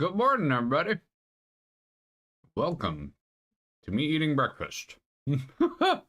Good morning, everybody. Welcome to me eating breakfast. Yeah.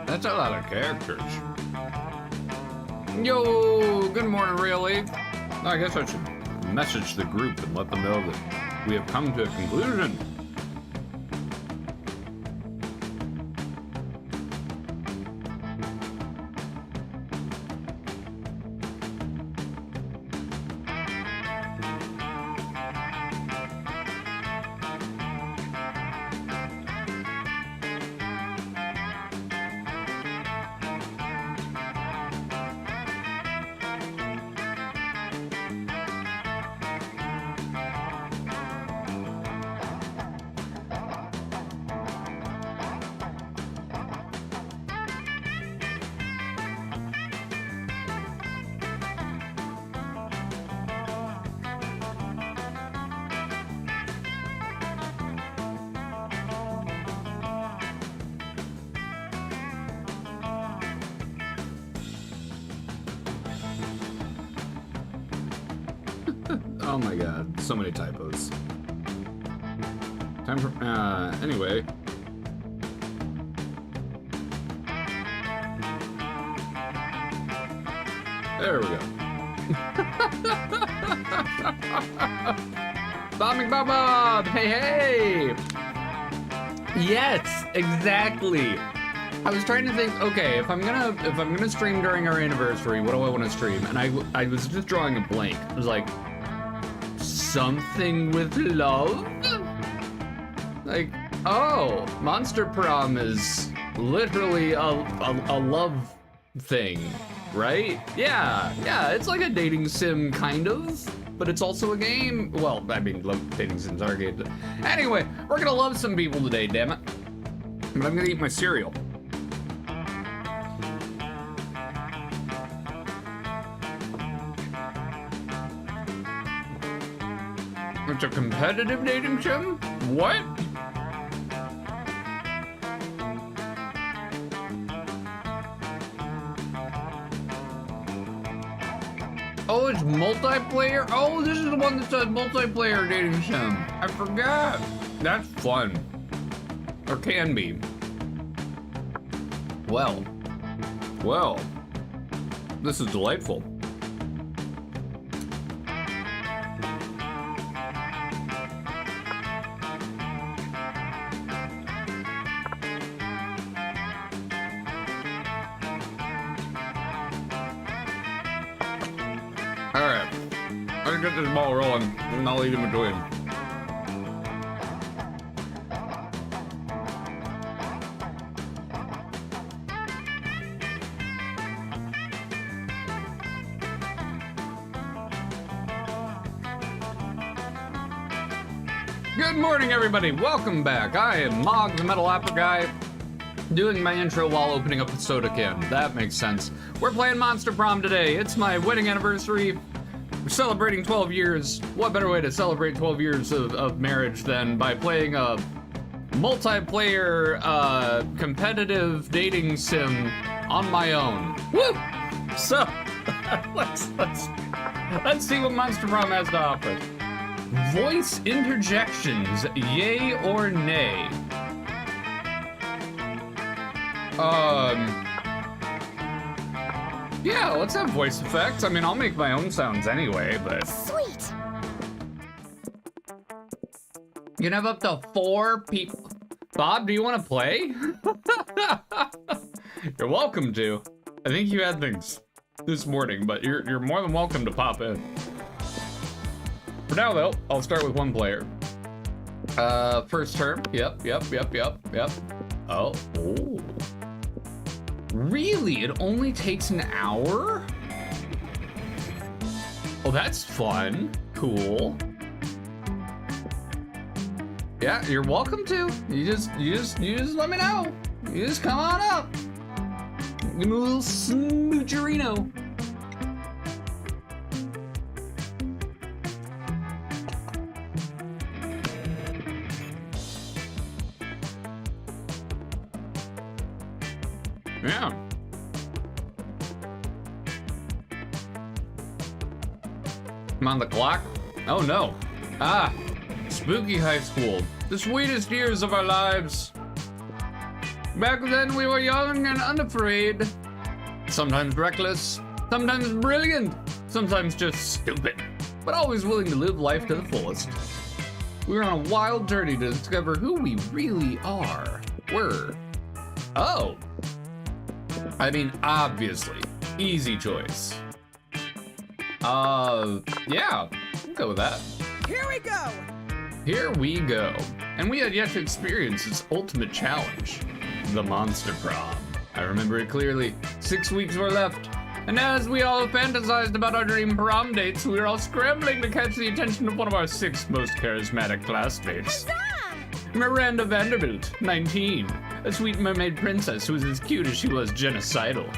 That's a lot of characters. Yo, good morning, Real League. I guess I should message the group and let them know that we have come to a conclusion. Oh my god, so many typos. Time for, anyway. There we go. Bombing Bob! Hey, hey! Yes, exactly. I was trying to think, okay, if I'm gonna stream during our anniversary, what do I want to stream? And I was just drawing a blank. I was like, something with love? Like, oh, Monster Prom is literally a love thing, right? Yeah, it's like a dating sim, kind of, but it's also a game. Well, I mean, dating sims are games. Anyway, we're gonna love some people today, damn it. But I'm gonna eat my cereal. It's a competitive dating sim? What? Oh, it's multiplayer? Oh, this is the one that says multiplayer dating sim. I forgot. That's fun. Or can be. Well. This is delightful. Alright, let's get this ball rolling, and I'll eat in between. Good morning, everybody. Welcome back. I am Mog, the Metal Apple Guy, doing my intro while opening up a soda can. That makes sense. We're playing Monster Prom today. It's my wedding anniversary. We're celebrating 12 years. What better way to celebrate 12 years of marriage than by playing a multiplayer competitive dating sim on my own. Woo! So let's see what Monster Prom has to offer. Voice interjections, yay or nay? Yeah, let's have voice effects. I mean, I'll make my own sounds anyway, but... Sweet! You can have up to 4 people. Bob, do you want to play? You're welcome to. I think you had things this morning, but you're more than welcome to pop in. For now, though, I'll start with 1 player. First term. Yep. Oh. Really? It only takes an hour? Oh, that's fun. Cool. Yeah, you're welcome to. You just let me know. You just come on up. Give me a little smoocherino. Yeah. I'm on the clock. Oh no. Ah, spooky high school. The sweetest years of our lives. Back then we were young and unafraid. Sometimes reckless, sometimes brilliant, sometimes just stupid, but always willing to live life to the fullest. We were on a wild journey to discover who we really were. Oh. I mean, obviously, easy choice. Yeah, we'll go with that. Here we go! Here we go. And we had yet to experience its ultimate challenge, the Monster Prom. I remember it clearly. 6 weeks were left. And as we all fantasized about our dream prom dates, we were all scrambling to catch the attention of one of our 6 most charismatic classmates. Huzzah! Miranda Vanderbilt, 19. A sweet mermaid princess who was as cute as she was genocidal.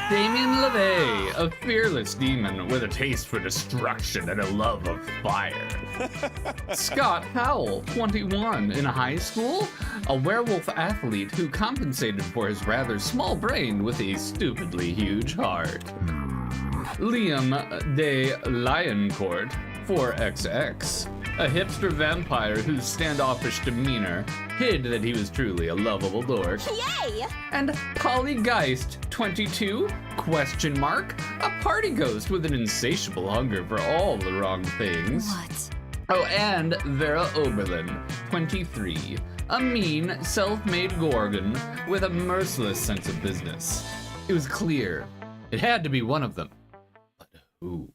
Damien LeVay, a fearless demon with a taste for destruction and a love of fire. Scott Howell, 21, in high school, a werewolf athlete who compensated for his rather small brain with a stupidly huge heart. Liam de Lioncourt, 4XX, a hipster vampire whose standoffish demeanor hid that he was truly a lovable dork. Yay! And Polly Geist, 22, a party ghost with an insatiable hunger for all the wrong things. What? Oh, and Vera Oberlin, 23, a mean, self-made gorgon with a merciless sense of business. It was clear. It had to be one of them. But who?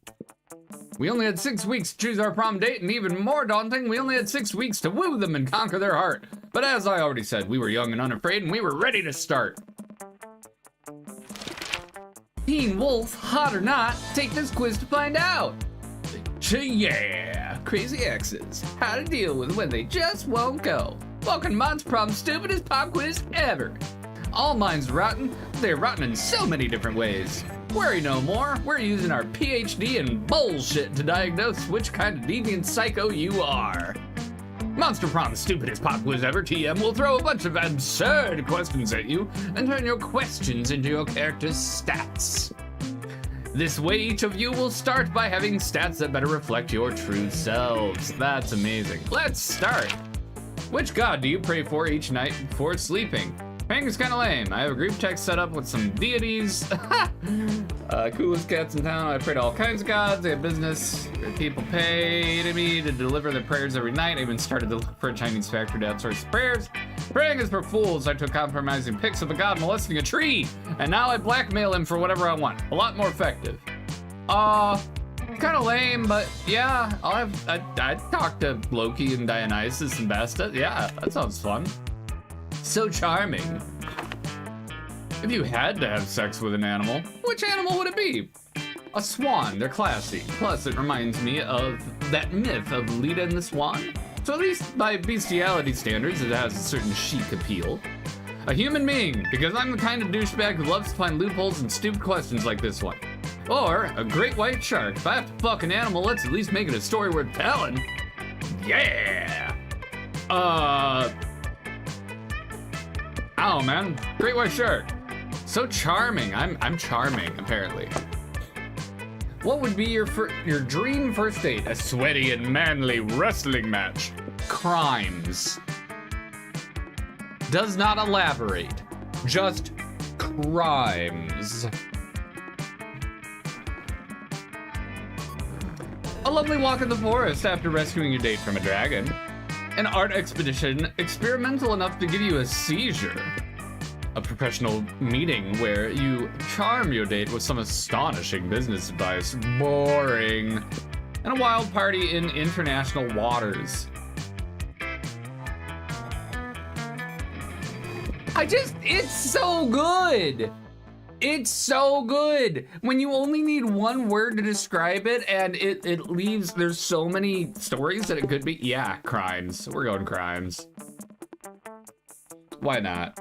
We only had 6 weeks to choose our prom date, and even more daunting, we only had 6 weeks to woo them and conquer their heart. But as I already said, we were young and unafraid, and we were ready to start. Teen Wolf, hot or not, take this quiz to find out. Yeah, crazy exes, how to deal with when they just won't go. Welcome to Monster Prom's stupidest pop quiz ever. All minds rotten, they're rotten in so many different ways. Worry no more, we're using our PhD in bullshit to diagnose which kind of deviant psycho you are. Monster Prom's stupidest pop quiz ever, TM will throw a bunch of absurd questions at you and turn your questions into your character's stats. This way, each of you will start by having stats that better reflect your true selves. That's amazing. Let's start. Which god do you pray for each night before sleeping? Praying is kind of lame. I have a group text set up with some deities. Coolest cats in town. I pray to all kinds of gods. I have business. People pay to me to deliver their prayers every night. I even started to look for a Chinese factory to outsource prayers. Praying is for fools. I took compromising pics of a god molesting a tree, and now I blackmail him for whatever I want. A lot more effective. Kind of lame, but yeah, I'd talk to Loki and Dionysus and Basta. Yeah, that sounds fun. So charming. If you had to have sex with an animal, which animal would it be? A swan, they're classy. Plus, it reminds me of that myth of Lita and the Swan. So at least by bestiality standards, it has a certain chic appeal. A human being, because I'm the kind of douchebag who loves to find loopholes and stupid questions like this one. Or a great white shark. If I have to fuck an animal, let's at least make it a story worth telling. Yeah! Oh man, great white shark. So charming. I'm charming, apparently. What would be your dream first date? A sweaty and manly wrestling match. Crimes. Does not elaborate. Just crimes. A lovely walk in the forest after rescuing your date from a dragon. An art expedition experimental enough to give you a seizure. A professional meeting where you charm your date with some astonishing business advice. Boring. And a wild party in international waters. It's so good. It's so good when you only need one word to describe it, and it leaves, there's so many stories that it could be. Yeah, crimes. We're going crimes. Why not?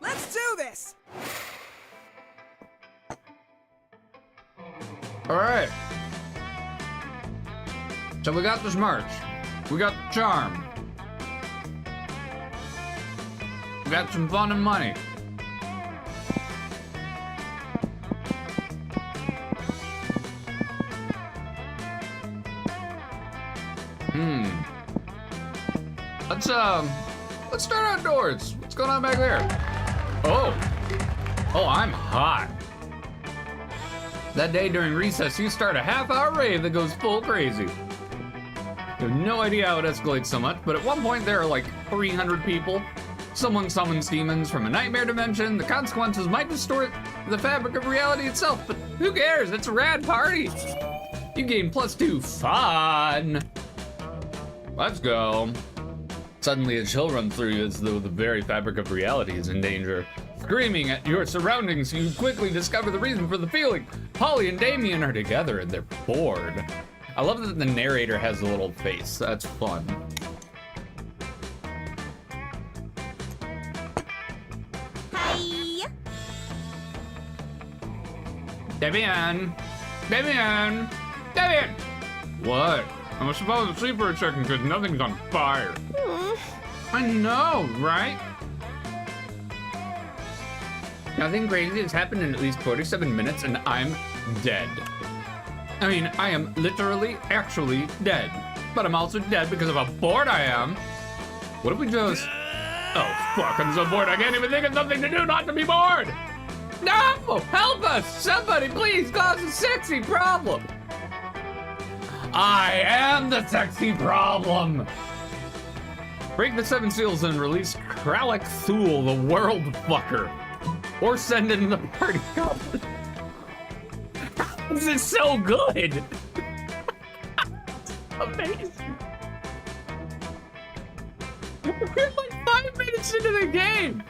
Let's do this! All right. So we got this march. We got the charm. We got some fun and money. Let's start outdoors. What's going on back there? Oh, I'm hot. That day during recess, you start a half-hour rave that goes full crazy. You have no idea how it escalates so much, but at one point there are like 300 people. Someone summons demons from a nightmare dimension. The consequences might distort the fabric of reality itself, but who cares? It's a rad party. You gain +2 fun. Let's go. Suddenly a chill runs through you as though the very fabric of reality is in danger. Screaming at your surroundings, you quickly discover the reason for the feeling. Polly and Damien are together and they're bored. I love that the narrator has a little face. That's fun. Hi! Damien! Damien! Damien! What? I was supposed to sleep for a second because nothing's on fire. I know, right? Nothing crazy has happened in at least 47 minutes and I'm dead. I mean, I am literally, actually dead. But I'm also dead because of how bored I am. What if we just... Oh, fuck, I'm so bored I can't even think of something to do not to be bored! No! Help us! Somebody please cause a sexy problem! I am the sexy problem! Break the 7 seals and release Kralik Thule, the world fucker. Or send in the party goblin. This is so good! Amazing. We're like 5 minutes into the game!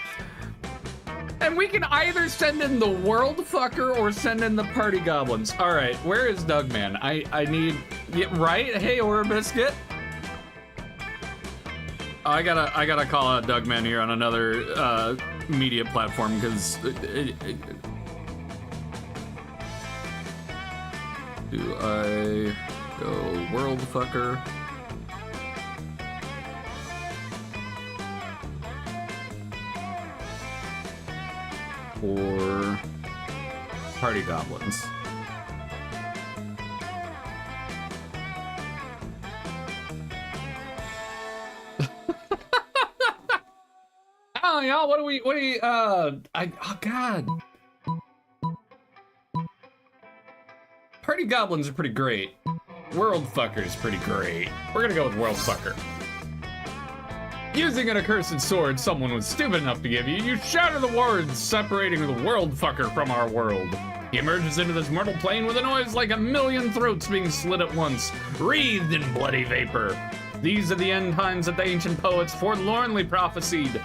And we can either send in the world fucker or send in the party goblins. All right, where is Dougman? I need, yeah, right? Hey, or a biscuit. I gotta call out Dougman here on another media platform because do I go world fucker? Or party goblins. Oh, y'all, what do we, oh God. Party goblins are pretty great. World fucker is pretty great. We're gonna go with world fucker. Using an accursed sword someone was stupid enough to give you, you shatter the words separating the world fucker from our world. He emerges into this mortal plane with a noise like a million throats being slit at once, wreathed in bloody vapor. These are the end times that the ancient poets forlornly prophesied.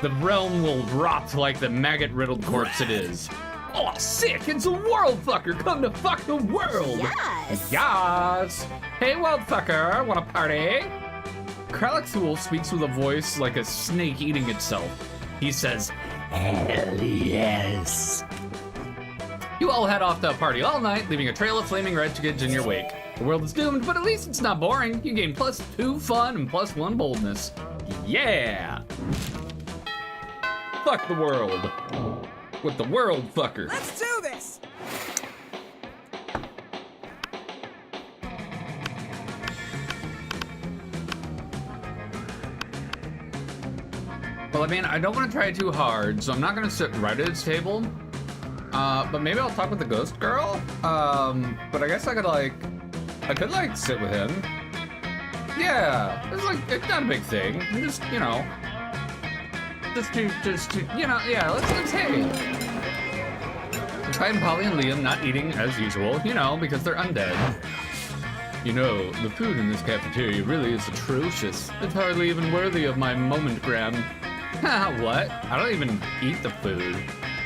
The realm will rot like the maggot-riddled corpse it is. Oh, sick! It's a world fucker come to fuck the world! Yes! Yes! Hey, world fucker, wanna party? Kralik Thule speaks with a voice like a snake eating itself. He says, hell yes. You all head off to a party all night, leaving a trail of flaming red kids in your wake. The world is doomed, but at least it's not boring. You gain +2 fun and +1 boldness. Yeah! Fuck the world. With the world fucker. Let's do this! Well, I mean, I don't want to try too hard, so I'm not going to sit right at his table. But maybe I'll talk with the ghost girl. But I guess I could sit with him. Yeah, it's not a big thing. Just, you know, you know, yeah, let's hey. Find Polly and Liam not eating as usual, you know, because they're undead. You know, the food in this cafeteria really is atrocious. It's hardly even worthy of my moment, Graham. What? I don't even eat the food.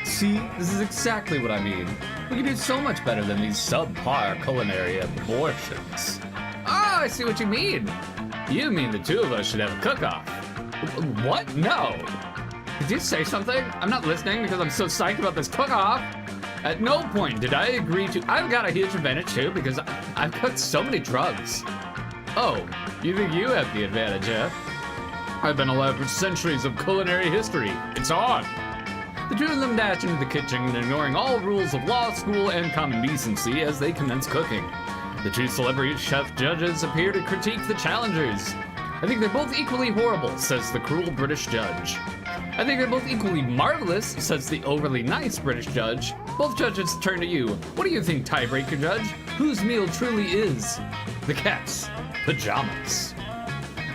See, this is exactly what I mean. We can do so much better than these subpar culinary abortions. Oh, I see what you mean. You mean the two of us should have a cook-off. What? No. Did you say something? I'm not listening because I'm so psyched about this cook-off. At no point did I agree to. I've got a huge advantage too because I've cooked so many drugs. Oh, you think you have the advantage, huh? I've been alive for centuries of culinary history. It's on. The two of them dash into the kitchen, ignoring all rules of law school and common decency as they commence cooking. The two celebrity chef judges appear to critique the challengers. I think they're both equally horrible, says the cruel British judge. I think they're both equally marvelous, says the overly nice British judge. Both judges turn to you. What do you think, tiebreaker judge? Whose meal truly is the cat's pajamas?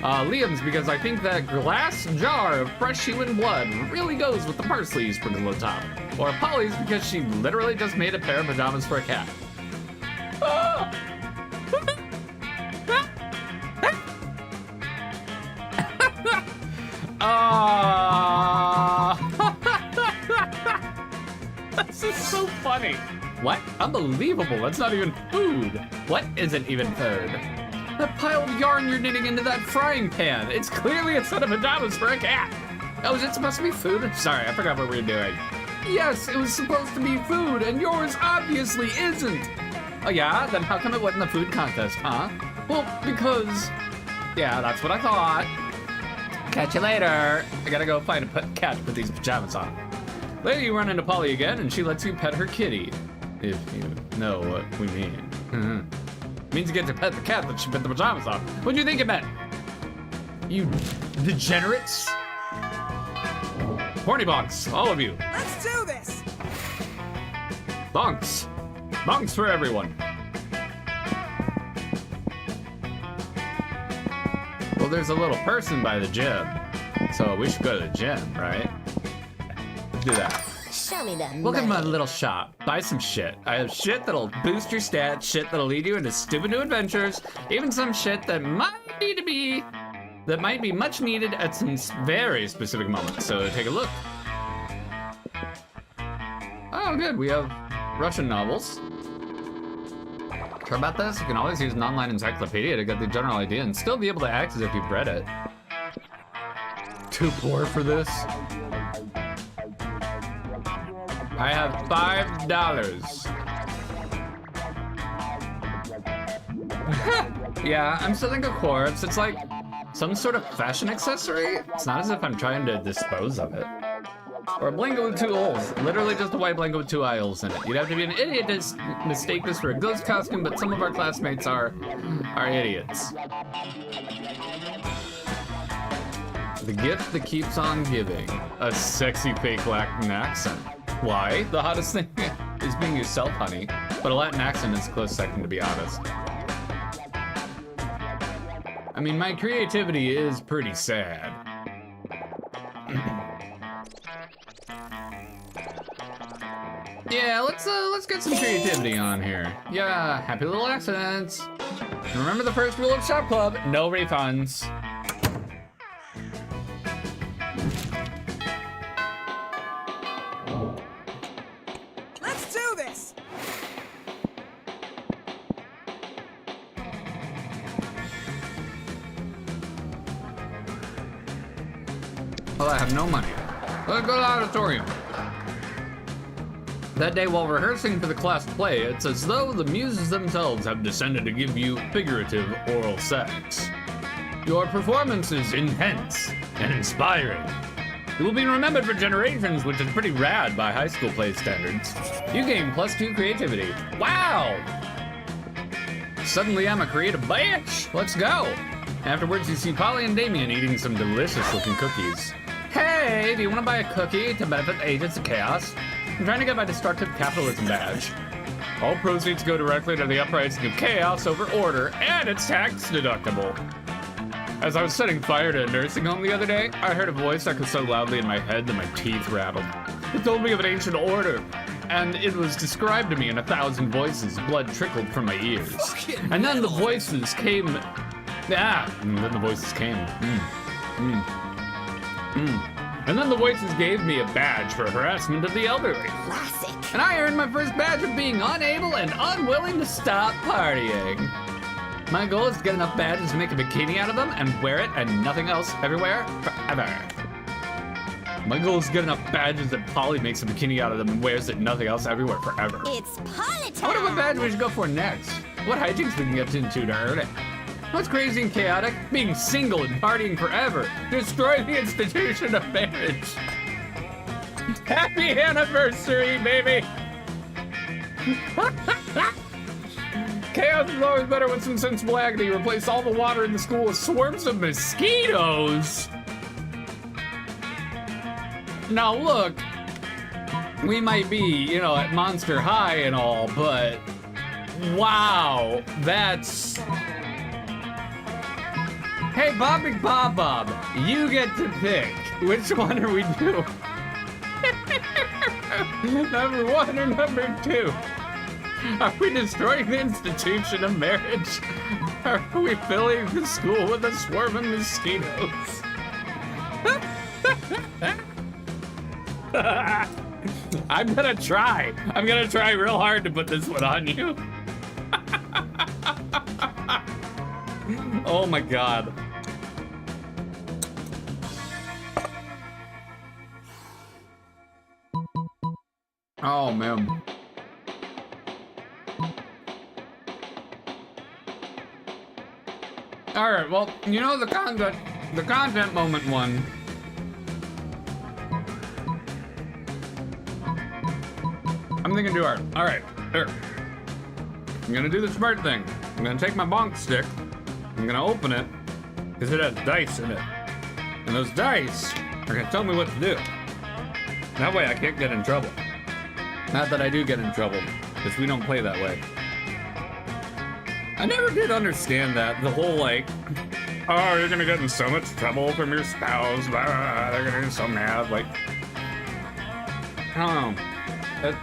Liam's because I think that glass jar of fresh human blood really goes with the parsley sprinkled on top. Or Polly's because she literally just made a pair of pajamas for a cat. This is so funny. What? Unbelievable. That's not even food. What isn't even food? That pile of yarn you're knitting into that frying pan. It's clearly a set of pajamas for a cat. Oh, is it supposed to be food? Sorry, I forgot what we were doing. Yes, it was supposed to be food, and yours obviously isn't. Oh yeah? Then how come it wasn't a food contest, huh? Well, because... Yeah, that's what I thought. Catch you later. I gotta go find a cat to put these pajamas on. Later you run into Polly again, and she lets you pet her kitty. If you know what we mean. Means you get to pet the cat that she put the pajamas on. What do you think it meant? You degenerates? Horny bonks, all of you. Let's do this. Bonks. Bonks for everyone. Well, there's a little person by the gym, so we should go to the gym, right? Let's do that. Show me that Look at money. my little shop. Buy some shit. I have shit that'll boost your stats, shit that'll lead you into stupid new adventures, even some shit that might be much needed at some very specific moments. So take a look. Oh, good. We have Russian novels. Sure about this? You can always use an online encyclopedia to get the general idea and still be able to act as if you've read it. Too poor for this. I have $5. Yeah, I'm still thinking quartz. It's like some sort of fashion accessory. It's not as if I'm trying to dispose of it. Or a blanket with two holes. Literally just a white blanket with two eye holes in it. You'd have to be an idiot to mistake this for a ghost costume, but some of our classmates are idiots. The gift that keeps on giving. A sexy fake Latin accent. Why? The hottest thing is being yourself, honey. But a Latin accent is a close second, to be honest. I mean, my creativity is pretty sad. Yeah, let's get some creativity on here. Yeah, happy little accidents. And remember the first rule of Shop Club: no refunds. Let's do this. Well, I have no money. Let's go to the auditorium. That day, while rehearsing for the class play, it's as though the muses themselves have descended to give you figurative oral sex. Your performance is intense and inspiring. It will be remembered for generations, which is pretty rad by high school play standards. You gain +2 creativity. Wow! Suddenly I'm a creative bitch. Let's go. Afterwards, you see Polly and Damien eating some delicious-looking cookies. Hey, do you want to buy a cookie to benefit the Agents of Chaos? I'm trying to get my destructive capitalism badge. All proceeds go directly to the uprising of chaos over order, and it's tax deductible. As I was setting fire to a nursing home the other day, I heard a voice echo so loudly in my head that my teeth rattled. It told me of an ancient order, and it was described to me in 1,000 voices. Blood trickled from my ears. And then the voices came. And then the voices came. And then the voices gave me a badge for harassment of the elderly. Classic. And I earned my first badge of being unable and unwilling to stop partying. My goal is to get enough badges to make a bikini out of them and wear it and nothing else everywhere forever. My goal is to get enough badges that Polly makes a bikini out of them and wears it nothing else everywhere forever. It's Polly I wonder what time. badge we should go for next. What hijinks we can get into to earn it. What's crazy and chaotic? Being single and partying forever. Destroy the institution of marriage. Happy anniversary, baby! Chaos is always better with some sensible agony. Replace all the water in the school with swarms of mosquitoes. Now look, we might be, you know, at Monster High and all, but wow, that's... Hey, Bobby Bob, you get to pick. Which one are we doing? Number 1 or number 2? Are we destroying the institution of marriage? Are we filling the school with a swarm of mosquitoes? I'm gonna try. I'm gonna try real hard to put this one on you. Oh my god. Oh man. All right, well, you know the content moment one. I'm thinking too hard. All right, here. I'm gonna do the smart thing. I'm gonna take my bonk stick. I'm gonna open it because it has dice in it, and those dice are gonna tell me what to do. That way, I can't get in trouble. Not that I do get in trouble, because we don't play that way. I never did understand that, the whole like, oh, you're gonna get in so much trouble from your spouse, blah, they're gonna get so mad, like, I don't know.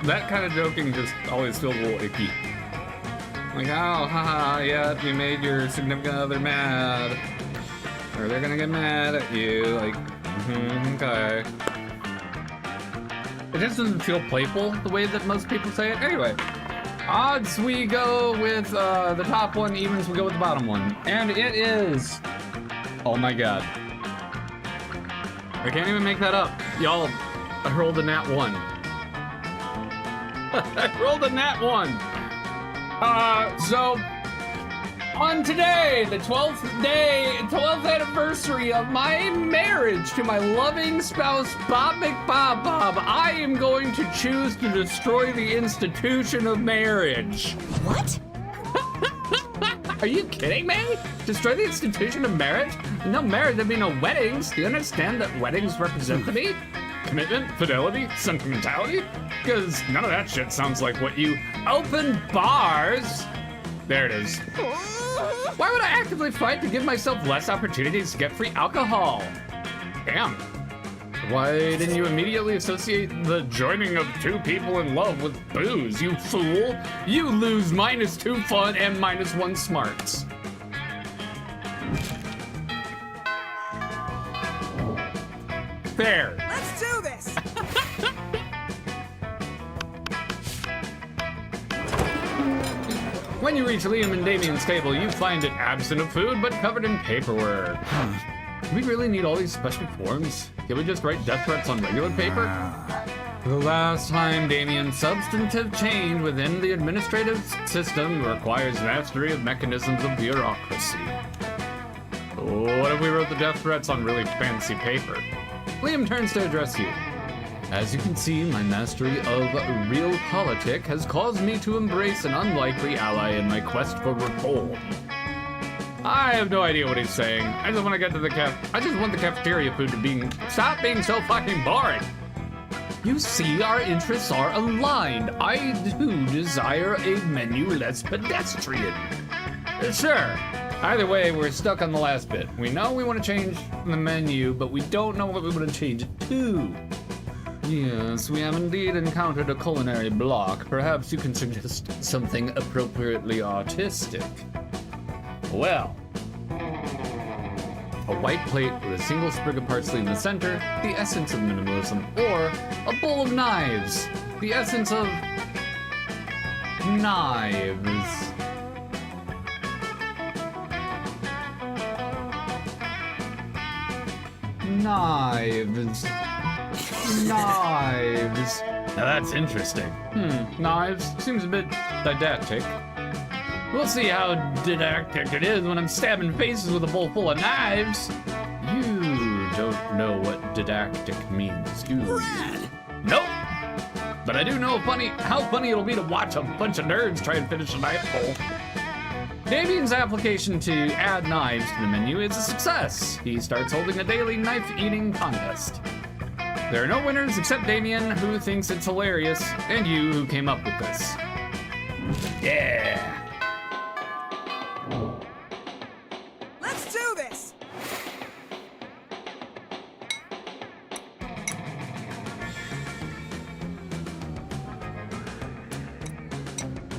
That kind of joking just always feels a little icky. Like, oh, haha, yeah, you made your significant other mad. Or they're gonna get mad at you, like, okay. It just doesn't feel playful the way that most people say it. Anyway. Odds we go with the top one, evens we go with the bottom one. And it is... Oh my god. I can't even make that up. Y'all, I rolled a nat 1. I rolled a nat 1. So, on today, the 12th anniversary of my marriage to my loving spouse, Bob McBob, I am going to choose to destroy the institution of marriage. What? Are you kidding me? Destroy the institution of marriage? No marriage, there'd be no weddings. Do you understand that weddings represent to me? Commitment, fidelity, sentimentality? Because none of that shit sounds like what you open bars. There it is. Why would I actively fight to give myself less opportunities to get free alcohol? Damn. Why didn't you immediately associate the joining of two people in love with booze, you fool? You lose -2 fun and -1 smarts. There. Let's do this! When you reach Liam and Damien's table, you find it absent of food, but covered in paperwork. Do we really need all these special forms? Can we just write death threats on regular paper? The last time Damien's substantive change within the administrative system requires mastery of mechanisms of bureaucracy. What if we wrote the death threats on really fancy paper? Liam turns to address you. As you can see, my mastery of realpolitik has caused me to embrace an unlikely ally in my quest for reform. I have no idea what he's saying. I just want to get to the I just want the cafeteria food to stop being so fucking boring. You see, our interests are aligned. I do desire a menu less pedestrian. Sure. Either way, we're stuck on the last bit. We know we want to change the menu, but we don't know what we want to change it to. Yes, we have indeed encountered a culinary block. Perhaps you can suggest something appropriately artistic. Well, a white plate with a single sprig of parsley in the center, the essence of minimalism, or a bowl of knives, the essence of knives. Knives. Knives. Now that's interesting. Knives. Seems a bit didactic. We'll see how didactic it is when I'm stabbing faces with a bowl full of knives. You don't know what didactic means, do you? Nope. But I do know how funny it'll be to watch a bunch of nerds try and finish a knife bowl. Damien's application to add knives to the menu is a success. He starts holding a daily knife-eating contest. There are no winners except Damien, who thinks it's hilarious, and you, who came up with this. Yeah. Let's do this.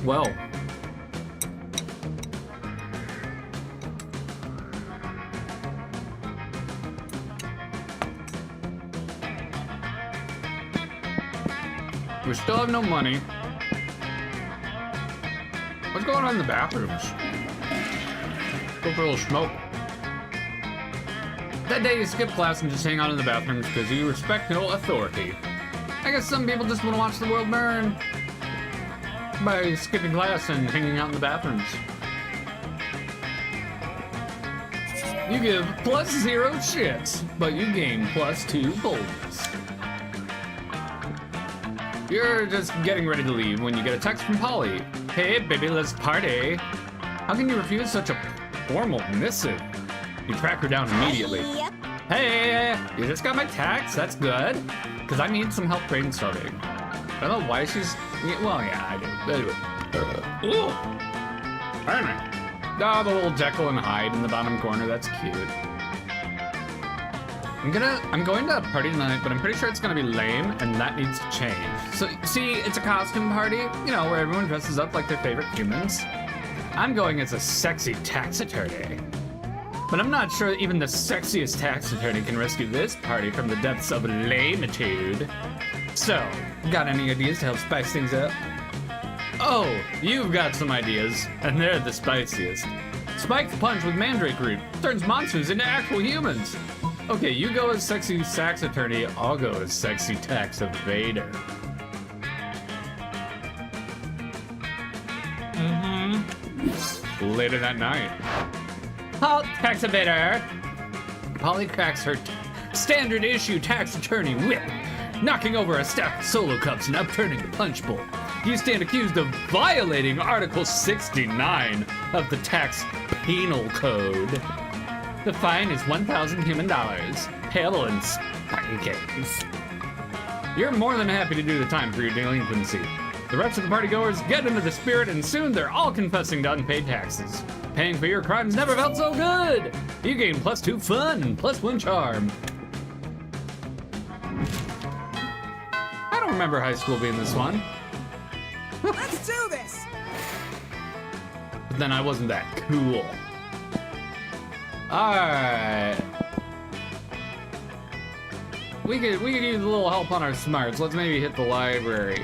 Well. We still have no money. What's going on in the bathrooms? Go for a little smoke. That day you skip class and just hang out in the bathrooms because you respect no authority. I guess some people just want to watch the world burn by skipping class and hanging out in the bathrooms. You give +0 shits, but you gain +2 boldness. You're just getting ready to leave when you get a text from Polly. Hey, baby, let's party. How can you refuse such a formal missive? You track her down immediately. Hey, you just got my text? That's good. Because I need some help brainstorming. I don't know why she's... Well, yeah, I do. Anyway. Ooh. Anyway. Oh, the little Jekyll and Hyde in the bottom corner. That's cute. I'm going to a party tonight, but I'm pretty sure it's gonna be lame, and that needs to change. So, see, it's a costume party, you know, where everyone dresses up like their favorite humans. I'm going as a sexy tax attorney. But I'm not sure even the sexiest tax attorney can rescue this party from the depths of lamitude. So, got any ideas to help spice things up? Oh, you've got some ideas, and they're the spiciest. Spike the punch with mandrake root, turns monsters into actual humans. Okay, you go as sexy sax attorney, I'll go as sexy tax evader. Later that night. Halt, tax evader! Polly cracks her standard issue tax attorney whip, knocking over a stack of solo cups and upturning the punch bowl. You stand accused of violating Article 69 of the Tax Penal Code. The fine is $1,000 human dollars, payable in spankings. You're more than happy to do the time for your delinquency. The rest of the partygoers get into the spirit, and soon they're all confessing to unpaid taxes. Paying for your crimes never felt so good! You gain +2 fun and +1 charm. I don't remember high school being this fun. Let's do this. But then I wasn't that cool. Alright. We could use a little help on our smarts. Let's maybe hit the library.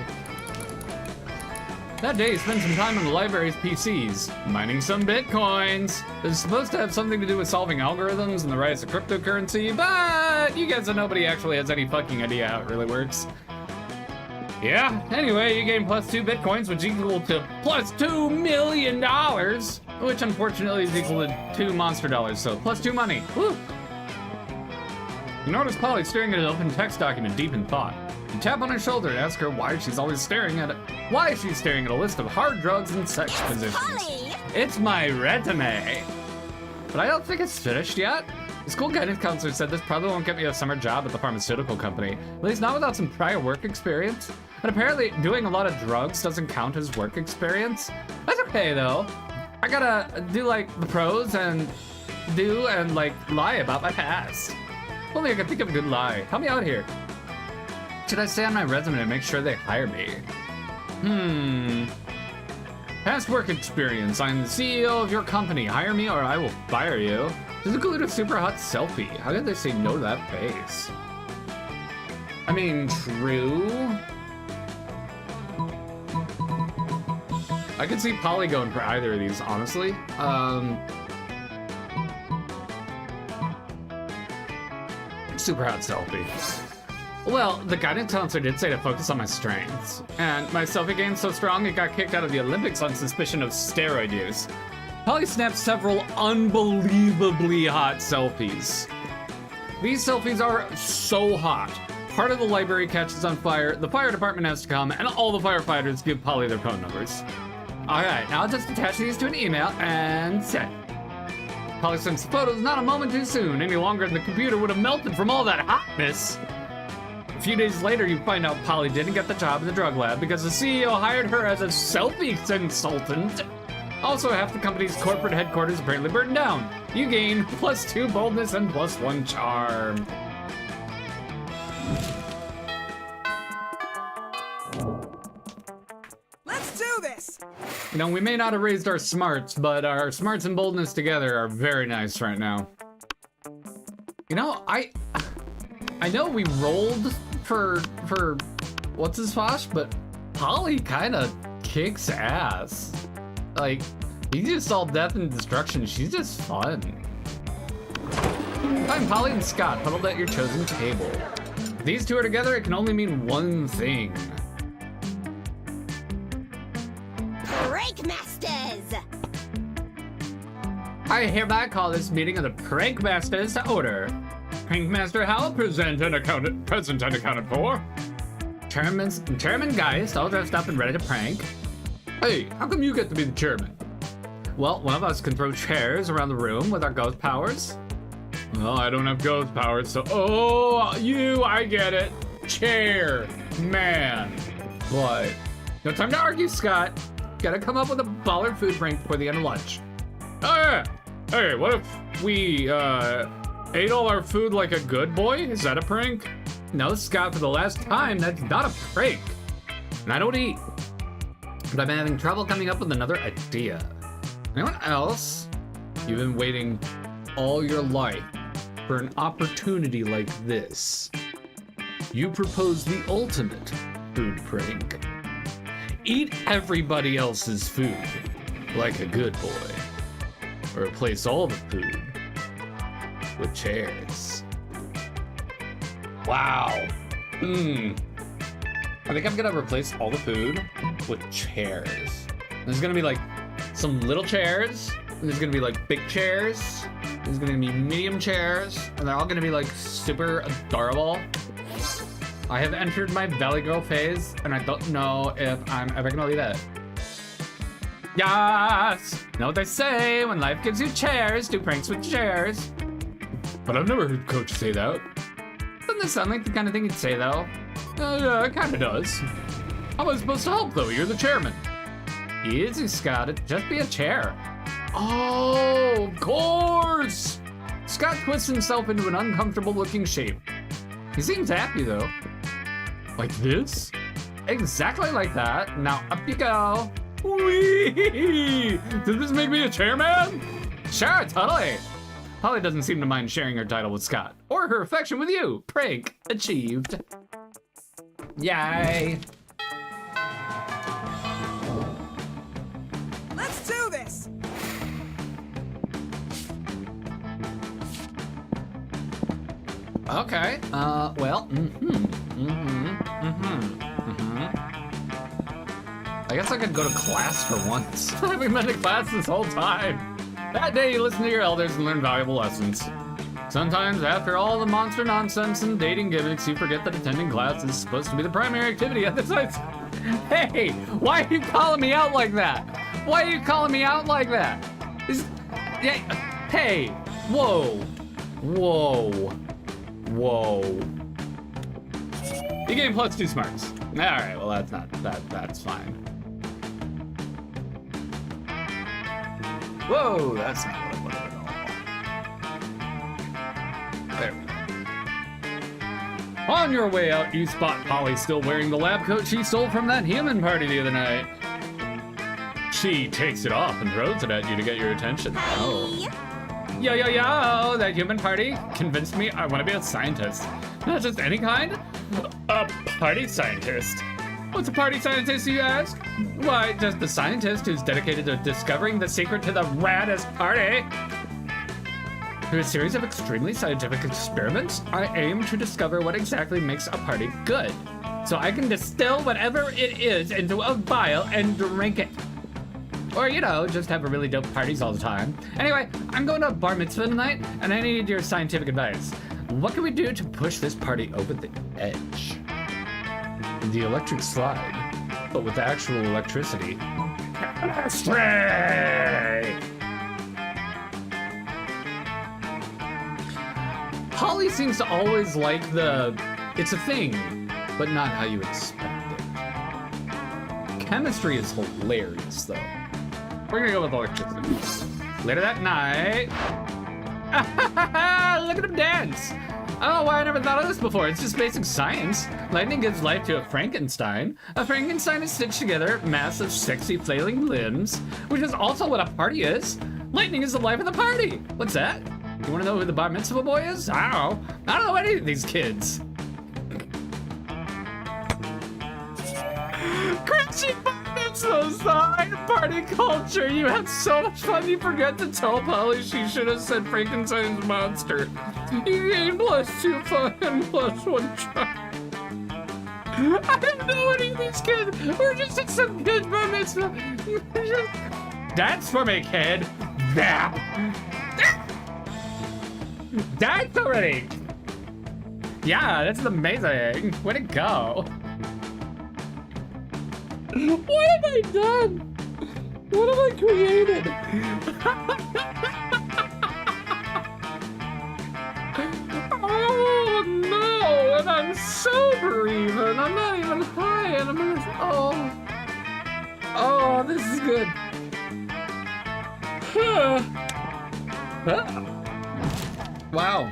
That day, spend some time on the library's PCs, mining some bitcoins. It's supposed to have something to do with solving algorithms and the rise of cryptocurrency, but you guys know nobody actually has any fucking idea how it really works. Yeah, anyway, you gain +2 bitcoins, which equal to +2 million dollars, which unfortunately is equal to 2 monster dollars, so +2 money. Woo! You notice Polly staring at an open text document deep in thought. You tap on her shoulder and ask her why she's staring at a list of hard drugs and sex positions. Polly! It's my resume. But I don't think it's finished yet. The school guidance counselor said this probably won't get me a summer job at the pharmaceutical company, at least not without some prior work experience. And apparently doing a lot of drugs doesn't count as work experience. That's okay though. I gotta do like the pros and like lie about my past. If only I could think of a good lie. Help me out here. Should I say on my resume to make sure they hire me? Past work experience. I'm the CEO of your company. Hire me or I will fire you. Just include a super hot selfie. How did they say no to that face? I mean, true. I could see Polly going for either of these, honestly. Super hot selfie. Well, the guidance counselor did say to focus on my strengths. And my selfie game's so strong it got kicked out of the Olympics on suspicion of steroid use. Polly snapped several unbelievably hot selfies. These selfies are so hot. Part of the library catches on fire, the fire department has to come, and all the firefighters give Polly their phone numbers. Alright, now I'll just attach these to an email and send. Polly sends the photos not a moment too soon. Any longer than the computer would have melted from all that hotness. A few days later, you find out Polly didn't get the job in the drug lab because the CEO hired her as a selfie consultant. Also, half the company's corporate headquarters apparently burned down. You gain +2 boldness and +1 charm. Let's do this! You know, we may not have raised our smarts, but our smarts and boldness together are very nice right now. You know, I know we rolled for what's his fosh, but Polly kind of kicks ass. Like, he's just all death and destruction. She's just fun. Find Polly and Scott huddled at your chosen table. If these two are together, it can only mean one thing. Prank Masters! I hereby call this meeting of the Prank Masters to order. Prank Master Howell present and accounted for. Chairman Geist, all dressed up and ready to prank. Hey, how come you get to be the chairman? Well, one of us can throw chairs around the room with our ghost powers. Well, I don't have ghost powers, so... Oh, I get it. Chair, man. What? No time to argue, Scott. Gotta come up with a baller food prank before the end of lunch. Oh, yeah. Hey, what if we, ate all our food like a good boy? Is that a prank? No, Scott, for the last time, that's not a prank. And I don't eat. But I'm having trouble coming up with another idea. Anyone else? You've been waiting all your life for an opportunity like this. You propose the ultimate food prank. Eat everybody else's food like a good boy. Or replace all the food with chairs. Wow. I think I'm gonna replace all the food with chairs. There's gonna be like some little chairs, and there's gonna be like big chairs, there's gonna be medium chairs, and they're all gonna be like super adorable. I have entered my Valley Girl phase, and I don't know if I'm ever gonna leave it. Yes! Know what they say, when life gives you chairs, do pranks with chairs. But I've never heard Coach say that. Doesn't this sound like the kind of thing he'd say, though? Yeah, it kinda does. How am I supposed to help, though? You're the chairman. Easy, Scott. It'd just be a chair. Oh, of course! Scott twists himself into an uncomfortable-looking shape. He seems happy, though. Like this? Exactly like that. Now up you go. Whee! Does this make me a chairman? Sure, totally. Holly doesn't seem to mind sharing her title with Scott, or her affection with you. Prank achieved. Yay. Let's do this! Okay, well, I guess I could go to class for once. I haven't been to class this whole time. That day you listen to your elders and learn valuable lessons. Sometimes after all the monster nonsense and dating gimmicks, you forget that attending class is supposed to be the primary activity at the site. Hey, why are you calling me out like that? Why are you calling me out like that? Hey, whoa, whoa, whoa. You gain +2 smarts. All right, well that's fine. Whoa, that's not what I wanted at all. There we go. On your way out, you spot Polly still wearing the lab coat she stole from that human party the other night. She takes it off and throws it at you to get your attention. Oh. Yo, yo, yo, that human party convinced me I want to be a scientist. Not just any kind, a party scientist. What's a party scientist, you ask? Why, just a scientist who's dedicated to discovering the secret to the raddest party. Through a series of extremely scientific experiments, I aim to discover what exactly makes a party good, so I can distill whatever it is into a vial and drink it. Or, you know, just have a really dope parties all the time. Anyway, I'm going to a bar mitzvah tonight, and I need your scientific advice. What can we do to push this party over the edge? The electric slide, but with actual electricity. Astray! Holly seems to always like it's a thing, but not how you expect it. Chemistry is hilarious, though. We're gonna go with electricity. Later that night. Look at him dance! Oh, why I never thought of this before. It's just basic science. Lightning gives life to a Frankenstein. A Frankenstein is stitched together, mass of sexy flailing limbs, which is also what a party is. Lightning is the life of the party. What's that? You wanna know who the bar mitzvah boy is? I don't know any of these kids. Cringy bar mitzvah sign, party culture. You have so much fun you forget to tell Polly she should have said Frankenstein's monster. You gain +2 fun and +1 charm. I don't know any of these kids. We're just at some kid's bar mitzvah. Dance for me, kid. Dance already. Yeah, that's amazing. Way to go. What have I done? What have I created? Oh no, and I'm sober even. I'm not even high and oh, this is good. Wow,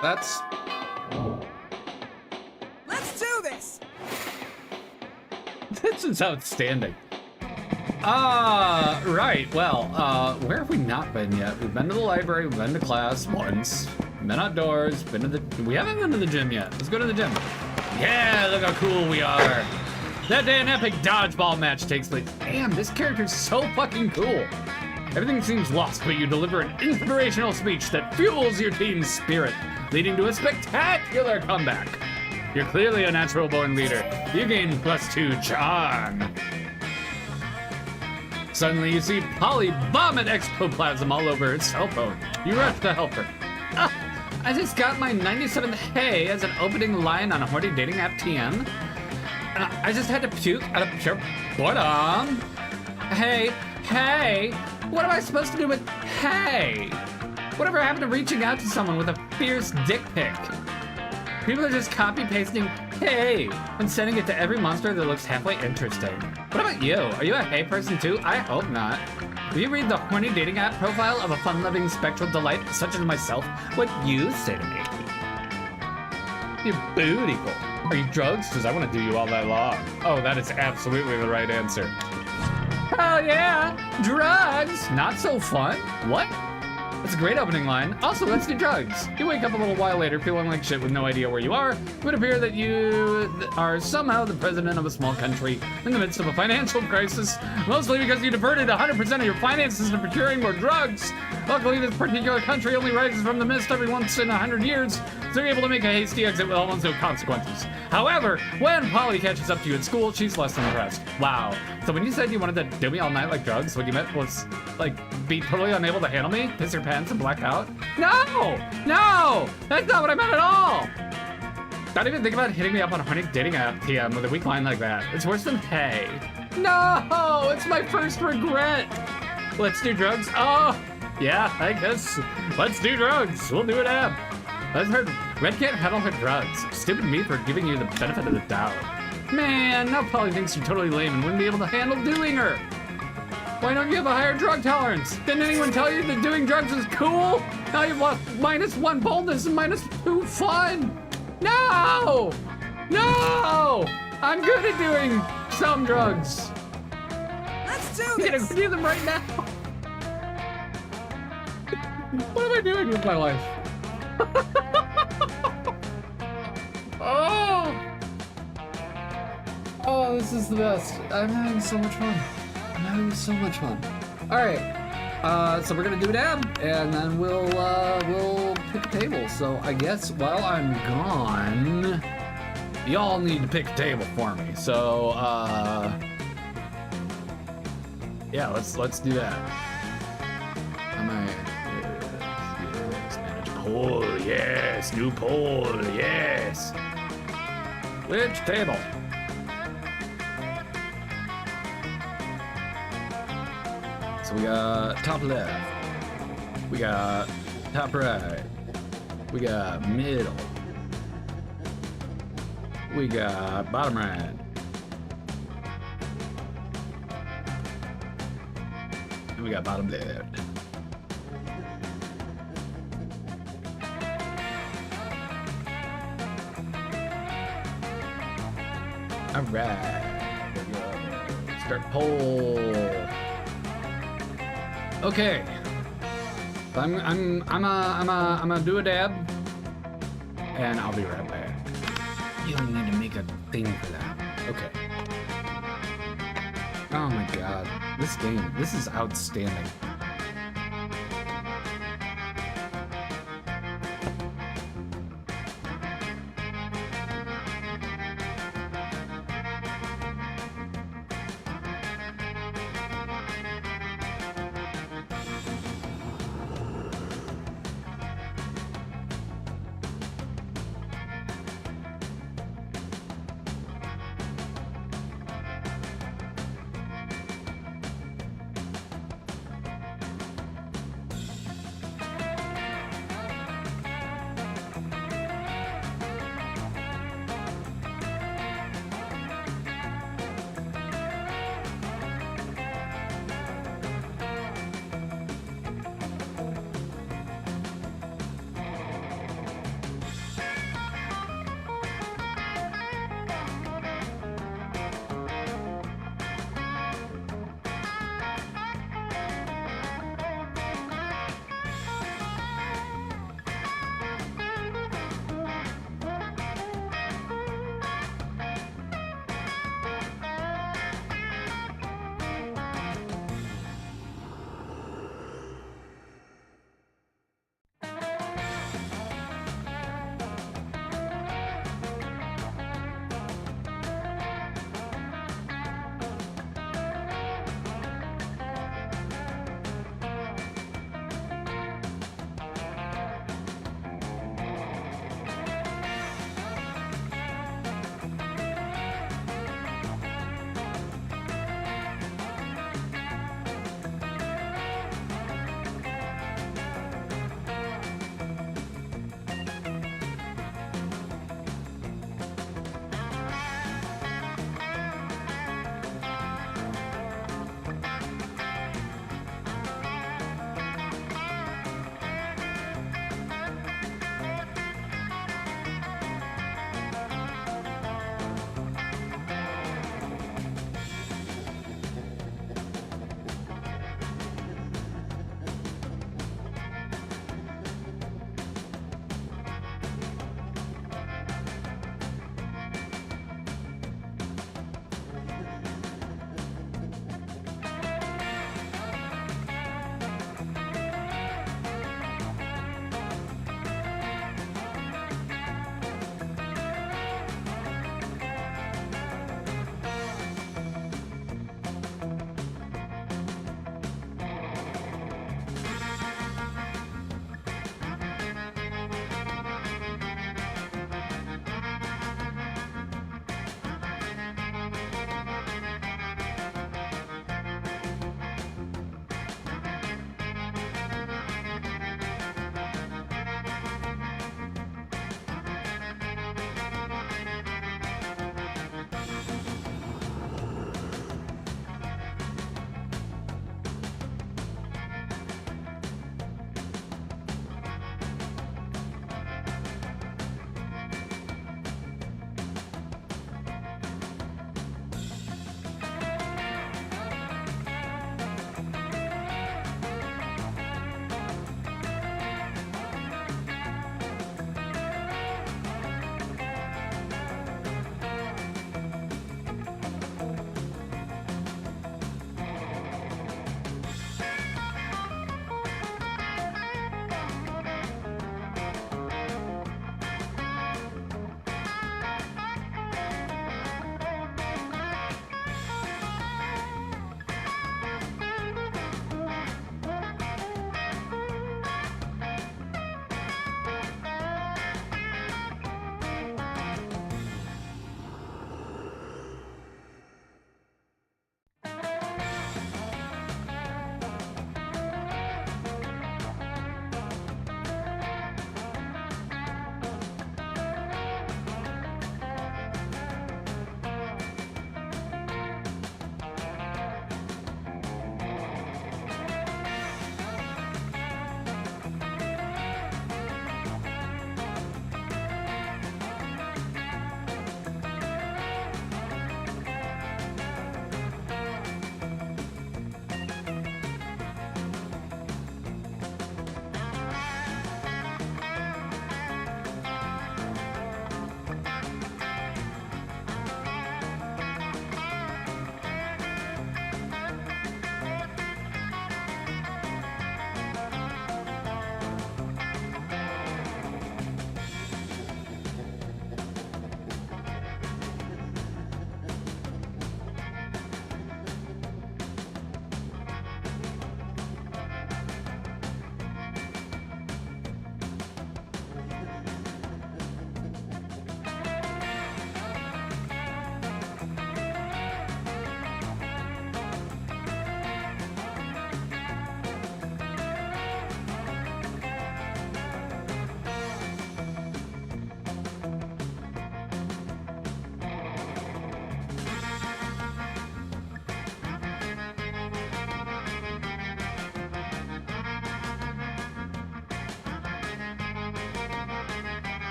that's... Let's do this! This is outstanding. Right, well, where have we not been yet? We've been to the library, we've been to class once, been outdoors, been to the... We haven't been to the gym yet. Let's go to the gym. Yeah, look how cool we are. That day an epic dodgeball match takes place. Damn, this character's so fucking cool. Everything seems lost, but you deliver an inspirational speech that fuels your team's spirit, leading to a spectacular comeback. You're clearly a natural-born leader. You gain +2 charm. Suddenly, you see Polly vomit ectoplasm all over her cell phone. You rush to help her. I just got my 97th hey as an opening line on a horny dating app TM. I just had to puke out of pure boredom. Hey, what am I supposed to do with hey? Whatever happened to reaching out to someone with a fierce dick pic? People are just copy-pasting hey and sending it to every monster that looks halfway interesting. What about you? Are you a hey person too? I hope not. If you read the horny dating app profile of a fun-loving spectral delight such as myself, what you say to me? You're beautiful. Are you drugs? Because I want to do you all night long. Oh, that is absolutely the right answer. Oh yeah, drugs. Not so fun. What? That's a great opening line. Also, let's do drugs. You wake up a little while later feeling like shit with no idea where you are. It would appear that you are somehow the president of a small country in the midst of a financial crisis, mostly because you diverted 100% of your finances into procuring more drugs. Luckily, this particular country only rises from the mist every once in 100 years, so you're able to make a hasty exit with almost no consequences. However, when Polly catches up to you at school, she's less than impressed. Wow. So when you said you wanted to do me all night like drugs, what you meant was, like, be totally unable to handle me, piss your pants, and black out? No! That's not what I meant at all! Don't even think about hitting me up on a horny dating app PM with a weak line like that. It's worse than hey. No! It's my first regret! Let's do drugs? Oh! Yeah, I guess. Let's do drugs. We'll do an app. I've heard Red can't handle her drugs. Stupid me for giving you the benefit of the doubt. Man, now Polly thinks you're totally lame and wouldn't be able to handle doing her. Why don't you have a higher drug tolerance? Didn't anyone tell you that doing drugs is cool? Now you've lost -1 boldness and -2 fun. No! I'm good at doing some drugs. Let's do I'm gonna this! do them right now. What am I doing with my life? Oh! Oh, this is the best. I'm having so much fun. I'm having so much fun. All right. So we're gonna do dab, and then we'll pick a table. So I guess while I'm gone, y'all need to pick a table for me. So yeah, let's do that. Yes, manage poll. Yes, new poll. Yes. Which table? So we got top left, we got top right, we got middle, we got bottom right, and we got bottom left. All right, there we go. Start poll. Okay, I'm gonna do a dab, and I'll be right back. You don't need to make a thing for that. Okay. Oh my god, this game, this is outstanding.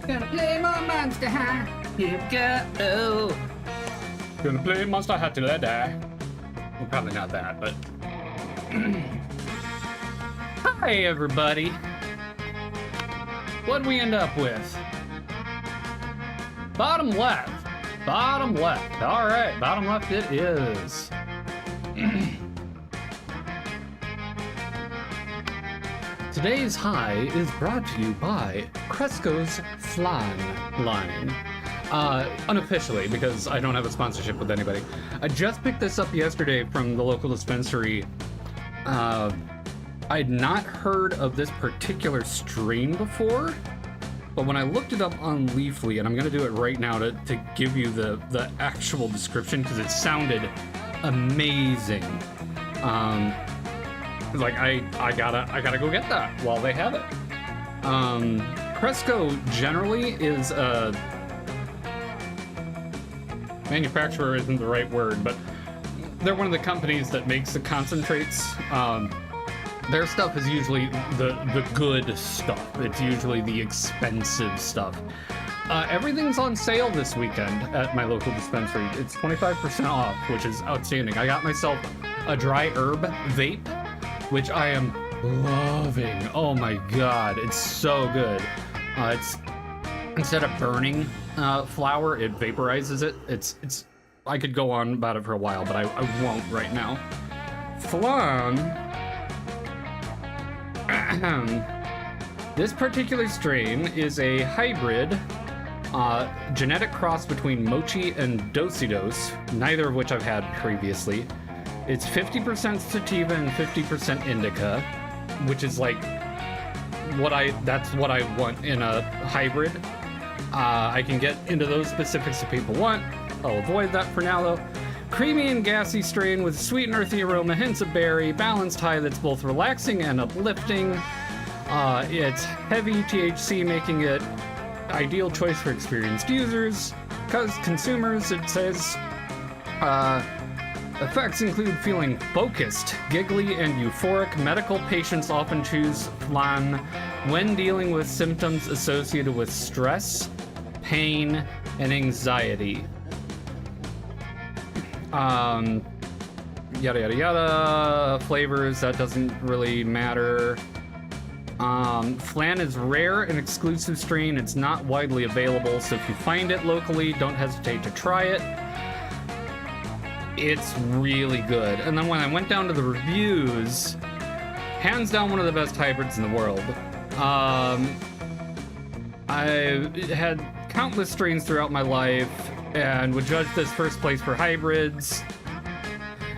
Gonna play more Monster High. Here we go. Gonna play Monster High till I die. Well, probably not that, but. Hi, everybody. What'd we end up with? Bottom left. Bottom left. All right, bottom left it is. Today's high is brought to you by Cresco's Flan line. Unofficially, because I don't have a sponsorship with anybody. I just picked this up yesterday from the local dispensary. I'd not heard of this particular strain before, but when I looked it up on Leafly, and I'm gonna do it right now to give you the actual description, because it sounded amazing. Like I gotta go get that while they have it. Cresco generally is a manufacturer isn't the right word, but they're one of the companies that makes the concentrates. Their stuff is usually the good stuff. It's usually the expensive stuff. Everything's on sale this weekend at my local dispensary. It's 25% off, which is outstanding. I got myself a dry herb vape, which I am loving. Oh my god, it's so good. It's instead of burning flower, it vaporizes it. It's I could go on about it for a while, but I won't right now. Flan. This particular strain is a hybrid genetic cross between Mochi and Dosidos, neither of which I've had previously. It's 50% sativa and 50% indica, which is like that's what I want in a hybrid. I can get into those specifics if people want. I'll avoid that for now though. Creamy and gassy strain with sweet and earthy aroma, hints of berry, balanced high that's both relaxing and uplifting. It's heavy THC, making it ideal choice for experienced users. Consumers, it says, effects include feeling focused, giggly, and euphoric. Medical patients often choose Flan when dealing with symptoms associated with stress, pain, and anxiety. Yada yada yada. Flavors, that doesn't really matter. Flan is rare and exclusive strain. It's not widely available, so if you find it locally, don't hesitate to try it. It's really good. And then when I went down to the reviews, hands down one of the best hybrids in the world. I had countless strains throughout my life and would judge this first place for hybrids.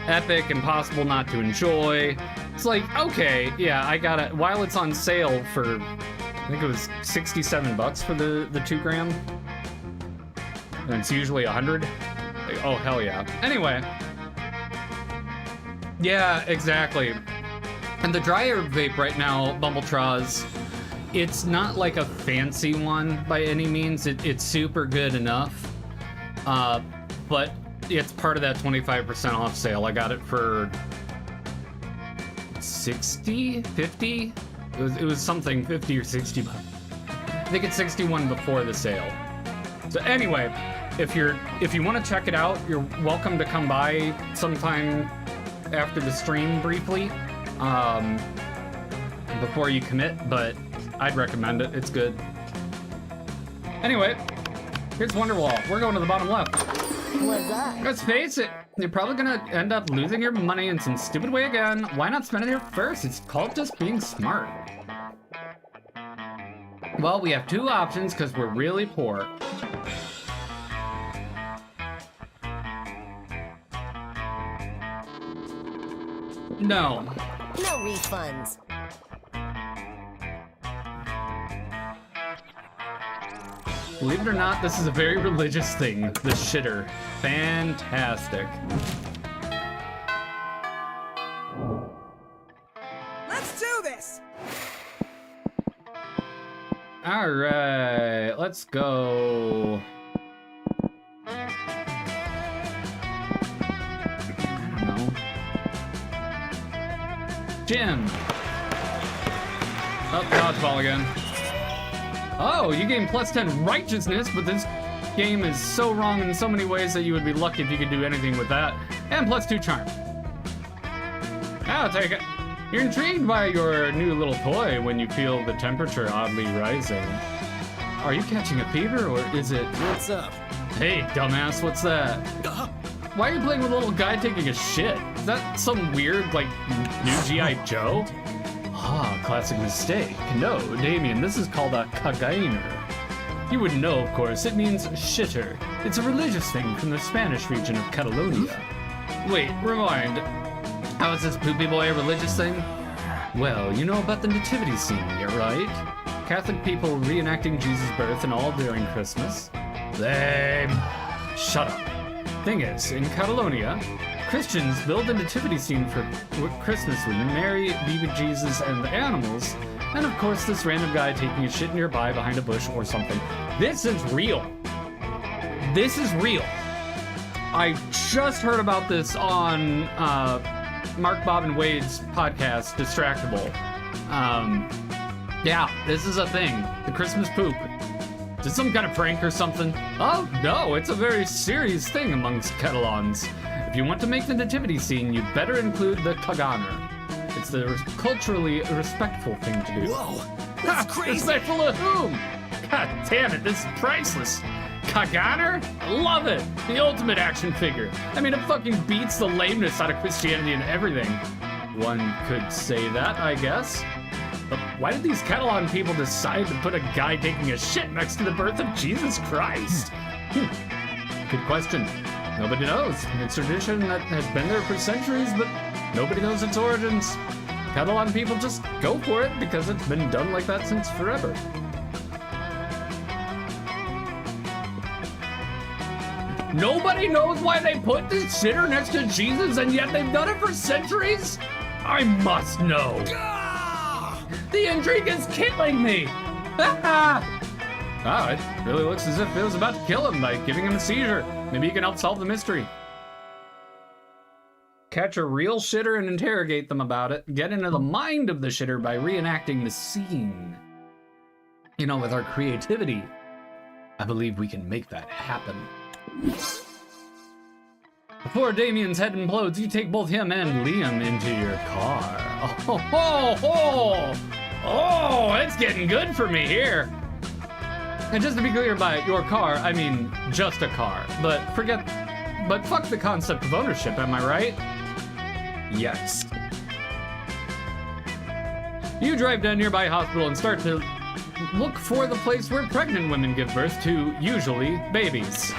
Epic, impossible not to enjoy. It's like, okay, yeah, I got it. While it's on sale for, I think it was $67 for the 2 gram. And it's usually 100. Like, oh, hell yeah. Anyway. Yeah, exactly. And the dry herb vape right now, Bumbletraws, it's not like a fancy one by any means. It's super good enough. But it's part of that 25% off sale. I got it for 60, 50? It was something 50 or 60 bucks. I think it's 61 before the sale. So anyway, if you want to check it out, you're welcome to come by sometime after the stream briefly, before you commit, but I'd recommend it. It's good. Anyway, here's Wonderwall. We're going to the bottom left. What's up? Let's face it, you're probably gonna end up losing your money in some stupid way again. Why not spend it here first? It's called just being smart. Well, we have 2 options because we're really poor. No. No refunds. Believe it or not, this is a very religious thing. The shitter. Fantastic. Let's do this! All right, let's go. I don't know. Jim. Oh, dodgeball again. Oh, you gain plus 10 righteousness, but this game is so wrong in so many ways that you would be lucky if you could do anything with that. And plus 2 charm. I'll take it. You're intrigued by your new little toy when you feel the temperature oddly rising. Are you catching a fever, or is it... What's up? Hey, dumbass, what's that? Why are you playing with a little guy taking a shit? Is that some weird, like, new G.I. Joe? Ah, classic mistake. No, Damien, this is called a kagainer. You wouldn't know, of course. It means shitter. It's a religious thing from the Spanish region of Catalonia. Wait, rewind. How is this poopy boy a religious thing? Well, you know about the nativity scene, yeah, right? Catholic people reenacting Jesus' birth and all during Christmas. Lame. Shut up. Thing is, in Catalonia, Christians build a nativity scene for Christmas with Mary, baby Jesus, and the animals, and of course this random guy taking a shit nearby behind a bush or something. This is real. This is real. I just heard about this on Mark, Bob, and Wade's podcast, Distractable. Yeah, this is a thing. The Christmas poop. Is it some kind of prank or something? Oh, no, it's a very serious thing amongst Catalans. If you want to make the nativity scene, you better include the kaganer. It's the culturally respectful thing to do. Whoa, that's crazy. Respectful of whom? God damn it, this is priceless. Kaganer? I love it. The ultimate action figure. I mean, it fucking beats the lameness out of Christianity and everything. One could say that, I guess. But why did these Catalan people decide to put a guy taking a shit next to the birth of Jesus Christ? Good question. Nobody knows. It's a tradition that has been there for centuries, but nobody knows its origins. Catalan people just go for it because it's been done like that since forever. Nobody knows why they put this shitter next to Jesus, and yet they've done it for centuries? I must know. The intrigue is killing me! Wow, it really looks as if it was about to kill him by giving him a seizure. Maybe you can help solve the mystery. Catch a real shitter and interrogate them about it. Get into the mind of the shitter by reenacting the scene. You know, with our creativity, I believe we can make that happen. Before Damien's head implodes, you take both him and Liam into your car. Oh, it's getting good for me here. And just to be clear, by your car, I mean just a car. But fuck the concept of ownership, am I right? Yes. You drive to a nearby hospital and start to look for the place where pregnant women give birth to, usually, babies.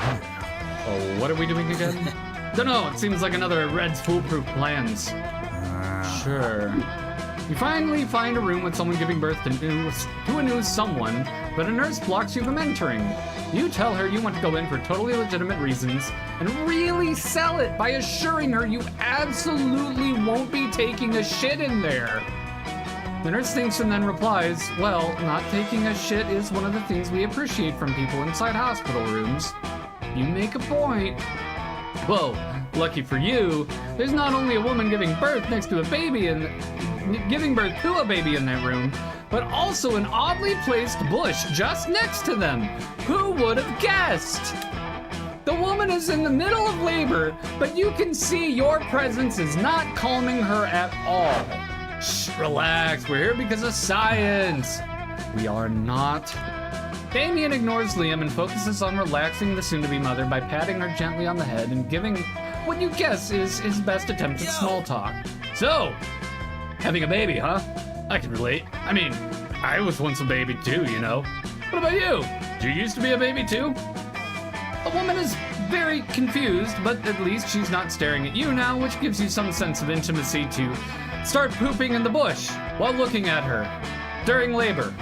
Oh, what are we doing again? Dunno, it seems like another of Red's foolproof plans. Sure. You finally find a room with someone giving birth to a new someone, but a nurse blocks you from entering. You tell her you want to go in for totally legitimate reasons, and really sell it by assuring her you absolutely won't be taking a shit in there. The nurse thinks and then replies, well, not taking a shit is one of the things we appreciate from people inside hospital rooms. You make a point. Whoa, lucky for you, there's not only a woman giving birth next to a baby and giving birth to a baby in that room, but also an oddly placed bush just next to them. Who would have guessed? The woman is in the middle of labor, but you can see your presence is not calming her at all. Shh, relax, we're here because of science. We are not. Damien ignores Liam and focuses on relaxing the soon-to-be mother by patting her gently on the head and giving what you guess is his best attempt at small talk. So, having a baby, huh? I can relate. I mean, I was once a baby too, you know. What about you? Did you used to be a baby too? The woman is very confused, but at least she's not staring at you now, which gives you some sense of intimacy to start pooping in the bush while looking at her during labor.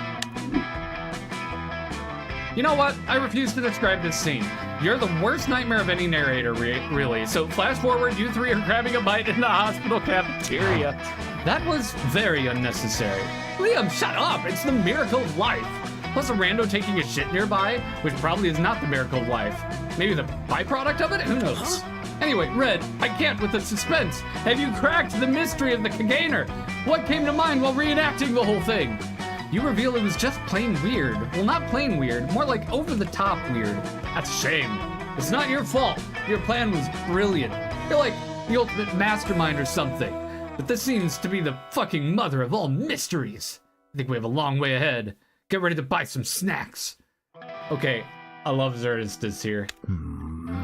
You know what? I refuse to describe this scene. You're the worst nightmare of any narrator, really. So flash forward, you three are grabbing a bite in the hospital cafeteria. That was very unnecessary. Liam, shut up! It's the miracle of life. Plus a rando taking a shit nearby, which probably is not the miracle of life. Maybe the byproduct of it? Who knows? Anyway, Red, I can't with the suspense. Have you cracked the mystery of the Kagainer? What came to mind while reenacting the whole thing? You reveal it was just plain weird. Well, not plain weird, more like over-the-top weird. That's a shame. It's not your fault. Your plan was brilliant. You're like the ultimate mastermind or something. But this seems to be the fucking mother of all mysteries. I think we have a long way ahead. Get ready to buy some snacks. Okay, I love Zerdistus here.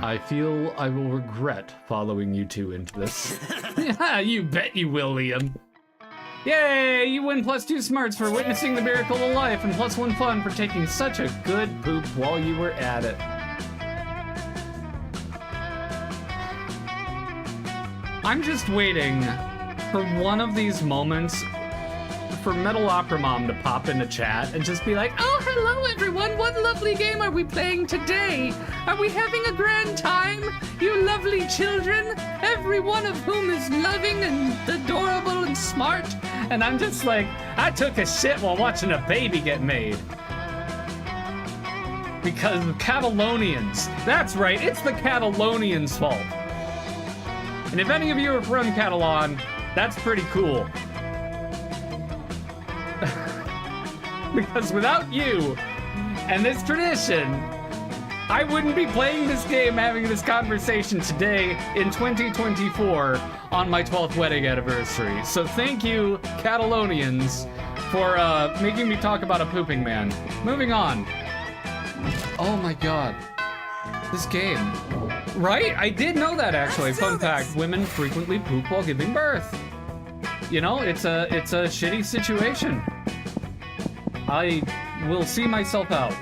I feel I will regret following you two into this. Yeah, you bet you will, Liam. Yay, you win +2 smarts for witnessing the miracle of life and +1 fun for taking such a good poop while you were at it. I'm just waiting for one of these moments for Metal Opera Mom to pop into chat and just be like, oh, hello everyone, what lovely game are we playing today? Are we having a grand time? You lovely children, every one of whom is loving and adorable and smart. And I'm just like, I took a shit while watching a baby get made. Because of Catalonians. That's right, it's the Catalonians' fault. And if any of you are from Catalan, that's pretty cool. Because without you and this tradition, I wouldn't be playing this game, having this conversation today in 2024 on my 12th wedding anniversary. So thank you, Catalonians, for making me talk about a pooping man. Moving on. Oh my god. This game. Right? I did know that actually. Fun fact, women frequently poop while giving birth. You know, it's a shitty situation. I will see myself out.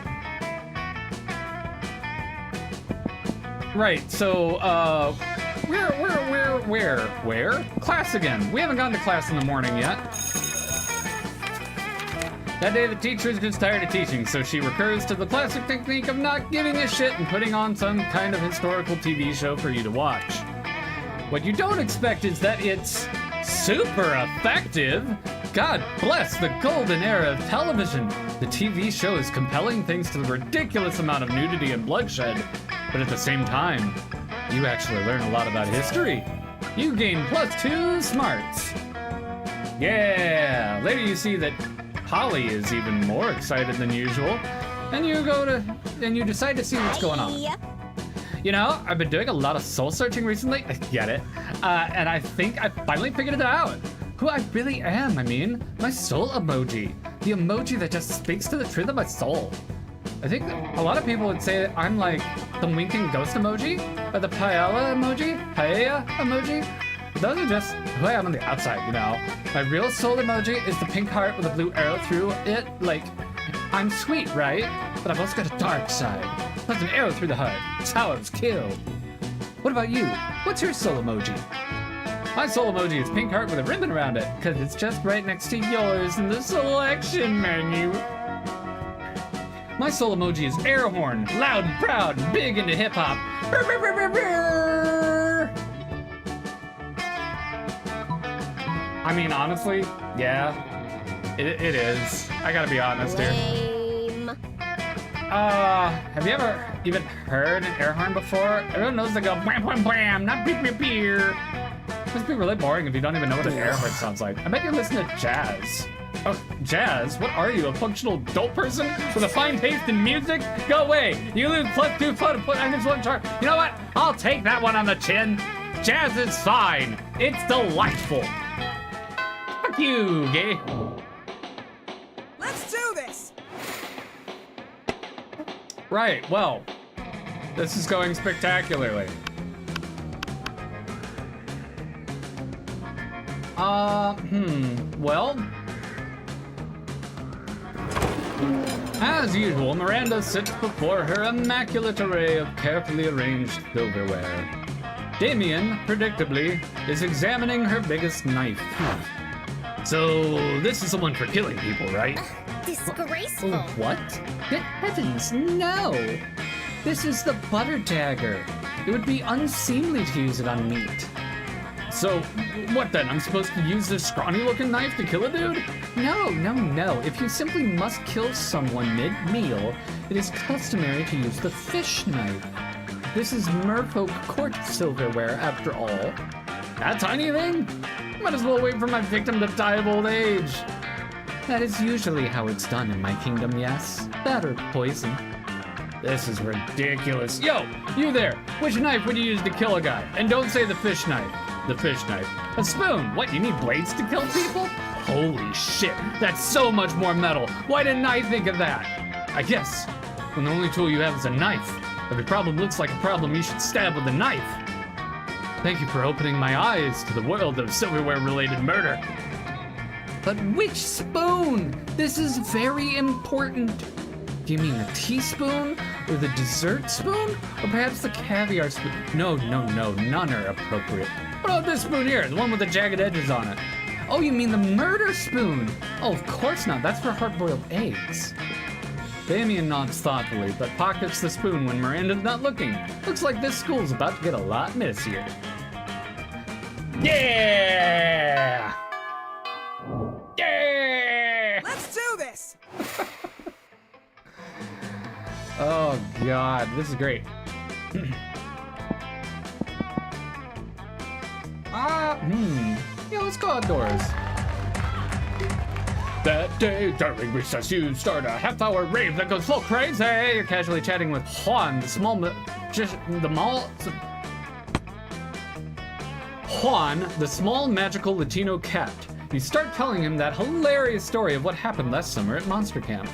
Right, so, where? Class again. We haven't gone to class in the morning yet. That day the teacher is just tired of teaching, so she recurs to the classic technique of not giving a shit and putting on some kind of historical TV show for you to watch. What you don't expect is that it's super effective. God bless the golden era of television. The TV show is compelling thanks to the ridiculous amount of nudity and bloodshed, but at the same time, you actually learn a lot about history. You gain +2 smarts. Yeah, later you see that Holly is even more excited than usual, and you decide to see what's going on. Yep. You know, I've been doing a lot of soul searching recently. I get it. And I think I finally figured it out. Who I really am, I mean. My soul emoji. The emoji that just speaks to the truth of my soul. I think a lot of people would say that I'm like the winking ghost emoji, or the paella emoji. But those are just who I am on the outside, you know. My real soul emoji is the pink heart with a blue arrow through it. Like, I'm sweet, right? But I've also got a dark side. That's an arrow through the heart. That's how I was killed. What about you? What's your soul emoji? My soul emoji is pink heart with a ribbon around it, because it's just right next to yours in the selection menu. My soul emoji is air horn, loud and proud and big into hip hop. I mean, honestly, yeah, it is. I gotta be honest here. Lame. Have you ever even heard an air horn before? Everyone knows they go blam blam blam, not beep beep beep. It must be really boring if you don't even know what an air horn sounds like. I bet you listen to jazz. Oh, jazz? What are you, a functional adult person with a fine taste in music? Go away! You lose +2 fun, put on this one chart. You know what? I'll take that one on the chin. Jazz is fine. It's delightful. Fuck you, gay. Let's do this! Right, well, this is going spectacularly. Well, as usual, Miranda sits before her immaculate array of carefully arranged silverware. Damien, predictably, is examining her biggest knife. So, this is someone for killing people, right? Disgraceful. Oh, what? Good heavens, no! This is the butter dagger. It would be unseemly to use it on meat. So, what then? I'm supposed to use this scrawny-looking knife to kill a dude? No. If you simply must kill someone mid-meal, it is customary to use the fish knife. This is merfolk court silverware, after all. That tiny thing? Might as well wait for my victim to die of old age. That is usually how it's done in my kingdom, yes. That or poison. This is ridiculous. Yo, you there. Which knife would you use to kill a guy? And don't say the fish knife. The fish knife. A spoon. What, you need blades to kill people? Holy shit, that's so much more metal. Why didn't I think of that? I guess, when the only tool you have is a knife, if a problem looks like a problem, you should stab with a knife. Thank you for opening my eyes to the world of silverware-related murder. But which spoon? This is very important. Do you mean the teaspoon? Or the dessert spoon? Or perhaps the caviar spoon? No, none are appropriate. What about this spoon here, the one with the jagged edges on it? Oh, you mean the murder spoon? Oh, of course not, that's for hard-boiled eggs. Damien nods thoughtfully, but pockets the spoon when Miranda's not looking. Looks like this school's about to get a lot messier. Yeah! Yeah! Let's do this! Oh god, this is great. Yeah, let's go outdoors. That day during recess, you start a half-hour rave that goes full crazy. You're casually chatting with Juan, Juan, the small magical Latino cat. You start telling him that hilarious story of what happened last summer at Monster Camp.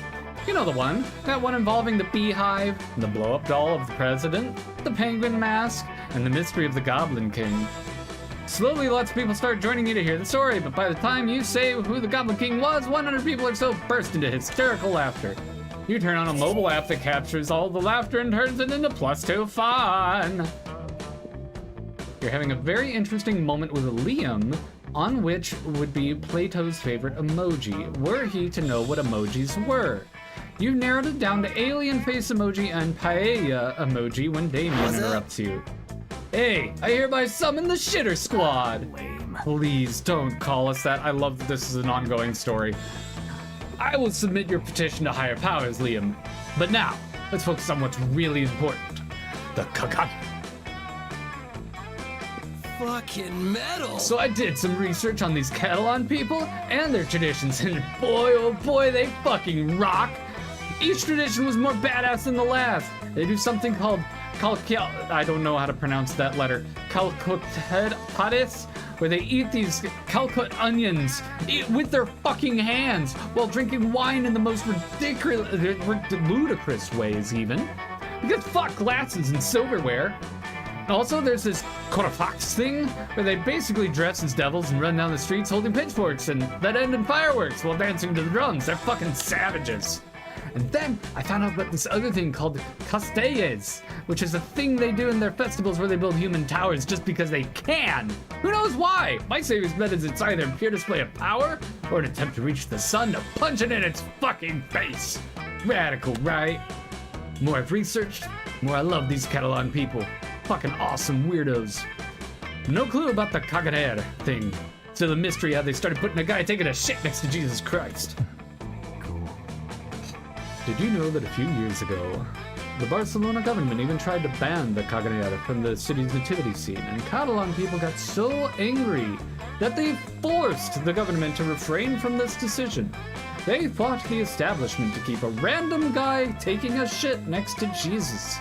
You know the one, that one involving the beehive, the blow-up doll of the president, the penguin mask, and the mystery of the Goblin King. Slowly, lots of people start joining you to hear the story, but by the time you say who the Goblin King was, 100 people or so burst into hysterical laughter. You turn on a mobile app that captures all the laughter and turns it into +2 fun. You're having a very interesting moment with Liam, on which would be Plato's favorite emoji, were he to know what emojis were. You've narrowed it down to alien face emoji and paella emoji when Damien interrupts you. Hey, I hereby summon the shitter squad. Lame. Please don't call us that. I love that this is an ongoing story. I will submit your petition to higher powers, Liam. But now, let's focus on what's really important. The Kagan. Fucking metal. So I did some research on these Catalan people and their traditions, and boy, oh boy, they fucking rock. Each tradition was more badass than the last. They do something called I don't know how to pronounce that letter. Calcutades, where they eat these Calcut onions with their fucking hands while drinking wine in the most ridiculous, ludicrous ways even. Because fuck glasses and silverware. Also, there's this Corafax thing where they basically dress as devils and run down the streets holding pitchforks and that end in fireworks while dancing to the drums. They're fucking savages. And then I found out about this other thing called Castells, which is a thing they do in their festivals where they build human towers just because they can. Who knows why? My savior's bet is it's either a pure display of power or an attempt to reach the sun to punch it in its fucking face. Radical, right? More I've researched, more I love these Catalan people. Fucking awesome weirdos. No clue about the cagader thing. Still a mystery how they started putting a guy taking a shit next to Jesus Christ. Did you know that a few years ago, the Barcelona government even tried to ban the caganer from the city's nativity scene, and Catalan people got so angry that they forced the government to refrain from this decision. They fought the establishment to keep a random guy taking a shit next to Jesus.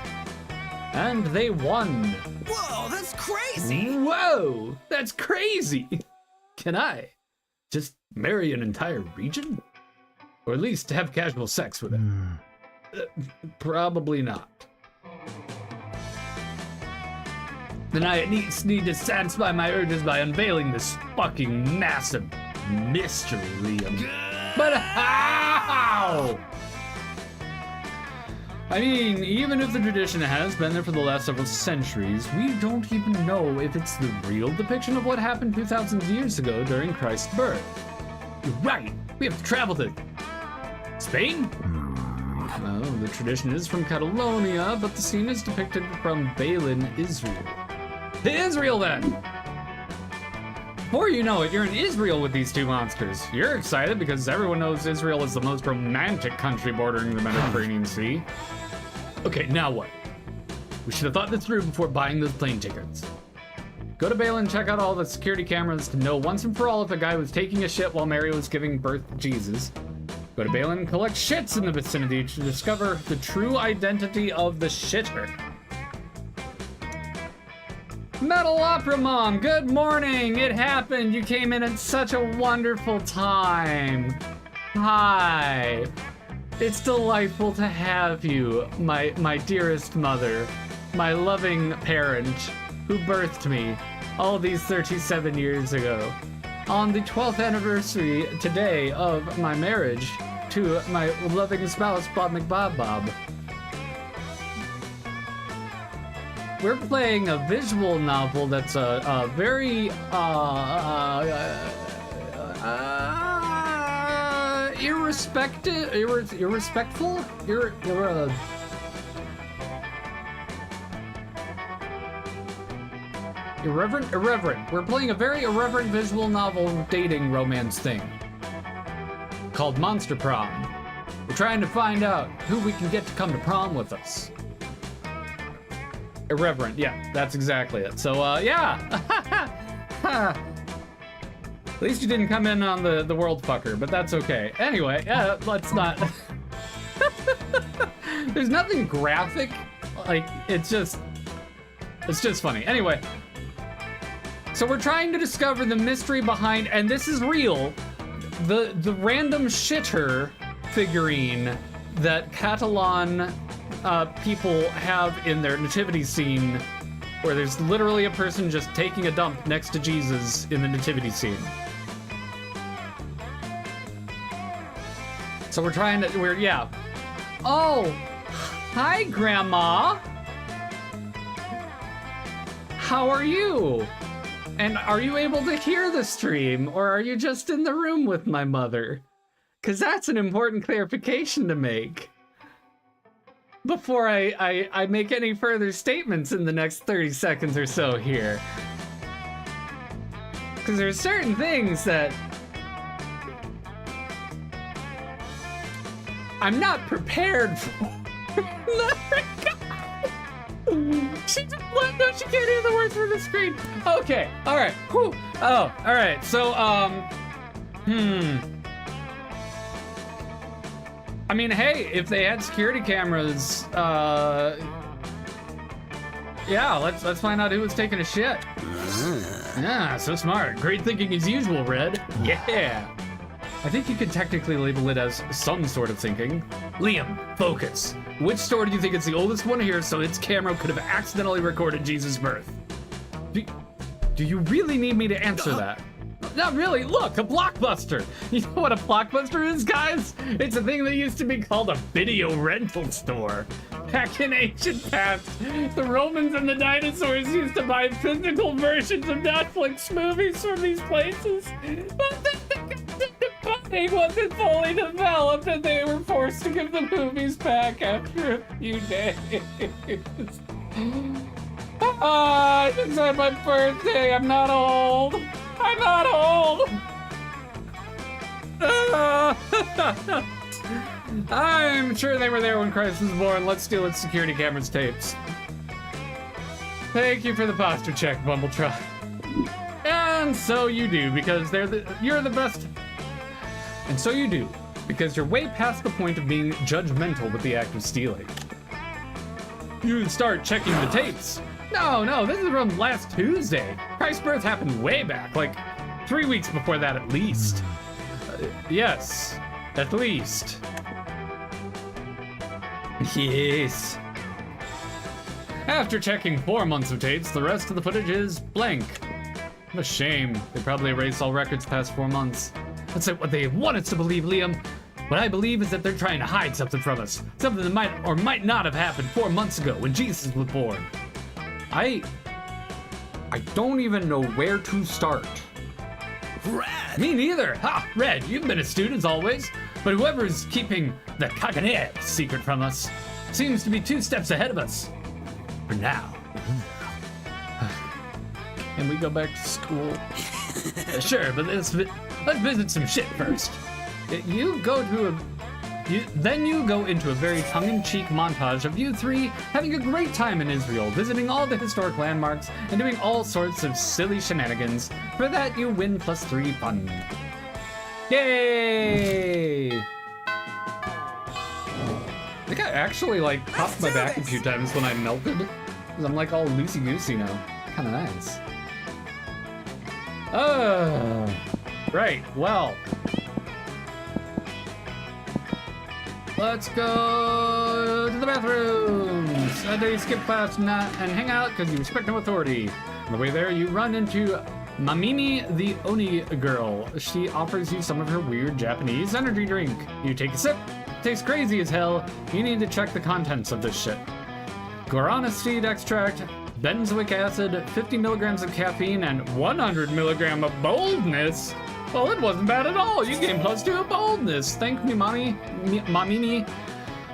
And they won. Whoa, that's crazy! Whoa, that's crazy! Can I just marry an entire region? Or at least have casual sex with it? Probably not. Then I at least need to satisfy my urges by unveiling this fucking massive mystery, Liam. But how? I mean, even if the tradition has been there for the last several centuries, we don't even know if it's the real depiction of what happened 2,000 years ago during Christ's birth. You're right, we have to travel to Spain? Well, the tradition is from Catalonia, but the scene is depicted from Balin, Israel. To Israel, then! Before you know it, you're in Israel with these two monsters. You're excited because everyone knows Israel is the most romantic country bordering the Mediterranean Sea. Okay, now what? We should have thought this through before buying those plane tickets. Go to Balin, check out all the security cameras to know once and for all if a guy was taking a shit while Mary was giving birth to Jesus. Go to Balin and collect shits in the vicinity to discover the true identity of the shitter. Metal Opera Mom, good morning. It happened. You came in at such a wonderful time. Hi. It's delightful to have you, my dearest mother, my loving parent who birthed me all these 37 years ago. On the 12th anniversary today of my marriage to my loving spouse, Bob McBob Bob. We're playing a visual novel that's a very irrespectful. Irreverent. We're playing a very irreverent visual novel dating romance thing called Monster Prom. We're trying to find out who we can get to come to prom with us. Irreverent, yeah, that's exactly it. So, yeah. At least you didn't come in on the world fucker, but that's okay. Anyway, let's not. There's nothing graphic. Like, it's just funny. Anyway, so we're trying to discover the mystery behind, and this is real, the random shitter figurine that Catalan people have in their nativity scene, where there's literally a person just taking a dump next to Jesus in the nativity scene. So yeah. Oh, hi, Grandma. How are you? And are you able to hear the stream, or are you just in the room with my mother? Because that's an important clarification to make before I make any further statements in the next 30 seconds or so here. Because there's certain things that I'm not prepared for. She just let no, she can't hear the words from the screen. Okay, all right, whew. Oh, all right, so, I mean, hey, if they had security cameras, yeah, let's find out who was taking a shit. Yeah, so smart. Great thinking as usual, Red. Yeah. I think you could technically label it as some sort of thinking. Liam, focus. Which store do you think is the oldest one here so its camera could have accidentally recorded Jesus' birth? Do you really need me to answer that? Not really. Look, a Blockbuster. You know what a Blockbuster is, guys? It's a thing that used to be called a video rental store. Back in ancient past, the Romans and the dinosaurs used to buy physical versions of Netflix movies from these places. But the funding wasn't fully developed and they were forced to give the movies back after a few days. It's on my birthday. I'm not old. I'm not old. I'm sure they were there when Christ was born. Let's steal its security cameras tapes. Thank you for the posture check, Bumbletruck. And so you do, because you're the best. And so you do, because you're way past the point of being judgmental with the act of stealing. You start checking the tapes. No, this is from last Tuesday. Christ's birth happened way back, like 3 weeks before that at least. Yes, at least. Yes. After checking 4 months of tapes, the rest of the footage is blank. What a shame. They probably erased all records past 4 months. That's what they want us to believe, Liam. What I believe is that they're trying to hide something from us. Something that might or might not have happened 4 months ago when Jesus was born. I don't even know where to start. Red! Me neither. Ha! Red, you've been a student as always. But whoever's keeping the Kaganer secret from us seems to be 2 steps ahead of us. For now. Can we go back to school? Sure, but let's visit some shit first. You go to Then you go into a very tongue-in-cheek montage of you three having a great time in Israel, visiting all the historic landmarks and doing all sorts of silly shenanigans. For that, you win +3 fun. Yay! I think I actually like popped my back a few times when I melted, because I'm like all loosey-goosey now. Kind of nice. Right, well. Let's go to the bathrooms. A day skip class and hang out because you respect no authority. On the way there, you run into Mamimi, the Oni girl. She offers you some of her weird Japanese energy drink. You take a sip. Tastes crazy as hell. You need to check the contents of this shit. Guarana seed extract, benzoic acid, 50 milligrams of caffeine, and 100 milligram of boldness. Well, it wasn't bad at all. You gained +2 of boldness. Thank me, Mamimi,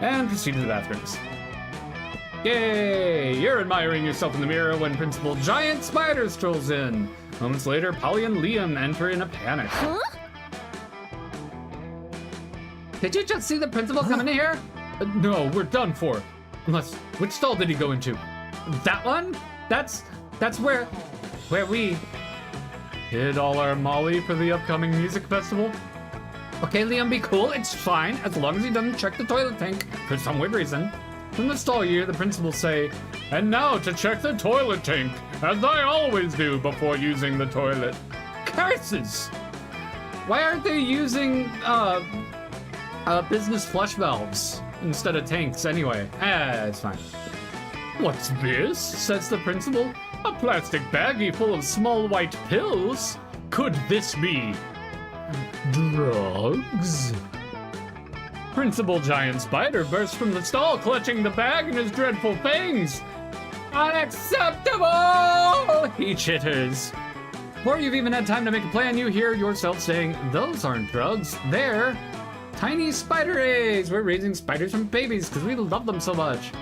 and proceed to the bathrooms. Yay! You're admiring yourself in the mirror when Principal Giant Spider strolls in. Moments later, Polly and Liam enter in a panic. Huh? Did you just see the principal coming in here? No, we're done for. Unless, which stall did he go into? That one? That's where we hid all our Molly for the upcoming music festival. Okay, Liam, be cool. It's fine, as long as he doesn't check the toilet tank for some weird reason. From the stall, you hear the principal say, "And now to check the toilet tank, as I always do before using the toilet." Curses! Why aren't they using, business flush valves instead of tanks anyway? It's fine. "What's this?" says the principal. "A plastic baggie full of small white pills? Could this be drugs?" Principal Giant Spider bursts from the stall, clutching the bag in his dreadful fangs. "Unacceptable!" he chitters. Before you've even had time to make a plan, you hear yourself saying, "Those aren't drugs, they're tiny spider eggs. We're raising spiders from babies because we love them so much."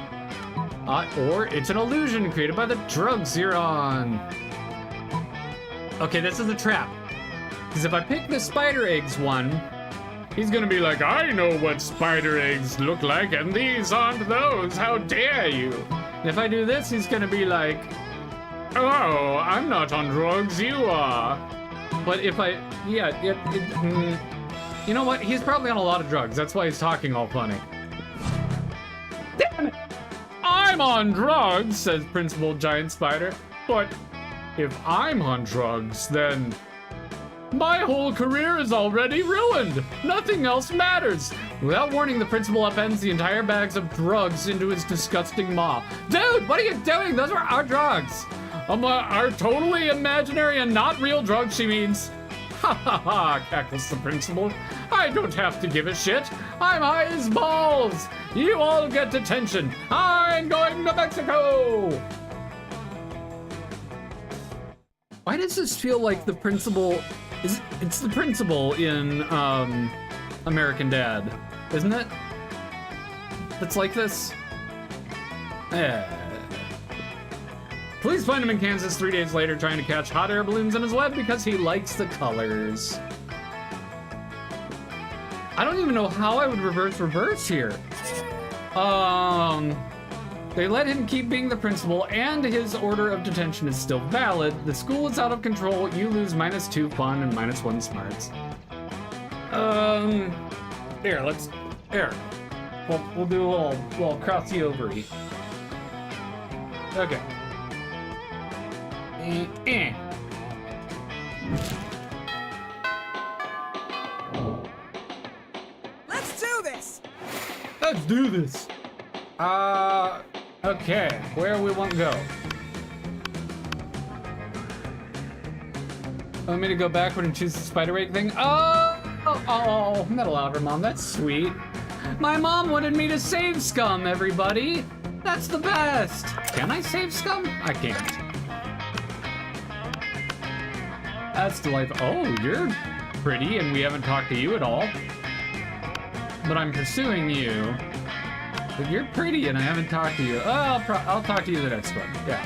Or it's an illusion created by the drugs you're on. Okay, this is a trap. Because if I pick the spider eggs one, he's gonna be like, "I know what spider eggs look like, and these aren't those. How dare you?" And if I do this, he's gonna be like, "Oh, I'm not on drugs, you are." But if I, you know what? He's probably on a lot of drugs. That's why he's talking all funny. Damn it! "I'm on drugs," says Principal Giant Spider. "But if I'm on drugs, then my whole career is already ruined. Nothing else matters." Without warning, the principal upends the entire bags of drugs into his disgusting maw. "Dude, what are you doing? Those are our drugs." Are totally imaginary and not real drugs, she means." "Ha ha ha," cackles the principal. "I don't have to give a shit. I'm high as balls. You all get detention. I'm going to Mexico." Why does this feel like the principal it's the principal in American Dad, isn't it? It's like this. Police find him in Kansas 3 days later trying to catch hot air balloons in his web because he likes the colors. I don't even know how I would reverse here. They let him keep being the principal, and his order of detention is still valid. The school is out of control. You lose -2 fun and -1 smarts. Here. We'll do a little crossy ovary. Okay. Let's do this! Let's do this! Okay, where we want to go? Want me to go backward and choose the spider egg thing? Oh, metal outer mom, that's sweet. My mom wanted me to save Scum, everybody. That's the best. Can I save Scum? I can't. That's delightful. Oh, you're pretty, and we haven't talked to you at all. But I'm pursuing you. But you're pretty, and I haven't talked to you. Oh, I'll talk to you the next one. Yeah.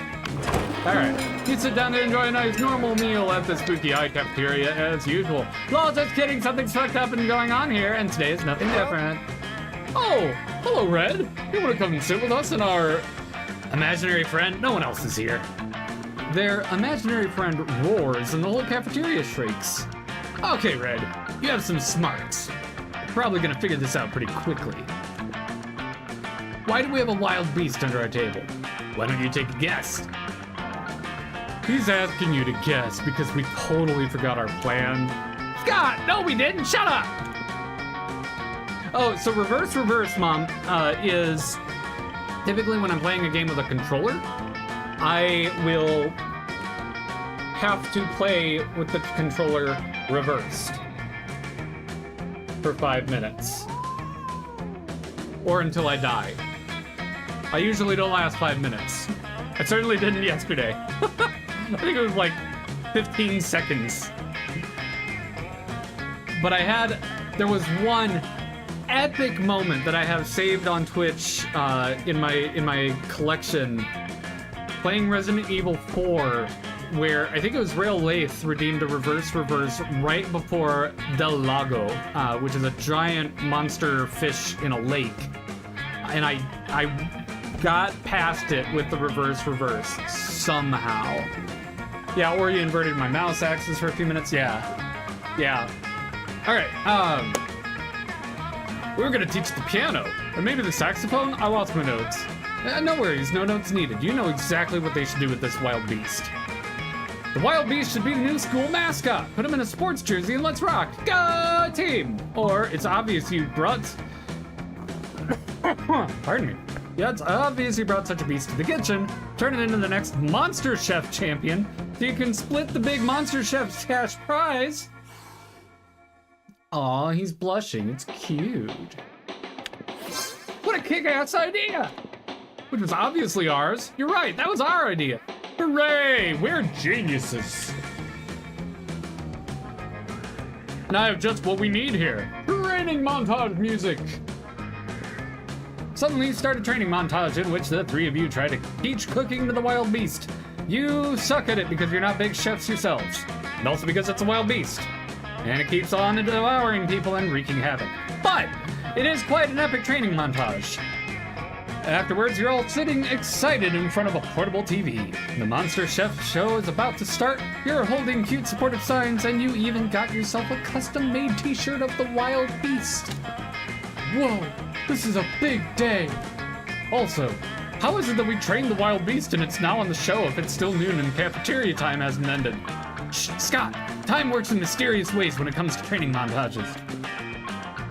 All right. You sit down there, enjoy a nice normal meal at the spooky eye cafeteria as usual. Well, just kidding. Something's fucked up and going on here, and today is nothing different. Oh, hello, Red. You want to come and sit with us and our imaginary friend? No one else is here. Their imaginary friend roars and the whole cafeteria shrieks. Okay, Red, you have some smarts. Probably gonna figure this out pretty quickly. Why do we have a wild beast under our table? Why don't you take a guess? He's asking you to guess because we totally forgot our plan. Scott, no we didn't, shut up! Oh, so reverse, Mom, is typically when I'm playing a game with a controller, I will have to play with the controller reversed for 5 minutes. Or until I die. I usually don't last 5 minutes. I certainly didn't yesterday. I think it was like 15 seconds. But there was one epic moment that I have saved on Twitch in my collection, playing Resident Evil 4, where I think it was Rail Lath redeemed a reverse right before Del Lago, which is a giant monster fish in a lake, and I got past it with the reverse somehow. Yeah, or you inverted my mouse axis for a few minutes. Yeah. All right. We were gonna teach the piano, or maybe the saxophone. I lost my notes. No worries, no notes needed. You know exactly what they should do with this wild beast. The wild beast should be the new school mascot. Put him in a sports jersey and let's rock. Go team! Or it's obvious you brought... Pardon me. Yeah, it's obvious you brought such a beast to the kitchen. Turn it into the next Monster Chef champion so you can split the big Monster Chef's cash prize. Aw, he's blushing. It's cute. What a kick-ass idea! Which was obviously ours. You're right, that was our idea. Hooray! We're geniuses! And I have just what we need here. Training montage music! Suddenly start a training montage in which the three of you try to teach cooking to the wild beast. You suck at it because you're not big chefs yourselves. And also because it's a wild beast. And it keeps on devouring people and wreaking havoc. But it is quite an epic training montage. Afterwards, you're all sitting excited in front of a portable TV. The Monster Chef show is about to start. You're holding cute supportive signs, and you even got yourself a custom-made t-shirt of the wild beast. Whoa, this is a big day. Also, how is it that we trained the wild beast and it's now on the show if it's still noon and cafeteria time hasn't ended? Shh, Scott, time works in mysterious ways when it comes to training montages.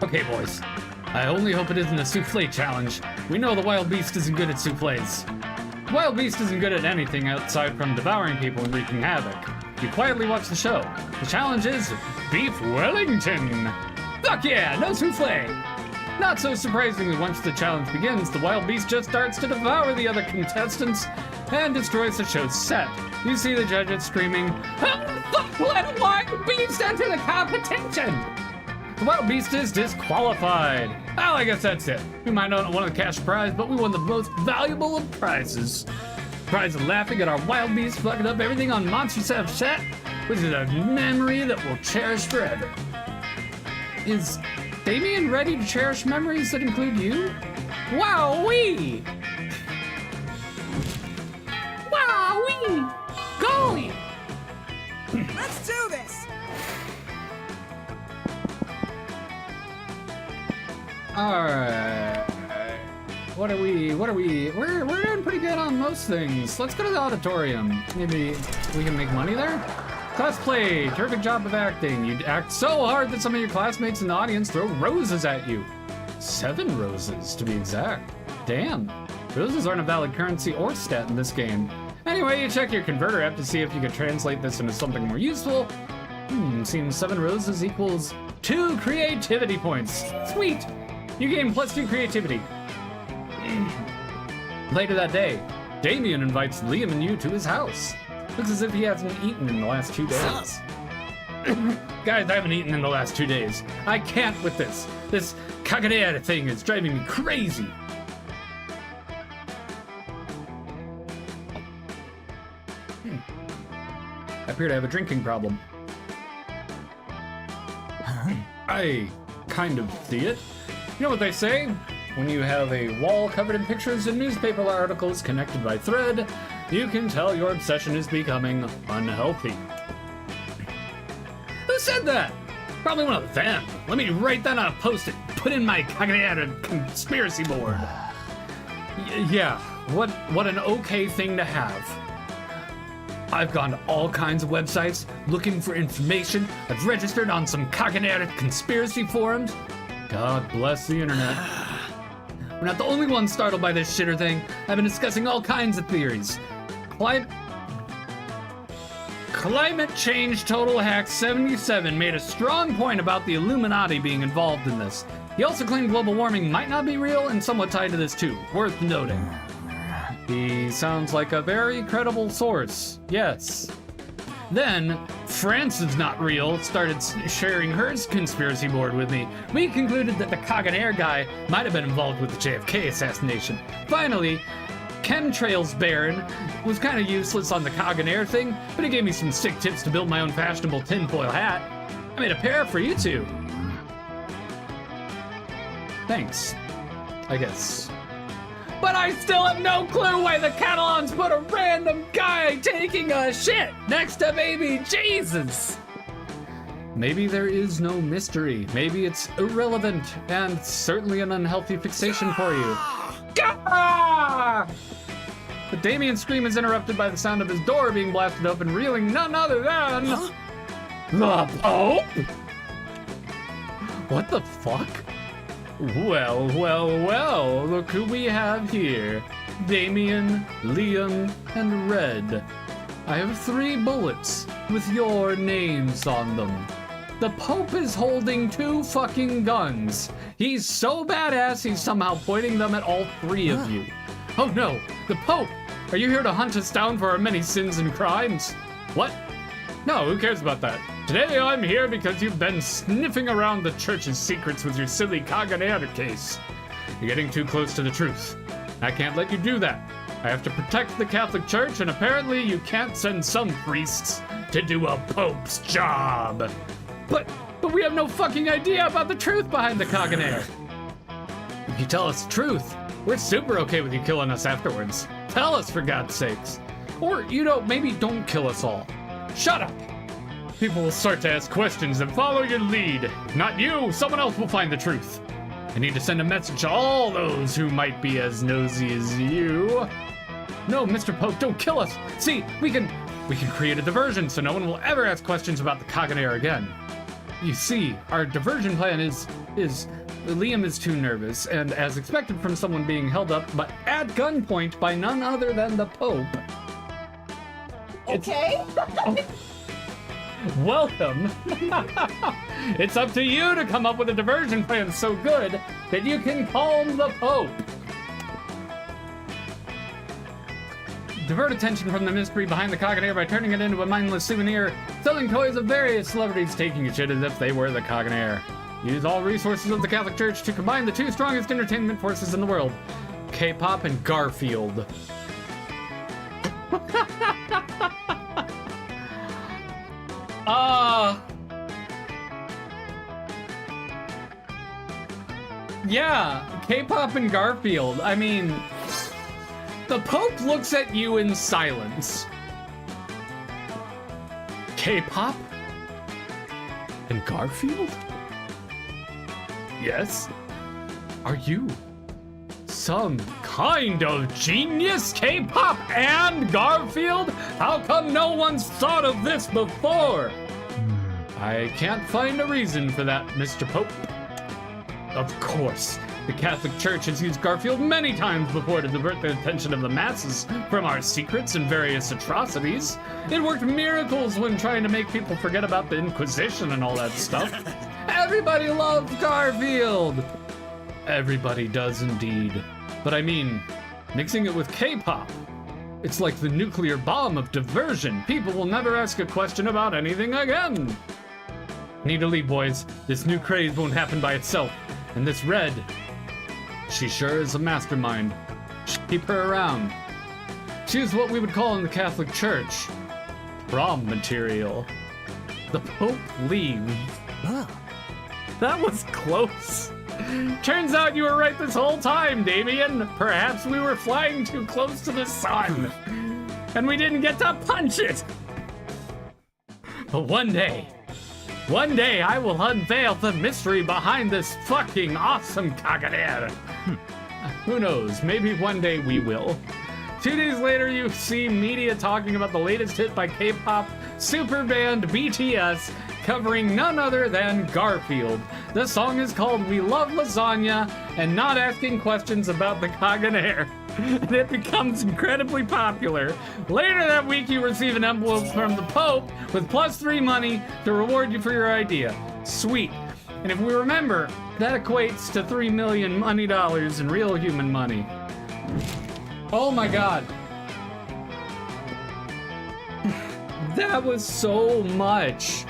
Okay, boys. I only hope it isn't a souffle challenge. We know the wild beast isn't good at souffles. The wild beast isn't good at anything outside from devouring people and wreaking havoc. You quietly watch the show. The challenge is Beef Wellington. Fuck yeah, no souffle. Not so surprisingly, once the challenge begins, the wild beast just starts to devour the other contestants and destroys the show's set. You see the judges screaming, "How the fuck let a wild beast enter the competition?" The wild beast is disqualified. Well, I guess that's it. We might not have won the cash prize, but we won the most valuable of prizes. Prize of laughing at our wild beast fucking up everything on Monster Chef set, which is a memory that we'll cherish forever. Is Damien ready to cherish memories that include you? Wowee! Wowee! Golly! Let's do this! Alright. We're doing pretty good on most things. Let's go to the auditorium. Maybe we can make money there? Class play, terrific job of acting. You act so hard that some of your classmates in the audience throw roses at you. 7 roses, to be exact. Damn. Roses aren't a valid currency or stat in this game. Anyway, you check your converter app to see if you can translate this into something more useful. Seems 7 roses equals 2 creativity points. Sweet! You gain +2 creativity. Later that day, Damien invites Liam and you to his house. Looks as if he hasn't eaten in the last 2 days. Guys, I haven't eaten in the last 2 days. I can't with this. This cagadera thing is driving me crazy. I appear to have a drinking problem. I kind of see it. You know what they say? When you have a wall covered in pictures and newspaper articles connected by thread, you can tell your obsession is becoming unhealthy. Who said that? Probably one of them. Let me write that on a post-it, put in my cognitive conspiracy board. Yeah, what an okay thing to have. I've gone to all kinds of websites looking for information. I've registered on some cognitive conspiracy forums. God bless the internet. We're not the only ones startled by this shitter thing. I've been discussing all kinds of theories. Climate Change Total Hack 77 made a strong point about the Illuminati being involved in this. He also claimed global warming might not be real and somewhat tied to this too. Worth noting. He sounds like a very credible source. Yes. Then, France is not real started sharing her conspiracy board with me. We concluded that the Caganer guy might have been involved with the JFK assassination. Finally, Chemtrails Baron was kind of useless on the Caganer thing, but he gave me some sick tips to build my own fashionable tinfoil hat. I made a pair for you two. Thanks, I guess. But I still have no clue why the Catalans put a random guy taking a shit next to baby Jesus. Maybe there is no mystery. Maybe it's irrelevant and certainly an unhealthy fixation for you. Gah! But Damien's scream is interrupted by the sound of his door being blasted open, revealing none other than the Pope. What the fuck? Well, look who we have here. Damien, Liam, and Red. I have 3 bullets with your names on them. The Pope is holding 2 fucking guns. He's so badass he's somehow pointing them at all 3 of you. Oh no, the Pope! Are you here to hunt us down for our many sins and crimes? What? No, who cares about that? Today I'm here because you've been sniffing around the church's secrets with your silly Caganer case. You're getting too close to the truth. I can't let you do that. I have to protect the Catholic Church, and apparently you can't send some priests to do a Pope's job. But we have no fucking idea about the truth behind the Caganer. If you tell us the truth, we're super okay with you killing us afterwards. Tell us, for God's sakes. Or, maybe don't kill us all. Shut up. People will start to ask questions and follow your lead. Not you, someone else will find the truth. I need to send a message to all those who might be as nosy as you. No, Mr. Pope, don't kill us. See, we can create a diversion so no one will ever ask questions about the Caganer again. You see, our diversion plan is Liam is too nervous, and as expected from someone being held up but at gunpoint by none other than the Pope. Okay. Welcome. It's up to you to come up with a diversion plan so good that you can calm the Pope. Divert attention from the mystery behind the Caganer by turning it into a mindless souvenir, selling toys of various celebrities taking a shit as if they were the Caganer. Use all resources of the Catholic Church to combine the 2 strongest entertainment forces in the world, K-pop and Garfield. Yeah, K-pop and Garfield. I mean, the Pope looks at you in silence. K-pop? And Garfield? Yes? Are you some kind of genius? K-pop and Garfield? How come no one's thought of this before? I can't find a reason for that, Mr. Pope. Of course, the Catholic Church has used Garfield many times before to divert the attention of the masses from our secrets and various atrocities. It worked miracles when trying to make people forget about the Inquisition and all that stuff. Everybody loves Garfield! Everybody does indeed. But I mean, mixing it with K-pop. It's like the nuclear bomb of diversion. People will never ask a question about anything again. Need to leave, boys. This new craze won't happen by itself. And this Red, she sure is a mastermind. Keep her around. She's what we would call in the Catholic Church PROM material. The Pope leaves. That was close. Turns out you were right this whole time, Damien. Perhaps we were flying too close to the sun, and we didn't get to punch it. But one day I will unveil the mystery behind this fucking awesome Kaganair. Who knows, maybe one day we will. 2 days later, you see media talking about the latest hit by K-pop super band BTS, covering none other than Garfield. The song is called We Love Lasagna and not asking questions about the Kaganair. And it becomes incredibly popular. Later that week, you receive an envelope from the Pope with +3 money to reward you for your idea. Sweet. And if we remember, that equates to $3 million money dollars in real human money. Oh my god. That was so much.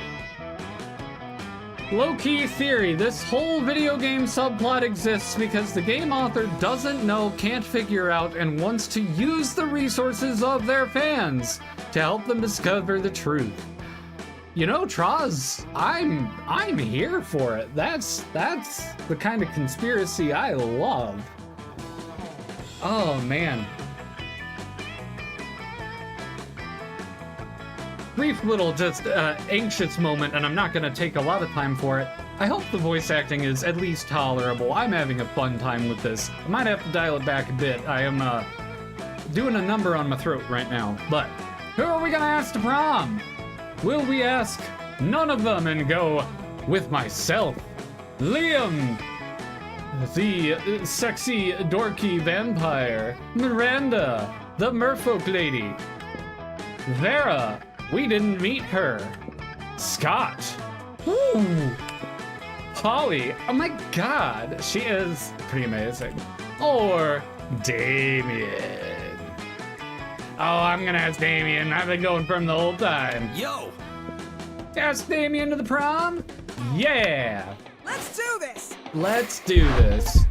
Low-key theory, this whole video game subplot exists because the game author doesn't know, can't figure out, and wants to use the resources of their fans to help them discover the truth. You know, Troz, I'm here for it. That's the kind of conspiracy I love. Oh man. Brief little just anxious moment, and I'm not gonna take a lot of time for it. I hope the voice acting is at least tolerable. I'm having a fun time with this. I might have to dial it back a bit. I am doing a number on my throat right now. But who are we gonna ask to prom? Will we ask none of them and go with myself, Liam, the sexy dorky vampire, Miranda, the merfolk lady, Vera, we didn't meet her, Scott, ooh, Polly, oh my god, she is pretty amazing, or Damien. Oh, I'm gonna ask Damien. I've been going for him the whole time. Yo! Ask Damien to the prom? Yeah! Let's do this! Let's do this.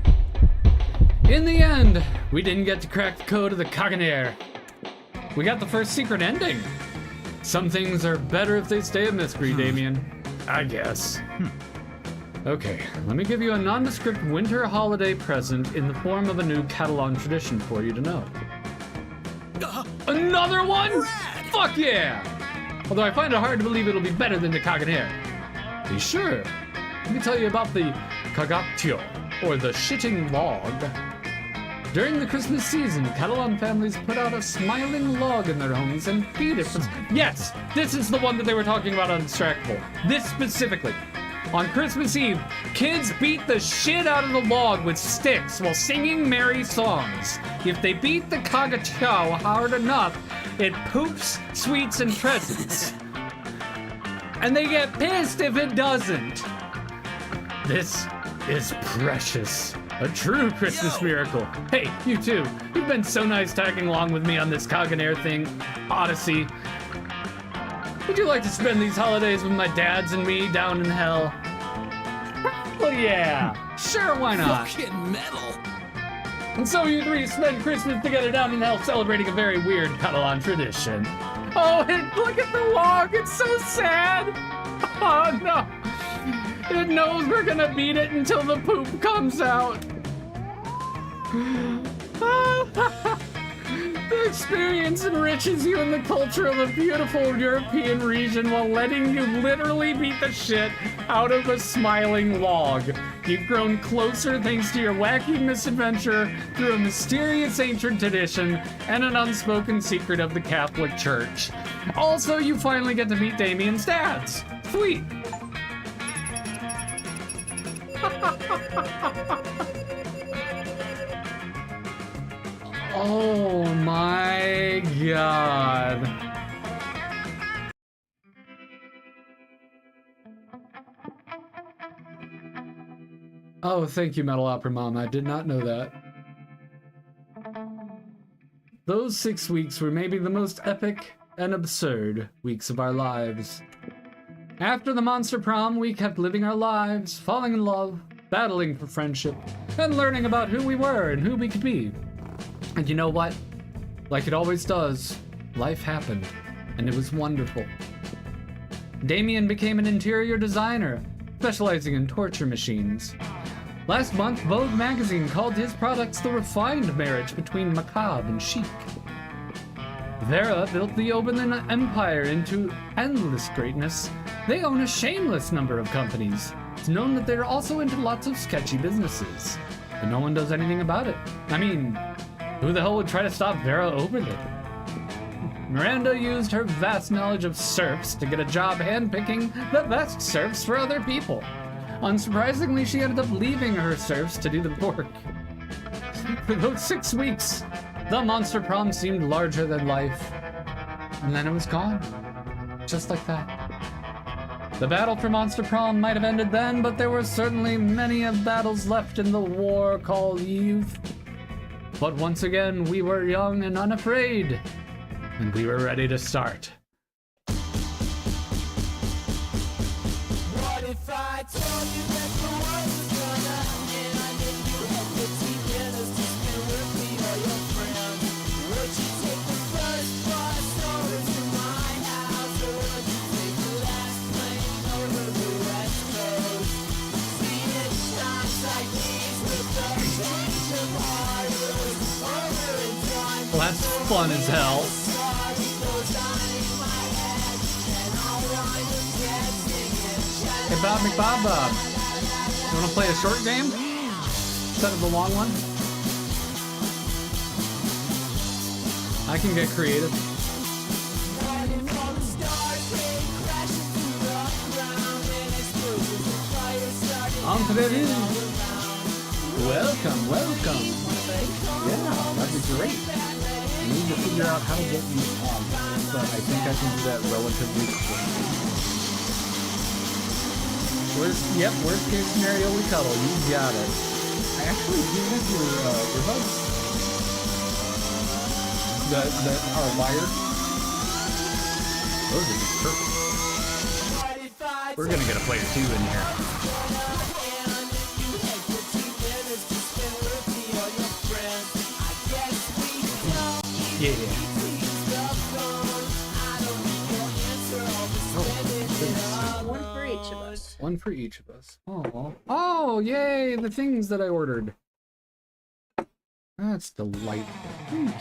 In the end, we didn't get to crack the code of the Kaganair. We got the first secret ending. Some things are better if they stay a mystery, Damien. I guess. Okay, let me give you a nondescript winter holiday present in the form of a new Catalan tradition for you to know. Another one? Rad! Fuck yeah! Although I find it hard to believe it'll be better than the Kaganair. Be sure. Let me tell you about the Kagatio, or the shitting log. During the Christmas season, Catalan families put out a smiling log in their homes and feed it. Yes, this is the one that they were talking about on Distractable. This specifically. On Christmas Eve, kids beat the shit out of the log with sticks while singing merry songs. If they beat the Kagatio hard enough, it poops sweets and presents. And they get pissed if it doesn't. This is precious. A true Christmas miracle. Hey, you too. You've been so nice tagging along with me on this Kaganair thing, Odyssey. Would you like to spend these holidays with my dads and me down in hell? Well, yeah. Sure, why not? Fucking metal! And so you three spend Christmas together down in hell celebrating a very weird Catalan tradition. Oh, and look at the log. It's so sad. Oh, no. It knows we're gonna beat it until the poop comes out. The experience enriches you in the culture of a beautiful European region while letting you literally beat the shit out of a smiling log. You've grown closer thanks to your wacky misadventure through a mysterious ancient tradition and an unspoken secret of the Catholic Church. Also, you finally get to meet Damien's dads. Sweet. Oh my god. Oh, thank you, Metal Opera Mom. I did not know that. Those 6 weeks were maybe the most epic and absurd weeks of our lives. After the Monster Prom, we kept living our lives, falling in love, battling for friendship, and learning about who we were and who we could be. And you know what? Like it always does, life happened, and it was wonderful. Damien became an interior designer, specializing in torture machines. Last month, Vogue magazine called his products the refined marriage between macabre and chic. Vera built the Oberlin Empire into endless greatness. They own a shameless number of companies. It's known that they're also into lots of sketchy businesses, but no one does anything about it. I mean, who the hell would try to stop Vera Oberlin? Miranda used her vast knowledge of serfs to get a job handpicking the best serfs for other people. Unsurprisingly, she ended up leaving her serfs to do the work. For those 6 weeks, the Monster Prom seemed larger than life, and then it was gone. Just like that. The battle for Monster Prom might have ended then, but there were certainly many of battles left in the war called youth. But once again, we were young and unafraid, and we were ready to start. What if I told you that the world was gonna end and you had 15 minutes to spend with me or your friends? Would you take the first bus over to my house, or would you take the last plane over the West Coast? See, it's times like these with the change of heart, it was over and done. Well, that's fun as hell. Hey, Bob McBob, you want to play a short game instead of the long one? I can get creative. Entrevue. Welcome. Yeah, that'd be great. I need to figure out how to get you on, but I think I can do that relatively quickly. Worst case scenario, we cuddle. You got it. I actually do have your earbuds. That are wired. Those are just perfect. We're gonna get a player 2 in here. Yeah. One for each of us. One for each of us. Oh, yay! The things that I ordered. That's delightful. Thank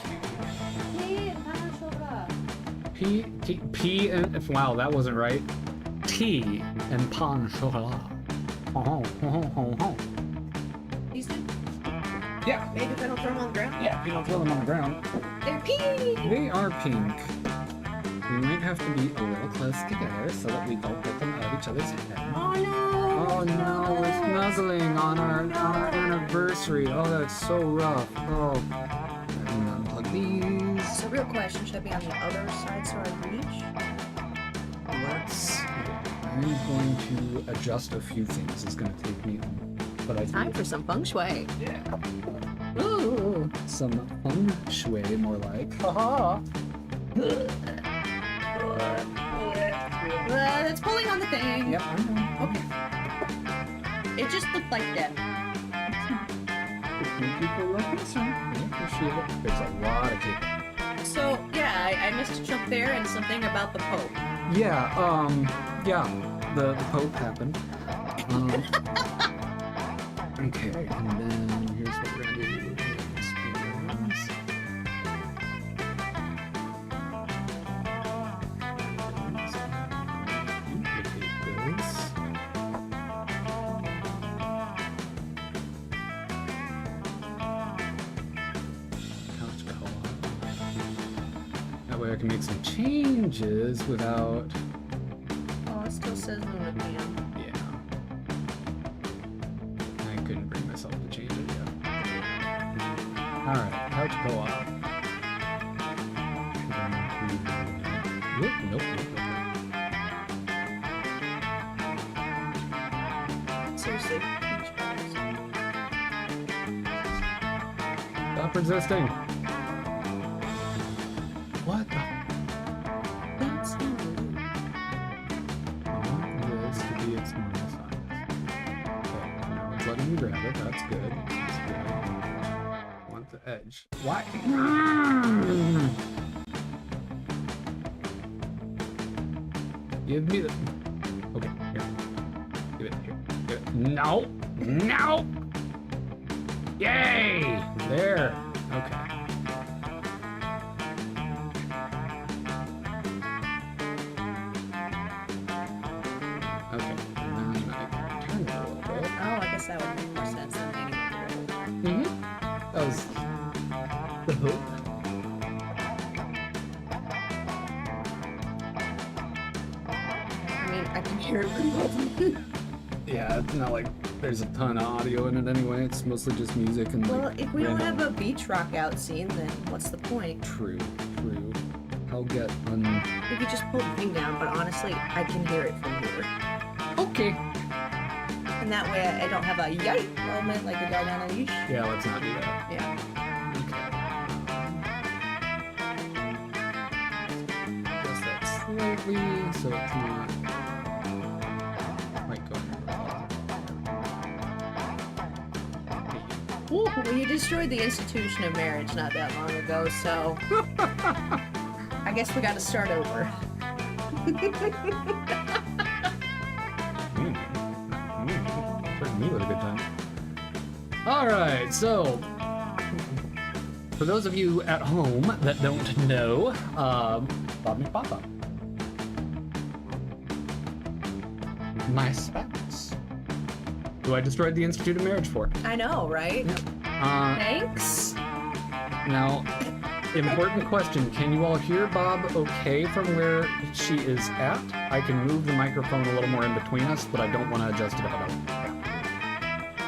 you. P and wow, that wasn't right. Tea and pain chocolat. These two? Yeah. Maybe if I don't throw them on the ground? Yeah, if you don't throw them on the ground. They're pink! They are pink. We might have to be a little close together so that we don't get them out of each other's head. Oh no! Oh no, we're snuggling on our anniversary. Oh, that's so rough. Oh. And unplug these. So real question, should I be on the other side so I reach? I'm going to adjust a few things. It's going to take me, but I Time think for some feng shui. ooh, some feng shui, more like. Haha. It's pulling on the thing. Yep, I know. Okay. It just looked like that. Thank you for your concern. I appreciate it. There's a lot of cake. So yeah, I missed a chunk there and something about the Pope. Yeah, the Pope happened. Okay, and then here's what we're gonna do. Spoons. Duplicate those. Couch co-op. That way I can make some changes without. Oh, it still says Luna Cam. Yeah. I couldn't bring myself to change it yet. Alright, couch co-op. Nope. Seriously, peach bars. Stop resisting. What the? That's not I want this to be its normal size. Okay, now it's letting me grab it. That's good. That's good. I want the edge. Why? Give me the. Okay, here. Give it here. Give it. No! Yay! There. Okay. Okay. And then I can turn it a little bit. Oh, I guess that would make more sense than anyone. Mm-hmm. That was the hope. I mean, I can hear it pretty well. Yeah, it's not like there's a ton of audio in it anyway. It's mostly just music and Well, like if we don't random- have a beach rock out scene, then what's the point? True. I'll get We could just pull the thing down, but honestly, I can hear it from here. Okay. And that way I don't have a yike moment like a dog on a leash. Yeah, let's not do that. Yeah. Guess that's slightly, so it's not. Might go. Well, you destroyed the institution of marriage not that long ago, so I guess we got to start over. Me with a good time. All right, so for those of you at home that don't know, Bob McPapa, my spouse, who I destroyed the Institute of Marriage for. I know, right? Thanks. Now, important question: can you all hear Bob okay from where she is at? I can move the microphone a little more in between us, but I don't want to adjust it at all.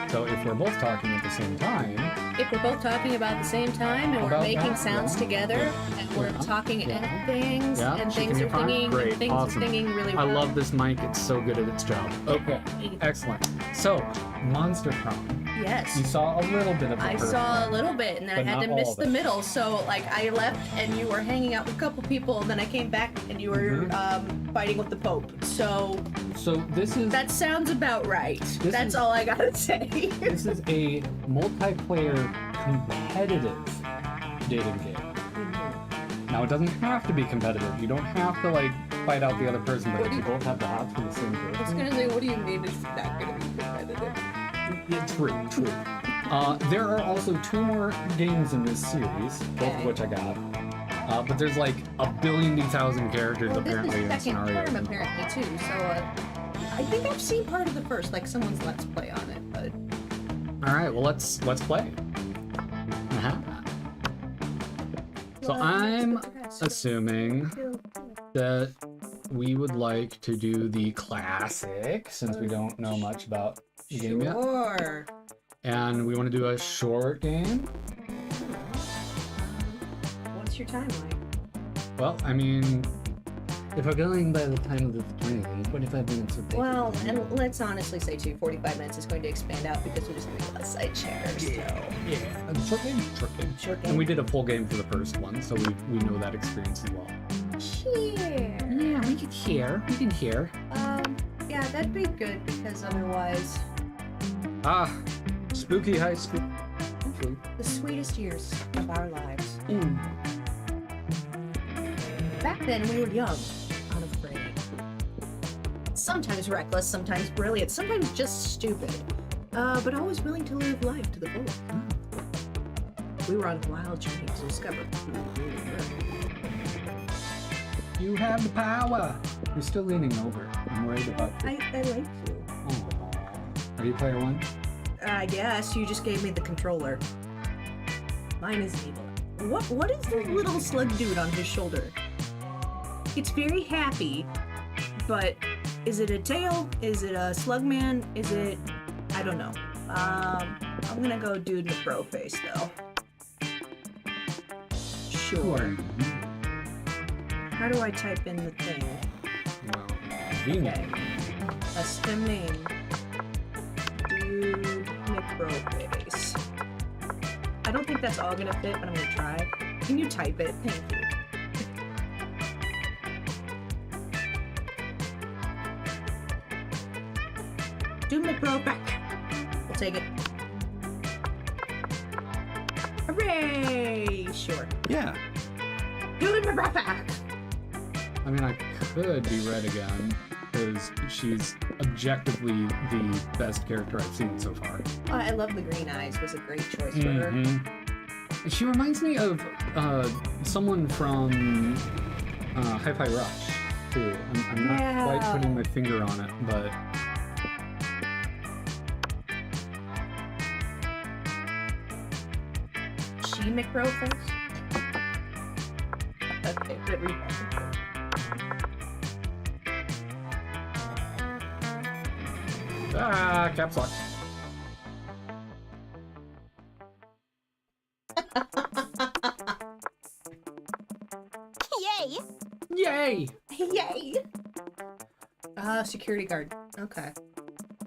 So if we're both talking at the same time, If we're both talking about the same time and we're About making that, sounds yeah. together and we're Yeah. talking Yeah. at things Yeah, and she things can are hear fine? thinking Great, and things awesome. are thinking really I well. love this mic. It's so good at its job. Okay, excellent. So, Monster Prom. You Yes. saw a little bit of the I first saw a one. little bit and then But I had not to all miss of the it. middle. So like I left and you were hanging out with a couple people and then I came back and you were fighting with the Pope. So So this is that sounds about right. This That's is- all I gotta say. this is a multiplayer competitive dating game. Now it doesn't have to be competitive. You don't have to like fight out the other person, but if you both have the hots for the same I was person. gonna say, what do you mean it's not gonna be competitive? Yeah, true. There are also 2 more games in this series, both of Okay. which I got. But there's like a billion thousand characters Well, this apparently is in second scenarios. term apparently too. So I think I've seen part of the first, like someone's Let's Play on it, but All right, well let's play. Uh-huh. So I'm assuming that we would like to do the classic since we don't know much about the game yet. Sure. And we want to do a short game. What's your timeline? Well, I mean, if we're going by the time of the stream, 25 minutes would take. Well, and let's honestly say too, 45 minutes is going to expand out because we're just going to get less side chairs. Yeah, short game. Short game. And we did a full game for the first one, so we know that experience as well. Cheer. Yeah, we can hear. Yeah, that'd be good because otherwise, Ah, spooky high school. the sweetest years of our lives. Back then, we were young, unafraid. Sometimes reckless, sometimes brilliant, sometimes just stupid. But always willing to live life to the fullest. We were on a wild journey to discover who we really were. You have the power. You're still leaning over. I'm worried about you. I like you. Aww. Are you player 1? I guess you just gave me the controller. Mine is evil. What is this little slug dude on his shoulder? It's very happy, but is it a tail? Is it a slug man? Is it... I don't know. I'm gonna go dude with bro face though. Sure. How do I type in the thing? Well, convenient. Okay. Custom name. Dude McBroface. I don't think that's all gonna fit, but I'm gonna try. Can you type it? Thank you. Dude McBroface. We'll take it. Hooray! Sure. Yeah. Dude McBroface. I mean, I could be red again. because she's objectively the best character I've seen so far. I love the green eyes. Was a great choice for her. She reminds me of someone from Hi-Fi Rush, too. I'm not quite putting my finger on it, but... She McBro first? Okay, good recall. Caps lock. Yay! Yay! Yay! Security guard. Okay.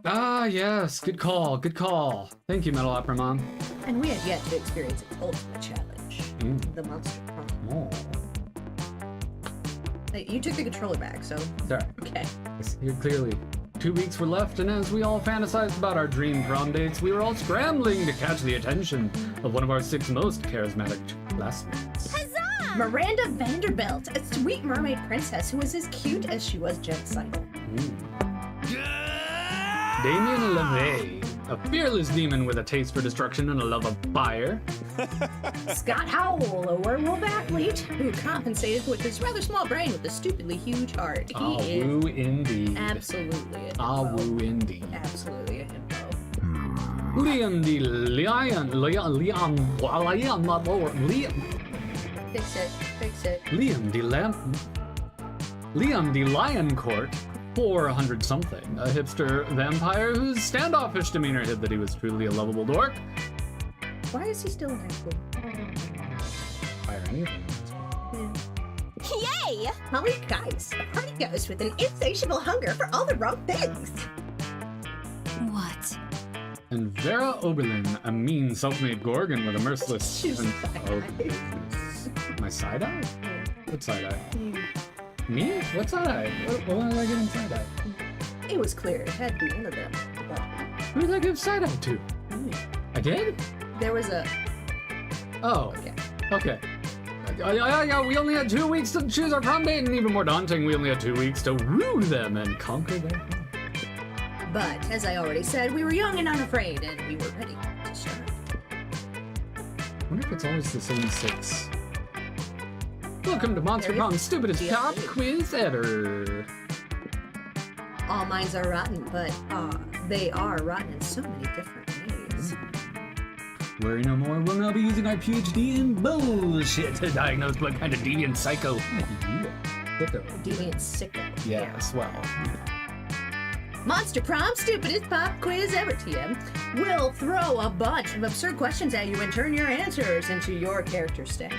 Ah, yes. Good call. Good call. Thank you, Metal Opera Mom. And we have yet to experience its ultimate challenge. The monster prom. Oh. Hey, you took the controller back, so... Sorry. Okay. You're clearly 2 weeks were left, and as we all fantasized about our dream prom dates, we were all scrambling to catch the attention of one of our 6 most charismatic classmates. Huzzah! Miranda Vanderbilt, a sweet mermaid princess who was as cute as she was genocidal. Damien LeVay, a fearless demon with a taste for destruction and a love of fire. Scott Howell, a werewolf athlete who compensated with his rather small brain with a stupidly huge heart. He is Woo indeed. absolutely a Ah, himbo. woo indeed. Absolutely a himbo. Liam the Lion, Fix it. Liam the Lion Court, 400 something, a hipster vampire whose standoffish demeanor hid that he was truly a lovable dork. Why is he still in high school? Fire anything. Yay! Holly Geis, a party ghost with an insatiable hunger for all the wrong things. What? And Vera Oberlin, a mean self-made gorgon with a merciless... She's and- side-eye. My side-eye? What side-eye? Me? What side-eye? What was I giving side-eye? It was clear it had to be one of them. But Who did I give side-eye to? I did? there was a... Oh, Okay. okay. Yeah, we only had 2 weeks to choose our prom date, and even more daunting, we only had 2 weeks to woo them and conquer their hearts. But, as I already said, we were young and unafraid, and we were ready to start. I wonder if it's always the same 6. Welcome to Monster There is Prom's stupidest the pop update. quiz ever. All minds are rotten, but they are rotten in so many different ways. Worry no more, we'll now be using our PhD in bullshit to diagnose what kind of deviant psycho. Deviant sicko. Yes, well. Monster Prom, stupidest pop quiz ever, TM. We'll throw a bunch of absurd questions at you and turn your answers into your character stats.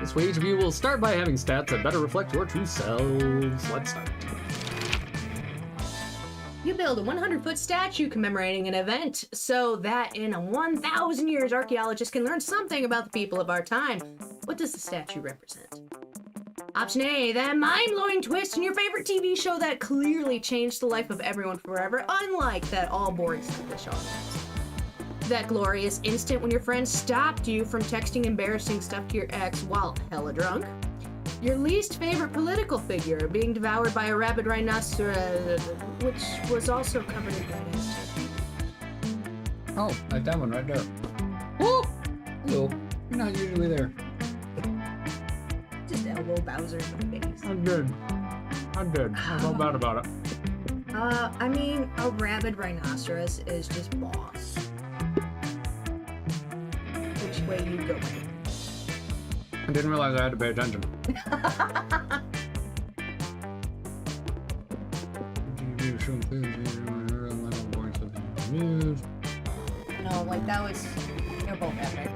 This way each of you will start by having stats that better reflect your true selves. Let's start. You build a 100-foot statue commemorating an event so that in 1,000 years archaeologists can learn something about the people of our time. What does the statue represent? Option A, that mind-blowing twist in your favorite TV show that clearly changed the life of everyone forever, unlike that all-boring English audience. That glorious instant when your friend stopped you from texting embarrassing stuff to your ex while hella drunk. Your least favorite political figure being devoured by a rabid rhinoceros, which was also covered in dinosaurs. Oh, like that one right there. Woo! Hello. You're not usually there. Just elbow Bowser in the face. I'm good. I felt bad about it. I mean, a rabid rhinoceros is just boss. Which way you go? I didn't realize I had to pay attention. No, like that was. They're both epic.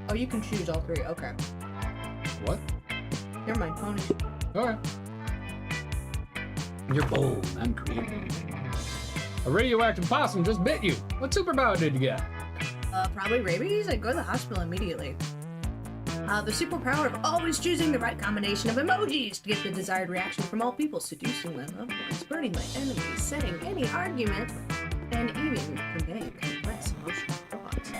Oh, you can choose all 3. Okay. What? Never mind, pony. Alright. You're bold and creative. A radioactive possum just bit you. What superpower did you get? Probably rabies. I'd go to the hospital immediately. The superpower of always choosing the right combination of emojis to get the desired reaction from all people, seducing my loved ones, burning my enemies, setting any argument, and even conveying complex emotional thoughts.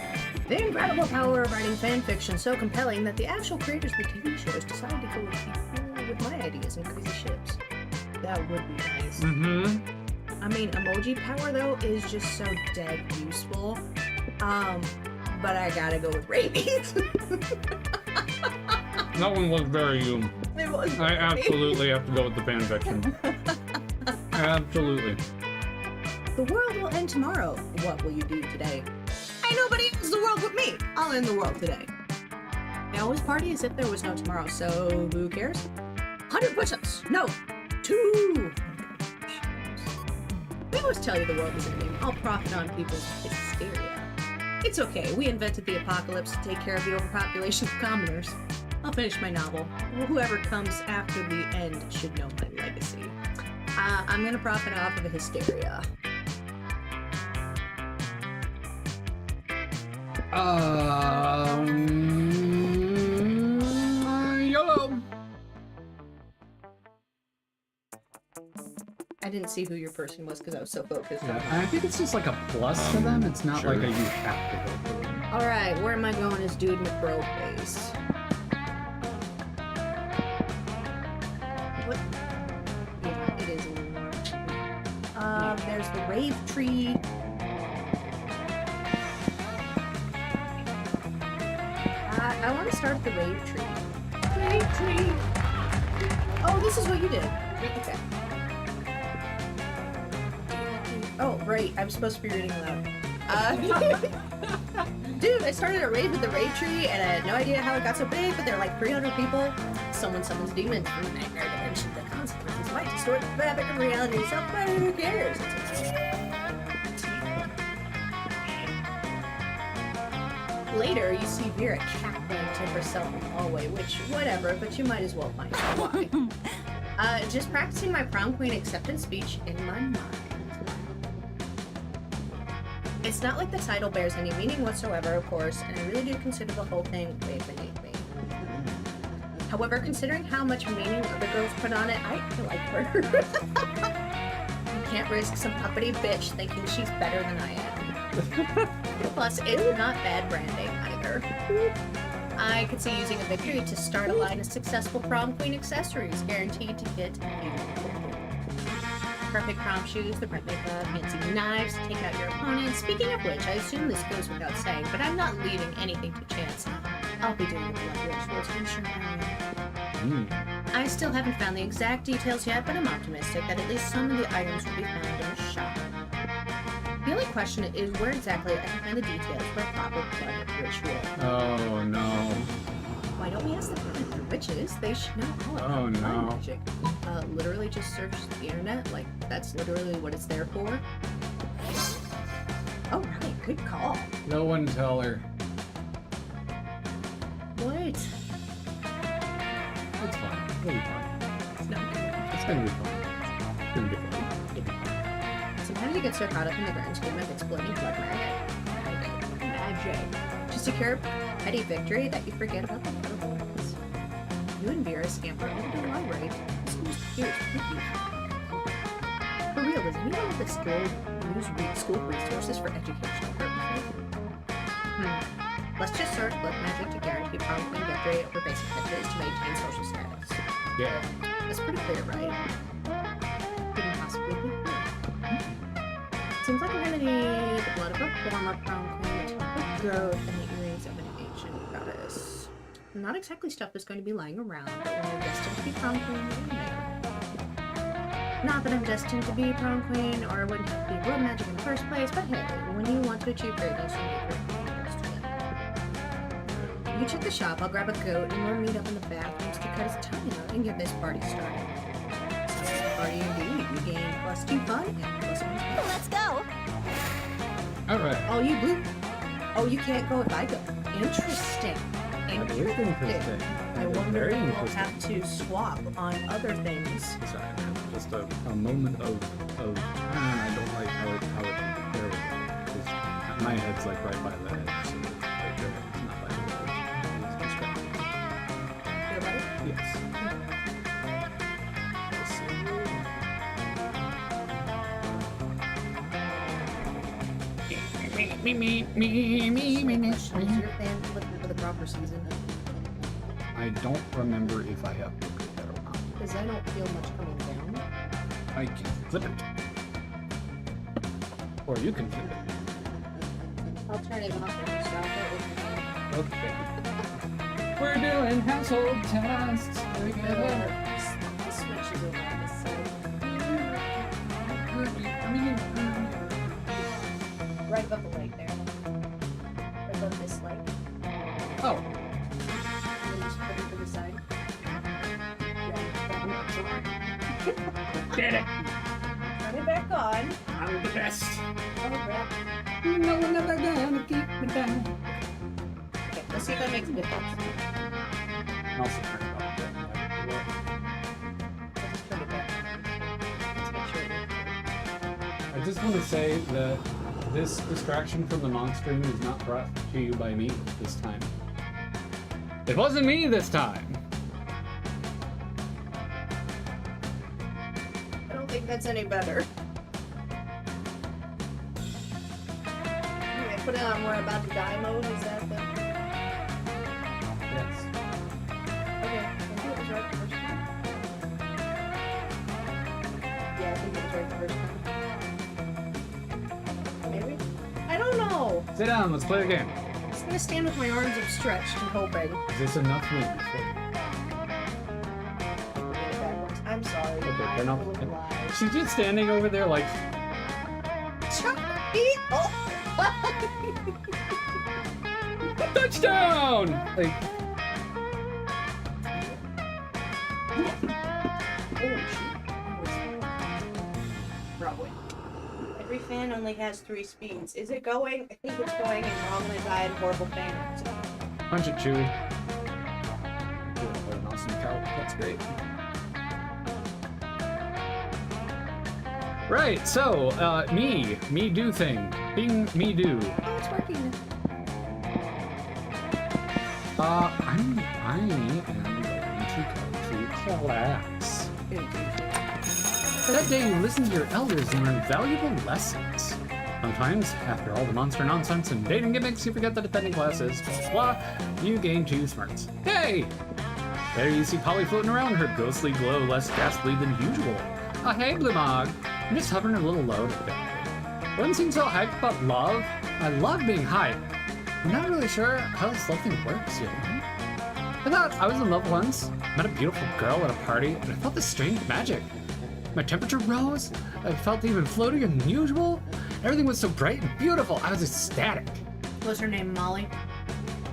The incredible power of writing fan fiction so compelling that the actual creators of the TV shows decided to go with people with my ideas and crazy ships. That would be nice. Mm-hmm. I mean, emoji power, though, is just so dead useful. But I gotta go with rabies. That one was very you. It was I absolutely have to go with the fan fiction. Absolutely. The world will end tomorrow. What will you do today? Ain't nobody ends the world with me. I'll end the world today. I always party as if there was no tomorrow, so who cares? 100 push-ups. No, 2. We always tell you the world is ending. I'll profit on people's hysteria. It's okay. We invented the apocalypse to take care of the overpopulation of commoners. I'll finish my novel. Whoever comes after the end should know my legacy. I'm gonna profit off of a hysteria. YOLO. I didn't see who your person was because I was so focused. Yeah, I think it's just like a plus to them. It's not like a you have to go for them. All right, where am I going as Dude McBro face? What? Yeah, it is a little more. There's the rave tree. I want to start at the rave tree. Rave tree. Oh, this is what you did. Okay. Oh, right. I'm supposed to be reading aloud. Dude, I started a raid with the raid tree, and I had no idea how it got so big, but there are like 300 people. Someone summons demons from the nightmare dimension. The consequences might distort the fabric of reality itself, but who cares? Later, you see Vera cackling to herself in the hallway, which, whatever, but you might as well find out why. Just practicing my prom queen acceptance speech in my mind. It's not like the title bears any meaning whatsoever, of course, and I really do consider the whole thing way beneath me. However, considering how much meaning other girls put on it, I like her. You can't risk some uppity bitch thinking she's better than I am. Plus, it's not bad branding either. I could see using a victory to start a line of successful prom queen accessories, guaranteed to hit beautiful. Perfect prom shoes, the right makeup, fancy knives, take out your opponent. Speaking of which, I assume this goes without saying, but I'm not leaving anything to chance. I'll be doing the blood rituals to ensure I still haven't found the exact details yet, but I'm optimistic that at least some of the items will be found in the shop. The only question is where exactly I can find the details for a proper blood ritual. Oh no. Why don't we ask the witches? They should know all about Oh, no. blood magic. Literally just search the internet. Like, that's literally what it's there for. Oh, right. Good call. No one tell her. What? It's fine. It'll be fine. It's not good. It's gonna be fun. It's gonna be fun. It'll be fun. Sometimes you get so caught up in the grand scheme of exploding blood magic. To secure petty victory that you forget about the notable ones. You and Vera scamper over to the library. This was huge. For real, does anyone with the skill use school resources for educational purposes? Let's just search blood magic to guarantee prom queen victory over basic victories to maintain social status. Yeah. That's pretty clear, right? Couldn't possibly be clear. Seems like we're gonna need the blood of a former prom queen, a top of goat, and the earrings of an ancient goddess. Not exactly stuff that's going to be lying around, but when you're destined to be prom queen, you're gonna make it. Not that I'm destined to be prom queen, or wouldn't have to be blood magic in the first place, but hey, when you want to achieve greatness, you need your close to it. You check the shop, I'll grab a goat, and we'll meet up in the bathrooms to cut his tongue out and get this party started. Party indeed. You gain +2 fun and +1 speed. Let's go. Alright. Oh, you blue. Oh, you can't go if I go. Interesting. That is interesting. I That is wonder very if we'll interesting. have to swap on other things. Sorry, man. Just a moment of I don't like how it there we go. 'Cause my head's like right by the edge, so it's right there. It's not by the edge. It's distracting. Feel better? Yes. Let's see. Is your fan flipping for the proper season? I don't remember if I have looked at that or not. Because I don't feel much coming down. I can flip it. Or you can flip it. I'll turn it off and stop it. Okay. We're doing household tasks together. The switch is over on this side. Right above the light there. Right above this light. Oh, And then just put it to the side. get it! Turn it back on. I'm the best. Oh, crap. No one ever gonna keep me down. Okay, let's see if that makes a difference. I'll also turn it off. Let's just turn it back. Let's make sure it works. I just want to say that this distraction from the monster is not brought to you by me this time. It wasn't me this time. I don't think that's any better. Anyway, put it on we're about to die mode, is that the... Yes. Okay, I think it was right the first time. Yeah, I think it was right the first time. Maybe? I don't know! Sit down, let's play the game. I'm just gonna stand with my arms upstretched and hoping. Is this enough movement? I'm sorry. Okay, turn I off. will lie. She's just standing over there like, touchdown! Like, Probably. Every fan only has 3 speeds. Is it going? I think it's going, and we're all gonna die in horrible fan accident. punch it, Chewie. Ooh, what an awesome cow. That's great. Right, so, me do thing. Bing, me do. Oh, it's working. I am going to go to class. That day, you listen to your elders and learn valuable lessons. Sometimes, after all the monster nonsense and dating gimmicks, you forget that attending classes, blah, you gain 2 smarts. Hey! There you see Polly floating around, her ghostly glow less ghastly than usual. Oh, hey, Blue Mog. I'm just hovering a little low today. Wouldn't seem so hyped about love. I love being hyped. I'm not really sure how this love thing works yet. I thought I was in love once, met a beautiful girl at a party, and I felt this strange magic. My temperature rose, I felt even floatier than usual. Everything was so bright and beautiful, I was ecstatic. What's her name, Molly?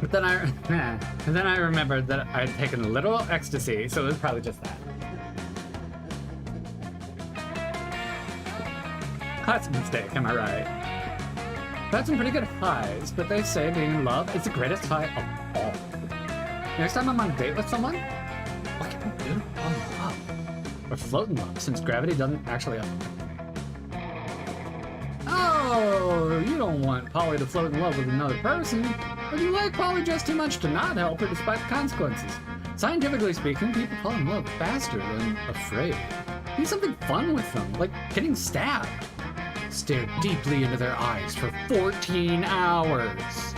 But then I remembered that I had taken a little ecstasy, so it was probably just that. That's a mistake, am I right? I've had some pretty good highs, but they say being in love is the greatest high of all. Next time I'm on a date with someone, what can we do? Fall in love. Or float in love, since gravity doesn't actually affect me. Oh, you don't want Polly to float in love with another person, but you like Polly just too much to not help her despite the consequences. Scientifically speaking, people fall in love faster than afraid. Do something fun with them, like getting stabbed. Stare deeply into their eyes for 14 hours.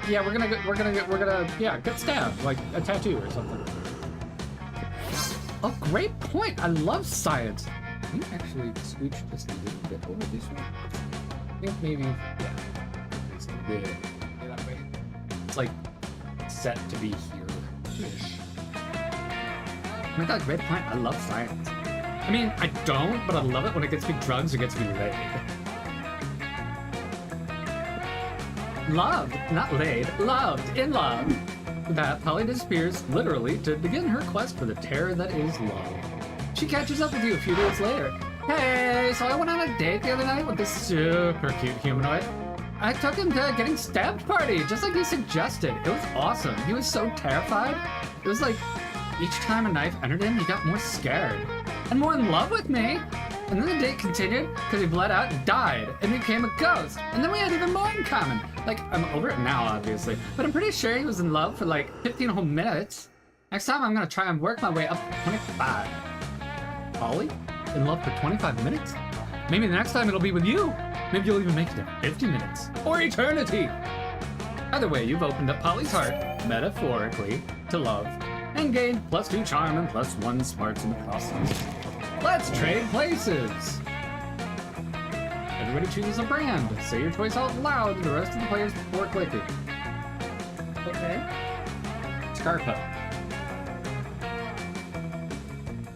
Yeah, we're gonna get stabbed, like a tattoo or something. Oh, great point. I love science. Can you actually scooch just a little bit over this way? I think maybe, yeah. Just a bit. Yeah, that way. It's like set to be here-ish. Oh my god, great point. I love science. I mean, I don't, but I love it when it gets me drugs or gets me laid. Loved, not laid, loved, in love. With that, Polly disappears, literally, to begin her quest for the terror that is love. She catches up with you a few days later. Hey, so I went on a date the other night with this super cute humanoid. I took him to a getting stabbed party, just like he suggested. It was awesome. He was so terrified. It was like, each time a knife entered him, he got more scared. And more in love with me. And then the date continued because he bled out and died and became a ghost. And then we had even more in common. Like, I'm over it now, obviously, but I'm pretty sure he was in love for like 15 whole minutes. Next time I'm gonna try and work my way up to 25. Polly? In love for 25 minutes? Maybe the next time it'll be with you. Maybe you'll even make it to 50 minutes. Or eternity. Either way, you've opened up Polly's heart, metaphorically, to love, and gained +2 charm and +1 smarts in the process. Let's trade places! Everybody chooses a brand. Say your choice out loud to the rest of the players before clicking. Okay. Scarpa.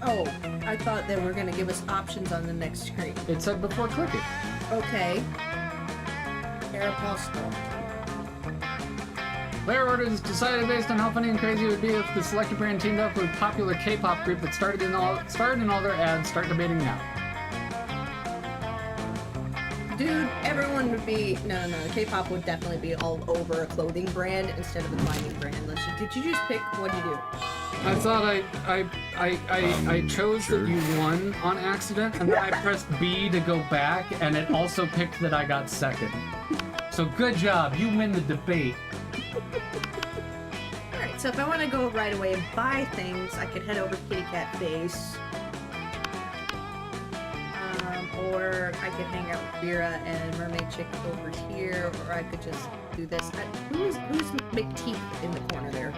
Oh, I thought they were gonna give us options on the next screen. It said before clicking. Okay. Aeropostale. Player orders decided based on how funny and crazy it would be if the selected brand teamed up with a popular K-pop group that starred in all their ads. Start debating now. Dude, everyone would be... No. K-pop would definitely be all over a clothing brand instead of a climbing brand. Did you just pick... What'd you do? I thought I chose that you won on accident, and then I pressed B to go back, and it also picked that I got second. So good job, you win the debate. Alright, so if I want to go right away and buy things, I could head over to Kitty Cat Face. Or I could hang out with Vera and Mermaid Chick over here, or I could just do this. Who's McTeeth in the corner there?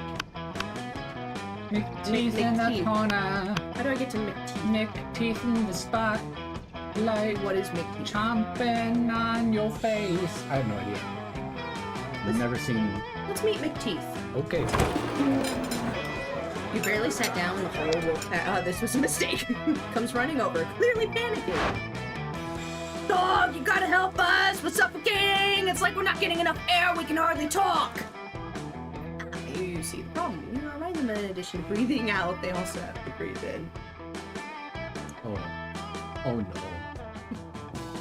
McTeeth in the corner. How do I get to McTeeth? McTeeth in the spot. Like What is McTeeth? chomping on your face. I have no idea. I've never seen. Let's meet McTeeth. Okay. You barely sat down in the whole wolf pack. This was a mistake. Comes running over, clearly panicking. Dog, you gotta help us! We're suffocating! It's like we're not getting enough air, we can hardly talk! You see the problem. You know, right in addition to breathing out, they also have to breathe in. Oh. Oh no.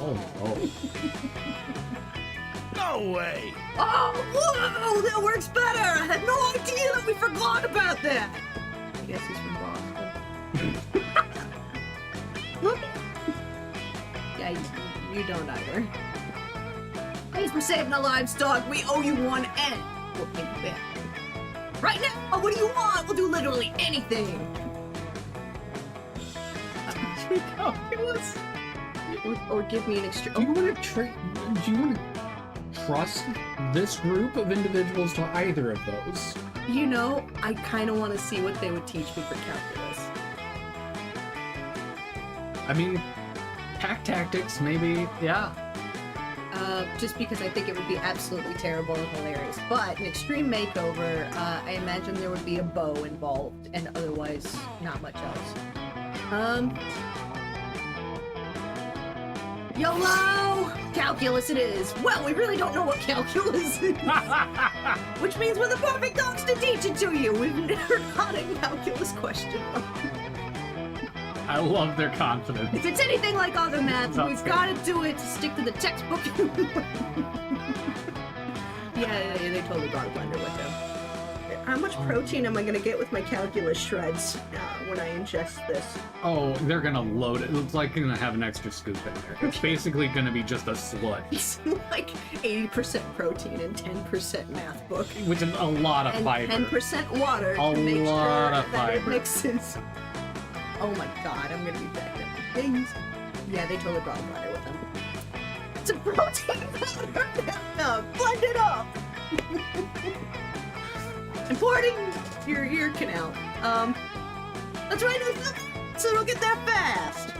Oh no. No way! Oh, whoa! That works better! I had no idea that we forgot about that! I guess he's from Boston. Yeah, you don't either. Thanks for saving our lives, dog. We owe you one and we'll pay you back. Right now, what do you want? We'll do literally anything. Or give me an extra. Do you want to trust this group of individuals to either of those? You know, I kind of want to see what they would teach me for calculus. I mean, pack tactics, maybe, yeah. Just because I think it would be absolutely terrible and hilarious. But an extreme makeover, I imagine there would be a bow involved, and otherwise not much else. YOLO! Calculus it is. Well, we really don't know what calculus is. Which means we're the perfect dogs to teach it to you. We've never got a calculus question. I love their confidence. If it's anything like other math, Sounds we've good. got to do it to stick to the textbook. yeah, they totally brought a blender with them. How much protein am I going to get with my calculus shreds when I ingest this? Oh, they're gonna load it. It's like gonna have an extra scoop in there. It's basically gonna be just a sludge. It's like 80% protein and 10% math book. Which is a lot of And fiber. 10% water A to make lot sure of that it fiber. mixes. Oh my god, I'm gonna be backed up with things. Yeah, they totally brought a blender with them. It's a protein powder! No, blend it up! And pour it in your ear canal. Let's write it so it'll get there fast!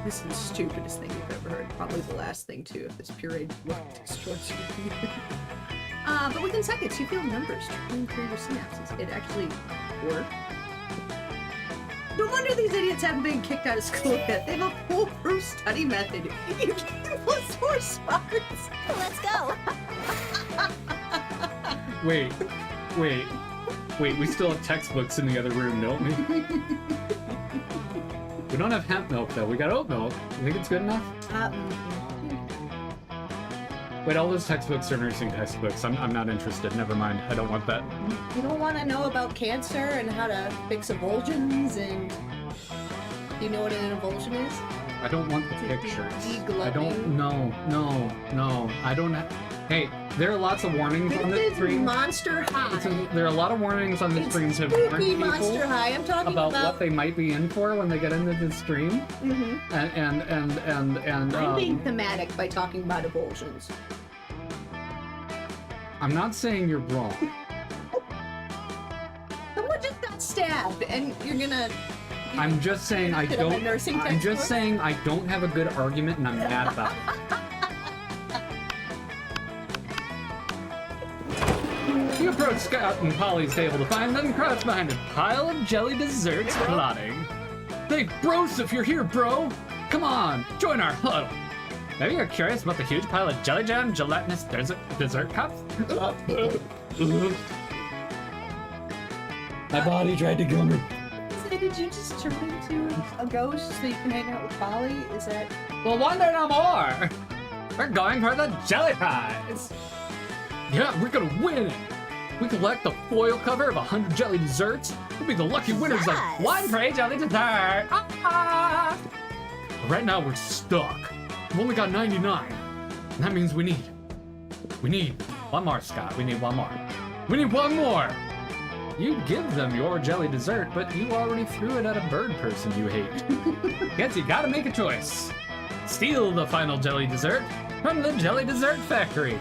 This is the stupidest thing you've ever heard. Probably the last thing, too, if this pureed destroys you. But within seconds, you feel numbers trickling through your synapses. It actually worked. No wonder these idiots haven't been kicked out of school yet. They have a foolproof study method. You get +4 smarts. Let's go. Wait, we still have textbooks in the other room, don't we? We don't have hemp milk, though. We got oat milk. You think it's good enough? Wait, all those textbooks are nursing textbooks. I'm not interested. Never mind. I don't want that. You don't want to know about cancer and how to fix avulsions and... You know what an avulsion is? I don't want the pictures. Deglowing. I don't... No. I don't... Hey, There are lots of warnings on this This is stream. Monster High. There are a lot of warnings on this It's stream to warn spooky people Monster High. I'm talking about about. what they might be in for when they get into the stream. Mm-hmm. And I'm being thematic by talking about evulsions. I'm not saying you're wrong. Someone just got stabbed, and you're gonna. I'm just saying I Should have a don't. nursing I'm just textbook? saying I don't have a good argument, and I'm mad about it. You approach Scott and Polly's table to find them crouched behind a pile of jelly desserts plotting. Hey, bros, if you're here, bro, come on, join our huddle. Maybe you're curious about the huge pile of jelly jam gelatinous dessert cups? My body tried to kill me. Did you just turn into a ghost so you can hang out with Polly? Is that? Well, wonder no more. We're going for the jelly prize. Yeah, we're gonna win it. We collect the foil cover of 100 jelly desserts. We'll be the lucky winners of Yes. one free jelly dessert. Ah! Right now we're stuck. We've only got 99. And that means we need one more, Scott. We need one more. We need one more. You give them your jelly dessert, but you already threw it at a bird person you hate. Guess you gotta make a choice. Steal the final jelly dessert from the jelly dessert factory.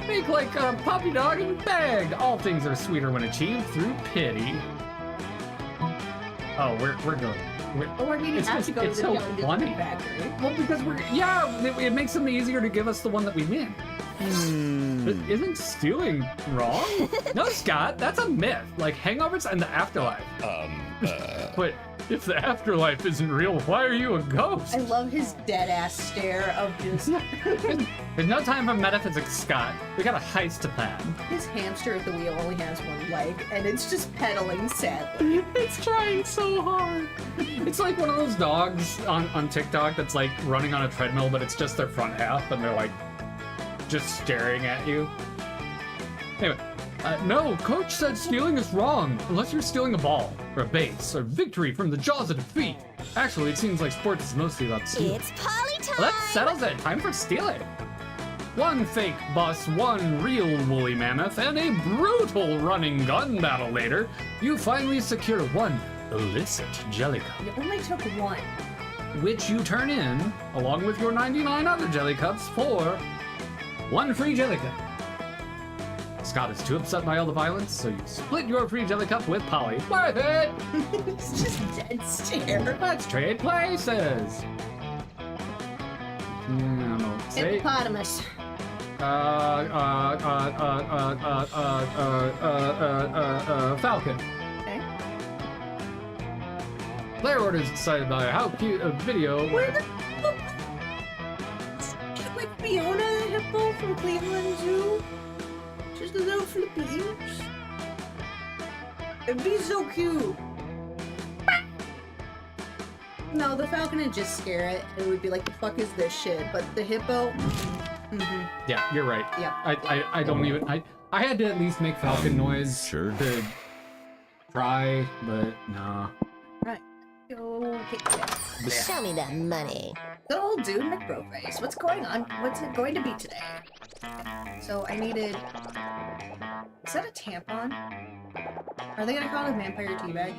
Make like a puppy dog in a bag. All things are sweeter when achieved through pity. Oh, we're going. Oh, I mean, you It's have just- to go to it's the so Jelly funny. Dessert Factory. Well, because it makes them easier to give us the one that we win. But isn't stealing wrong? No, Scott, that's a myth. Like hangovers and the afterlife. But if the afterlife isn't real, why are you a ghost? I love his dead ass stare of just There's no time for metaphysics, Scott. We got a heist to plan. his hamster at the wheel only has one leg, and it's just pedaling sadly. It's trying so hard. It's like one of those dogs on TikTok that's like running on a treadmill, but it's just their front half, and they're like just staring at you. Anyway, no, Coach said stealing is wrong, unless you're stealing a ball, or a base, or victory from the jaws of defeat. Actually, it seems like sports is mostly about stealing. It's Polly time. Well, that settles it. Time for stealing. One fake bus, one real woolly mammoth, and a brutal running gun battle later, you finally secure one illicit jelly cup, You only took one. which you turn in, along with your 99 other jelly cups, for one free jelly cup. Scott is too upset by all the violence, so you split your free jelly cup with Polly. Worth it! It's just dead stare. Let's trade places. No, say, Hippopotamus. Falcon. Okay. Player orders decided by how cute a video. Where the like Fiona the hippo from Cleveland Zoo? Just a little Philippines. It'd be so cute. No, the falcon would just scare it. It would be like, the fuck is this shit? But the hippo, Yeah, you're right. yeah. I don't even. I had to at least make Falcon noise. Sure. To try, but nah. Right. Okay. Show me that money. Good old dude McBroface. What's going on? What's it going to be today? So I needed. Is that a tampon? Are they gonna call it a vampire teabag?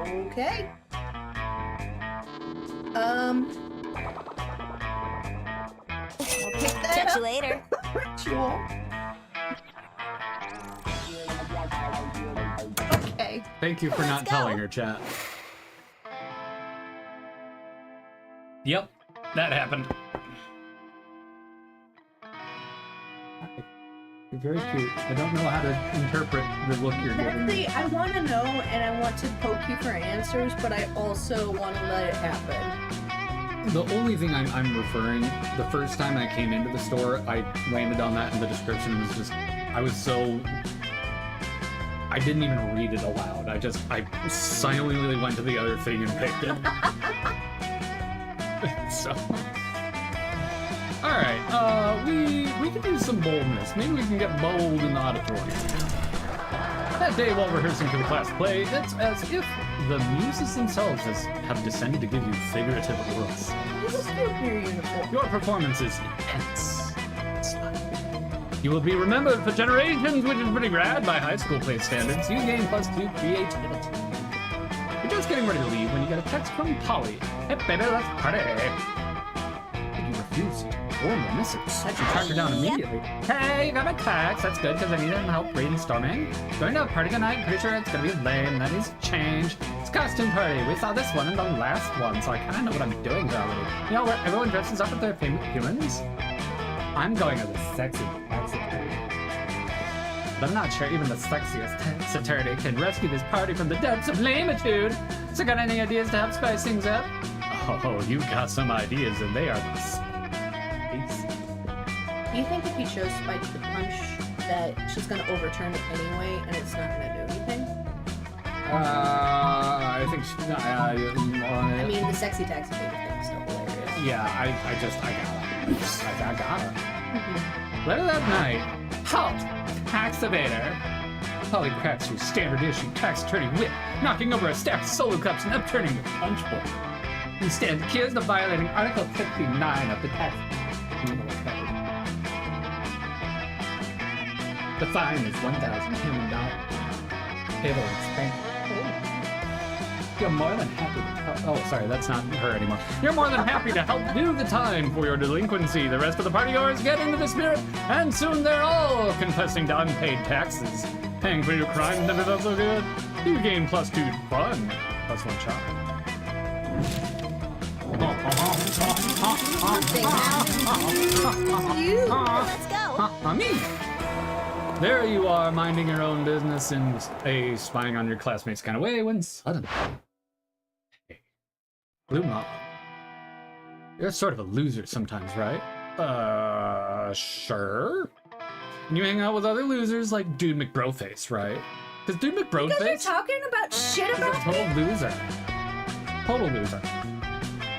Okay. I'll pick that Catch up. you later. Ritual. Okay. Thank you for Let's not go. telling her, chat. Yep, that happened. You're very cute. I don't know how to interpret the look you're giving. See, I want to know and I want to poke you for answers, but I also want to let it happen. The only thing I'm referring, the first time I came into the store, I landed on that in the description. It was just, I was so, I didn't even read it aloud. I silently went to the other thing and picked it. So, all right, we could use some boldness. Maybe we can get bold in the auditorium. That day while rehearsing for the class play, it's as if the muses themselves have descended to give you figurative words. This is cute your uniform. Your performance is intense. You will be remembered for generations, which is pretty rad by high school play standards. You gain +2 creativity. You're just getting ready to leave when you get a text from Polly. Hey baby, let's party. You refuse to form the message. You track her down immediately. Hey, you got my text. That's good because I need some help brainstorming. Going to a party tonight. Pretty sure it's gonna be lame. That needs to change. It's a costume party. We saw this one and the last one, so I kind of know what I'm doing already. You know where everyone dresses up with their favorite humans? I'm going as a sexy taxidermy. But I'm not sure even the sexiest taxidermy can rescue this party from the depths of lamitude. So got any ideas to help spice things up? Oh, you got some ideas and they are the spicy. Do you think if he shows Spike the punch that she's gonna overturn it anyway and it's not gonna do anything? I think she, I mean, the sexy taxi thing's still hilarious. yeah, I got her. Later that night, halt! Tax evader! Polly cracks your standard issue tax attorney whip, knocking over a stack of solo cups and upturning the punch bowl. You stand accused of violating Article 59 of the tax. The fine is $1,000 human dollars. Payable in Spain. You're more than happy to help. Oh, sorry, that's not her anymore. You're more than happy to help do the time for your delinquency. The rest of the partygoers get into the spirit, and soon they're all confessing to unpaid taxes. Paying for your crime never felt so good. You gain +2 fun, +1 charm. You. Let's go. Me. There you are, minding your own business in a spying on your classmates kind of way, when suddenly... Hey, Blue Mom. You're sort of a loser sometimes, right? Sure. And you hang out with other losers like Dude McBroface, right? Because Dude McBroface... You guys are talking about shit is a about me? total loser. Total loser.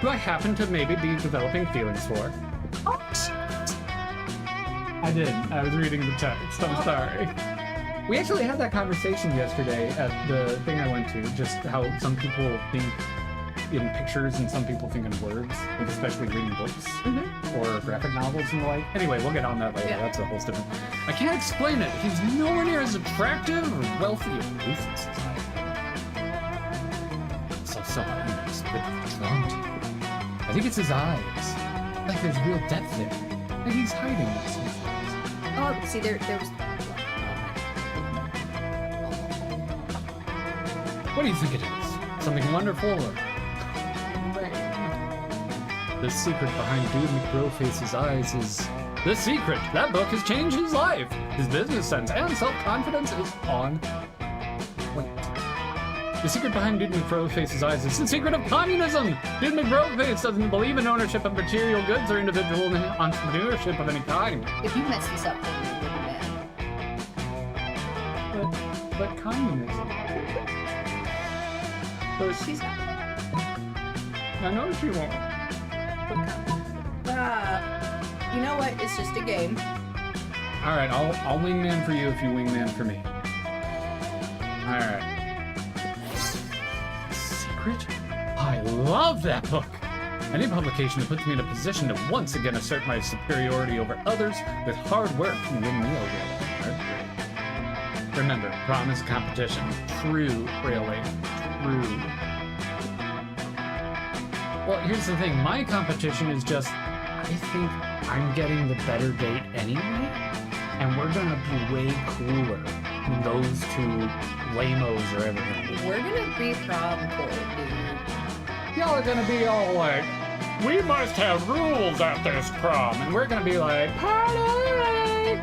Who I happen to maybe be developing feelings for. Oh, I did. I was reading the text. I'm sorry. We actually had that conversation yesterday at the thing I went to, just how some people think in pictures and some people think in words, like especially reading books or graphic novels and the like. Anyway, we'll get on that later. Yeah. That's a whole different... I can't explain it. He's nowhere near as attractive or wealthy as Ruth in society. So I'm just a bit drawn to him. I think it's his eyes. Like there's real depth there. Like he's hiding some things. oh, see, there was... What do you think it is? Something wonderful or... The secret behind Dude McBroface's eyes is... The secret! That book has changed his life! His business sense and self-confidence is on... Wait. The secret behind Dude McBroface's eyes is the secret of communism! Dude McBroface doesn't believe in ownership of material goods or individual entrepreneurship of any kind. If you mess this up, then you'll be mad. But communism... But She's not... I know she won't. You know what? It's just a game. Alright, I'll wingman for you if you wingman for me. Alright. Secret? I love that book! Any publication that puts me in a position to once again assert my superiority over others with hard work can win me over. Remember, prom is a competition. True, really. True. Well, here's the thing. My competition is just, I think I'm getting the better date anyway, and we're gonna be way cooler than those two lamos are ever gonna be. We're gonna be prom court, dude. Y'all are gonna be all like, we must have rules at this prom, and we're gonna be like, party!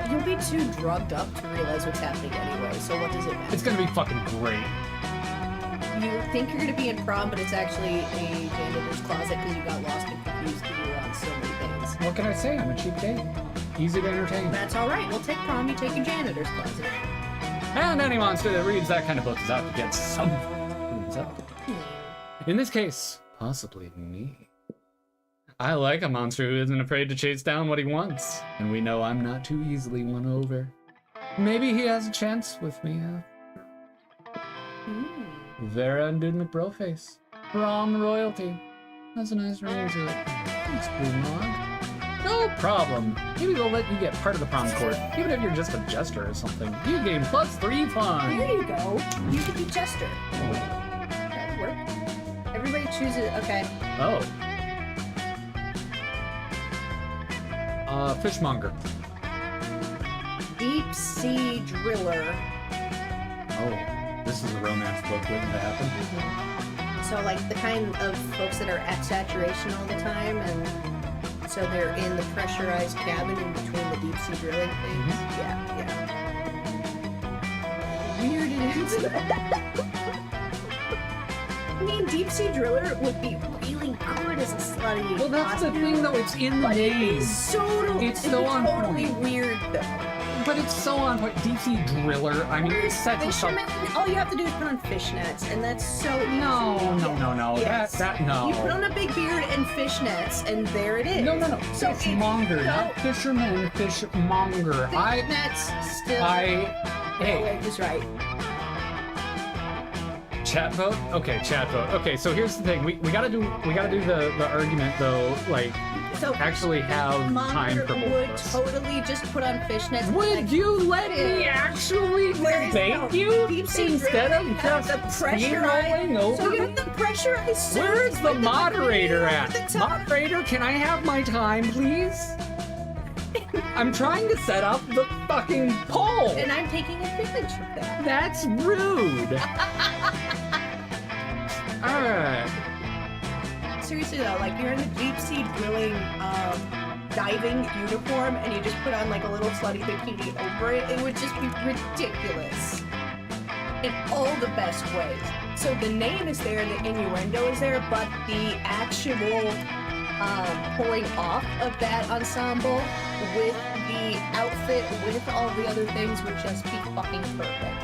You'll be too drugged up to realize what's happening anyway, so what does it matter? It's gonna be fucking great. You think you're gonna be in prom, but it's actually a janitor's closet because you got lost and confused because you were on so many things. What can I say? I'm a cheap date. Easy to entertain. That's alright, we'll take prom, you take a janitor's closet. And any monster that reads that kind of book is out to get something. Who's up? In this case, possibly me. I like a monster who isn't afraid to chase down what he wants, and we know I'm not too easily won over. Maybe he has a chance with me. Vera and Dude McBroface. Prom royalty. That's a nice ring to it. Thanks, Blue Mog. No problem. Maybe they'll let you get part of the prom court, even if you're just a jester or something. You gain +3 fun. There you go. You could be Chester. That'd work. Everybody chooses. Okay. Oh. Fishmonger. Deep sea driller. Oh, this is a romance book waiting to happen. So like the kind of folks that are at saturation all the time, and so they're in the pressurized cabin in between the deep sea drilling things. Yeah. Weird it is. I mean, deep sea driller would be really good as a slutty. Well, that's the thing, though. It's in the name. It's so on totally point. weird though. But it's so on point. Deep sea driller. I mean, it sets us up. Fisherman, all you have to do is put on fishnets, and that's so easy. No. Yes. That no. You put on a big beard and fishnets, and there it is. No. So Fishmonger, not fisherman. Fishmonger. Fishnets still. Hey. Is right. Chat vote? Okay, chat vote. Okay, so here's the thing. We gotta do the argument though, like So actually have time for both would of us. totally just put on fishnets. Would you let me actually debate you Deep sea instead drilling, of you have just the steamrolling over So you me? have the pressurized suit Where's the with moderator at at? the top. Moderator, can I have my time, please? I'm trying to set up the fucking poll. And I'm taking advantage of that. That's rude. Alright. Seriously though, like you're in the deep sea drilling diving uniform and you just put on like a little slutty bikini over it, it would just be ridiculous. In all the best ways. So the name is there, the innuendo is there, but the actual pulling off of that ensemble with the outfit, with all the other things would just be fucking perfect.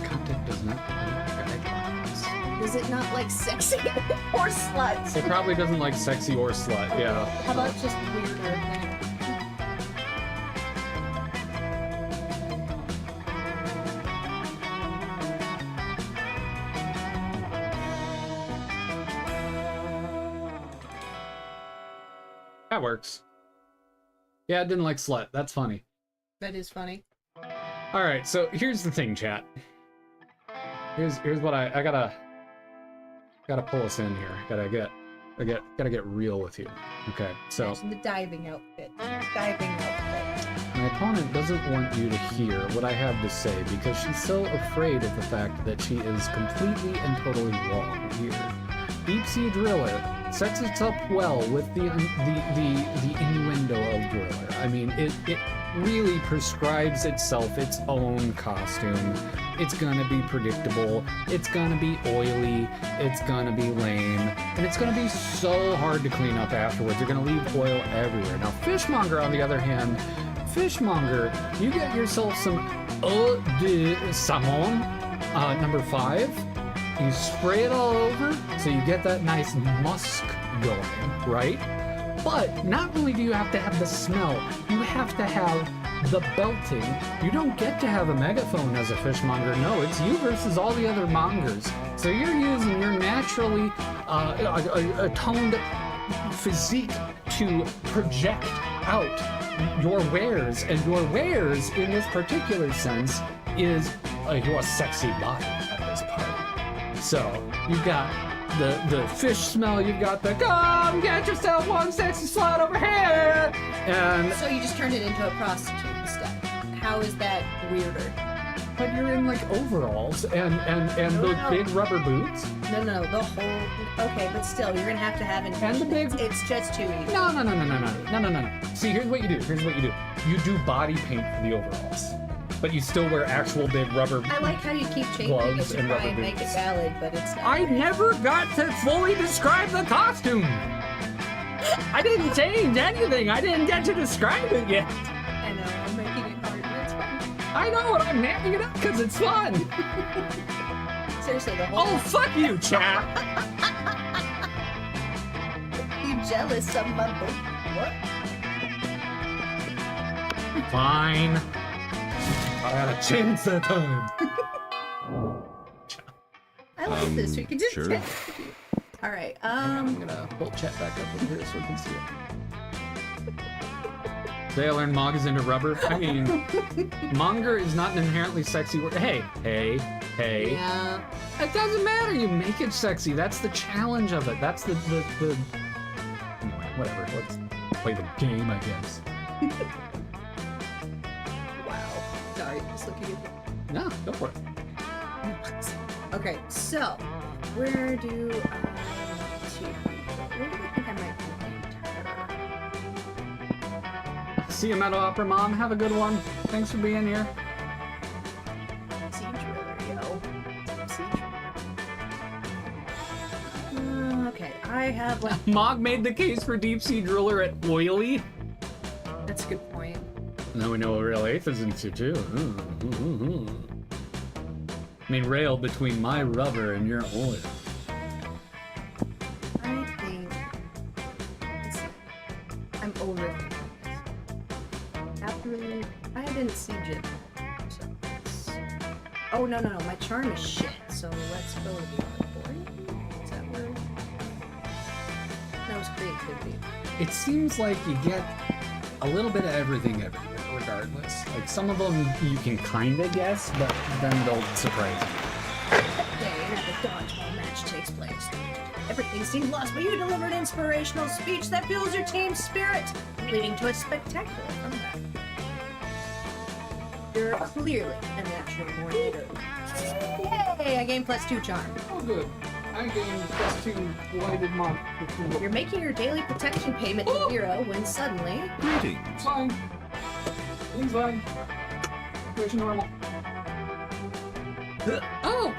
Content does not meet guidelines. Is it not like sexy or sluts? It probably doesn't like sexy or slut, yeah. How about just weirder? That works. Yeah, it didn't like slut. That's funny. That is funny. Alright, so here's the thing, chat. Here's what I gotta pull us in here. Gotta get real with you. Okay, so Imagine the diving outfit. Diving outfit. my opponent doesn't want you to hear what I have to say because she's so afraid of the fact that she is completely and totally wrong here. Deep Sea Driller sets it up well with the innuendo of Driller. I mean, it really prescribes itself its own costume. It's gonna be predictable, it's gonna be oily, it's gonna be lame, and it's gonna be so hard to clean up afterwards. You're gonna leave oil everywhere. Now, Fishmonger, on the other hand, Fishmonger, you get yourself some eau de salmon, number 5. You spray it all over so you get that nice musk going, right? But not only do you have to have the smell, you have to have the belting. You don't get to have a megaphone as a fishmonger. No, it's you versus all the other mongers. So you're using your naturally toned physique to project out your wares. And your wares, in this particular sense, is your sexy body at this party. So you've got the fish smell, you've got the come get yourself one sexy slut over here, and So you just turned it into a prostitute instead. How is that weirder? but you're in like overalls and those big rubber boots. No, the whole. Okay, but still, you're gonna have to have it. And the big- It's just too easy. No. See, here's what you do. You do body paint for the overalls, but you still wear actual big rubber. I like how you keep changing Gloves it to and try rubber and make it boots. valid, but it's not. I never got to fully describe the costume. I didn't change anything. I didn't get to describe it yet. I know, I'm making it hard, but it's fine. I know, and I'm happy it up because it's fun. Seriously, the whole. Oh, fuck you, chat. You jealous of my book? What? Fine. I gotta change that time. I like this. We can just Sure. get. All right. I'm gonna pull chat back up over here so we can see it. Did I learn Mog is into rubber? I mean, monger is not an inherently sexy word. Hey. Yeah. It doesn't matter. You make it sexy. That's the challenge of it. That's the. Anyway, whatever. Let's play the game, I guess. Wow. Sorry, just looking at No, go for it. Okay, so where do I want to? Where do I think I might put her? See you, Metal Opera Mom. Have a good one. Thanks for being here. Siege Driller, yo. Siege Driller. Okay, I have like. Mog made the case for Deep Sea Driller at Oily. That's a good point. Now we know what real eighth is into too. I mean, rail between my rubber and your oil. I think I'm overthinking this. After I didn't siege it, so let's... Oh no, my charm is shit. So let's go with the authority. Is that where? That was creativity. It seems like you get a little bit of everything everywhere, regardless. Like some of them you can kinda guess, but then they'll surprise you. Day the dodgeball match takes place. Everything seemed lost, but you delivered an inspirational speech that fuels your team's spirit, leading to a spectacular comeback. You're clearly a natural born leader. Yay! I gained +2 charm. Oh, good. I gained +2 lighted monk. You're making your daily protection payment to 0 when suddenly... Greetings. Fine. Things fine. Situation normal. Oh!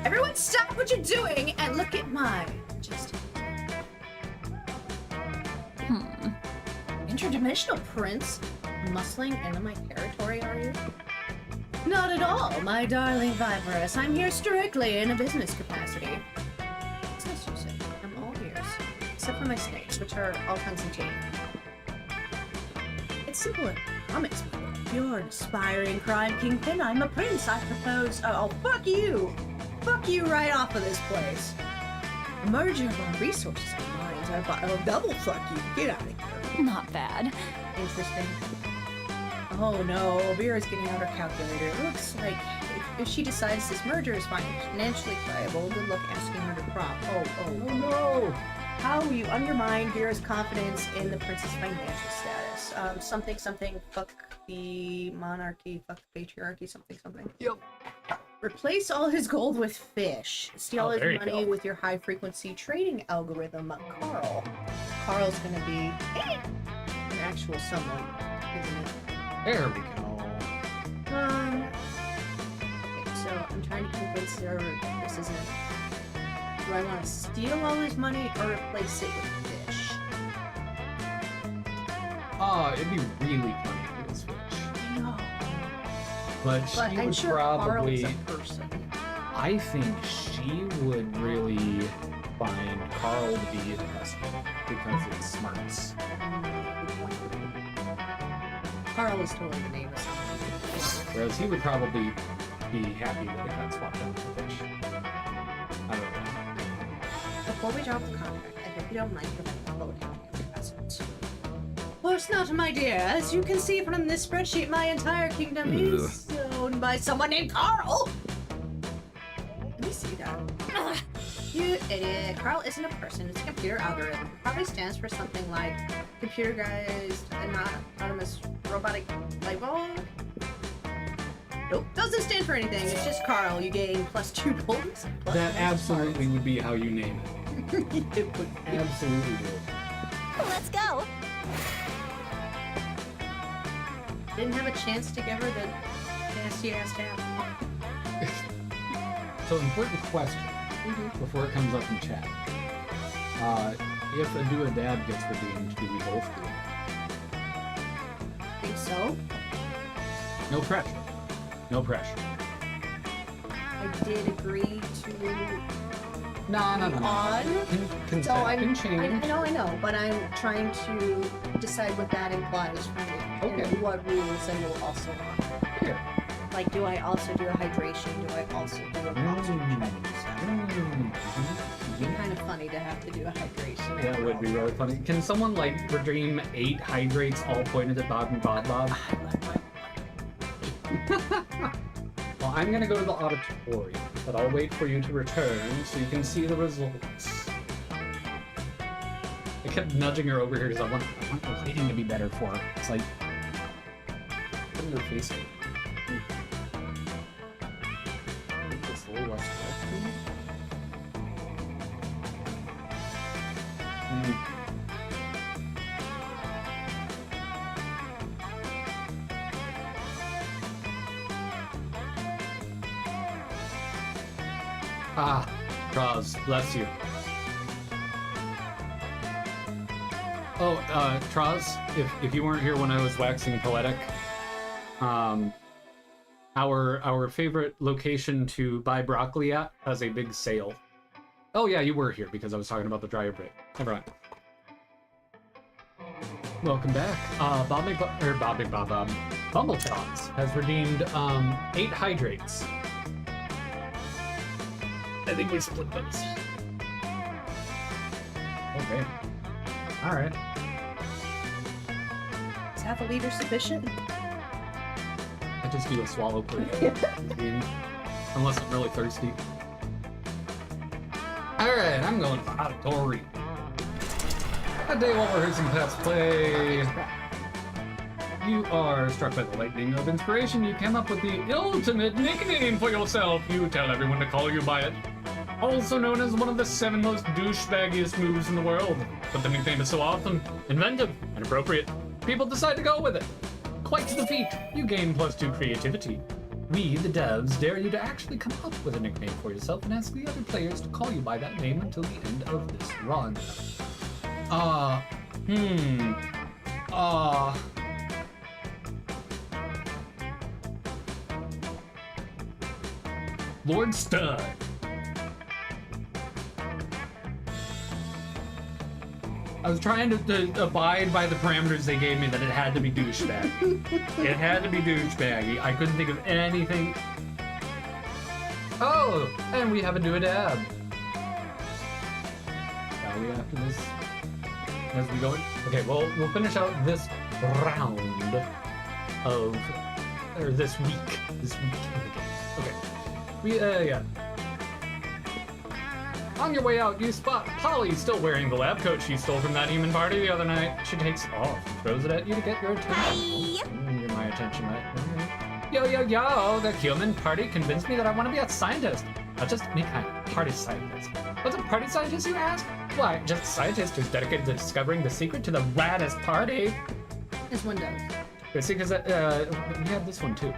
Everyone stop what you're doing and look at my... Interdimensional prince? Muscling into my territory, are you? Not at all, my darling Viperous. I'm here strictly in a business capacity. What's this you say? I'm all ears. Except for my snakes, which are all kinds of tea. It's simple and promise. You're an aspiring crime kingpin. I'm a prince. I propose... Oh, fuck you! Fuck you right off of this place. A merger of our resources and minds are... Oh, double fuck you. Get out of here. Not bad. Interesting. Oh no, Vera's getting out her calculator. It looks like if she decides this merger is financially viable, good luck asking her to prop. Oh no! How you undermine Vera's confidence in the prince's financial status. Something, fuck the monarchy, fuck the patriarchy, something. Yep. Replace all his gold with fish. Steal his there you money go. with your high-frequency trading algorithm, Carl. Carl's gonna be an actual someone, isn't it? There we go. Okay, so I'm trying to convince her that this isn't... Do I want to steal all his money or replace it with fish? It'd be really funny if it was Switch. No. But But she I'm would sure Carl probably... is a person. I think she would really find Carl to be impressive because it's smarts. Carl is totally the name of someone. Whereas he would probably be happy that it got swapped out for fish. I don't know. Before we drop the contract, I hope you don't mind providing a lowdown on your presence. Of course not, my dear. As you can see from this spreadsheet, my entire kingdom is owned by someone named Carl! Let me see that. You idiot. Carl isn't a person, it's a computer algorithm. It probably stands for something like computerized, autonomous, robotic light bulb? Nope, doesn't stand for anything. It's just Carl. You gain +2 points. That absolutely would be how you name it. It would absolutely do. Let's go. Didn't have a chance to give her the nasty ass tap. So, important question before it comes up in chat. If a dad gets redeemed, do we both do it? Think so? No pressure. No pressure. I did agree to No. on. Consent So I'm. can change. I know, but I'm trying to decide what that implies for me. Okay. And what rules I will also honor. Here. Like, do I also do a hydration? Do I also do a posture check? It'd be kind of funny to have to do a hydration. That would be really funny. Can someone like redeem 8 hydrates all pointed at Bob and Bob? Well, I'm gonna go to the auditorium, but I'll wait for you to return so you can see the results. I kept nudging her over here because I want the lighting to be better for her. It's like putting her face in. Just a little less directly. Ah, Troz, bless you. Oh, Troz, if you weren't here when I was waxing poetic, our favorite location to buy broccoli at has a big sale. Oh yeah, you were here because I was talking about the dryer break. Never mind. Welcome back. Bumblechops has redeemed 8 hydrates. I think we split those. Okay. Alright. Is half a liter sufficient? I just do a swallow per day. Unless I'm really thirsty. Alright, I'm going for auditorium. A day while rehearsing past play. You are struck by the lightning of inspiration. You came up with the ultimate nickname for yourself. You tell everyone to call you by it. Also known as one of the 7 most douchebaggiest moves in the world. But the nickname is so awesome, inventive, and appropriate. People decide to go with it. Quite to the feat, you gain +2 creativity. We, the devs, dare you to actually come up with a nickname for yourself and ask the other players to call you by that name until the end of this run. Lord Stud. I was trying to abide by the parameters they gave me that it had to be douchebag. It had to be douchebaggy. I couldn't think of anything. Oh, and we have a do-a-dab. Shall we after this? As we go? Okay, well, we'll finish out this round of, or this week. This week of the game. Okay. Yeah. On your way out, you spot Polly still wearing the lab coat she stole from that human party the other night. She takes it off and throws it at you to get your attention. You're my attention, right? Yo, the human party convinced me that I want to be a scientist. Not just any kind of party scientist. What's a party scientist, you ask? Why, just a scientist who's dedicated to discovering the secret to the raddest party. This one does. See, because we have this one too.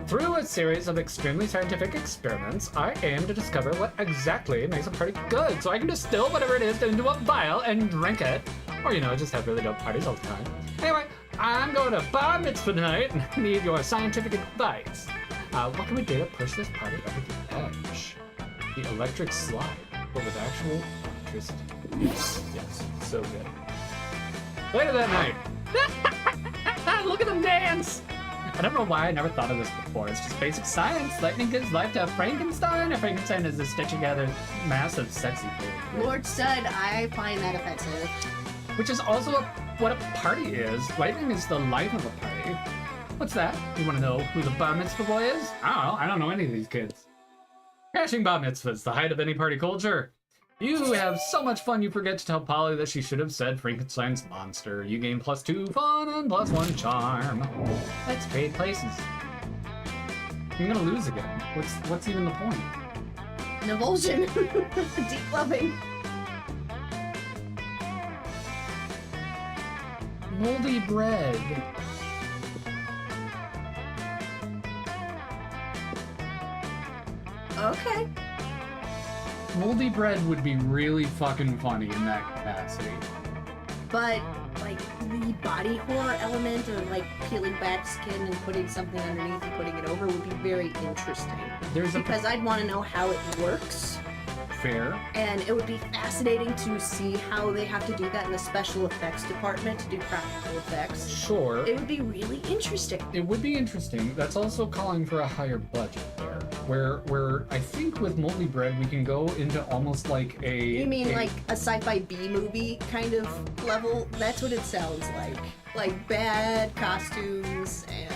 Through a series of extremely scientific experiments, I aim to discover what exactly makes a party good, so I can distill whatever it is into a vial and drink it. Or, just have really dope parties all the time. Anyway, I'm going to bar mitzvah tonight and need your scientific advice. What can we do to push this party over the edge? The electric slide, but with actual electricity. Yes, so good. Later that night. Look at them dance! I don't know why I never thought of this before. It's just basic science. Lightning gives life to a Frankenstein. A Frankenstein is a stitch together massive sexy thing. Lord Stud, I find that offensive. Which is also what a party is. Lightning is the life of a party. What's that? You want to know who the bar mitzvah boy is? I don't know any of these kids. Crashing bar mitzvahs, the height of any party culture. You have so much fun you forget to tell Polly that she should have said Frankenstein's monster. You gain +2 fun and +1 charm. Let's trade places. I'm gonna lose again. What's even the point? An evulsion. Deep loving. Moldy bread. Okay. Moldy bread would be really fucking funny in that capacity. But, like, the body horror element of, like, peeling back skin and putting something underneath and putting it over would be very interesting. Because I'd want to know how it works Fair. And it would be fascinating to see how they have to do that in the special effects department to do practical effects. Sure. It would be really interesting. It would be interesting. That's also calling for a higher budget there. Where I think with Moldy Bread we can go into almost like a... You mean like a sci-fi B-movie kind of level? That's what it sounds like. Like bad costumes and...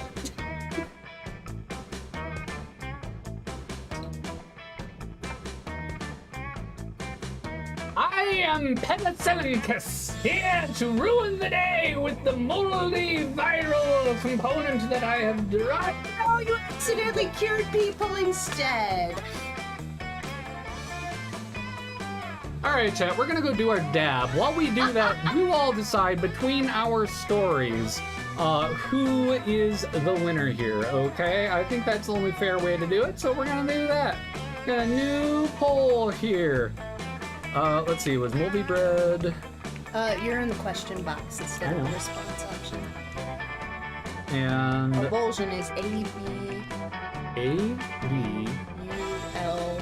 I am Penicillincus, here to ruin the day with the moldy viral component that I have derived. Oh, you accidentally cured people instead! Alright, chat, we're gonna go do our dab. While we do that, you all decide between our stories who is the winner here, okay? I think that's the only fair way to do it, so we're gonna do that. Got a new poll here. Let's see, was Moldy Bread... You're in the question box instead of the response option. And... Avulsion is A-B... A-B... U-L...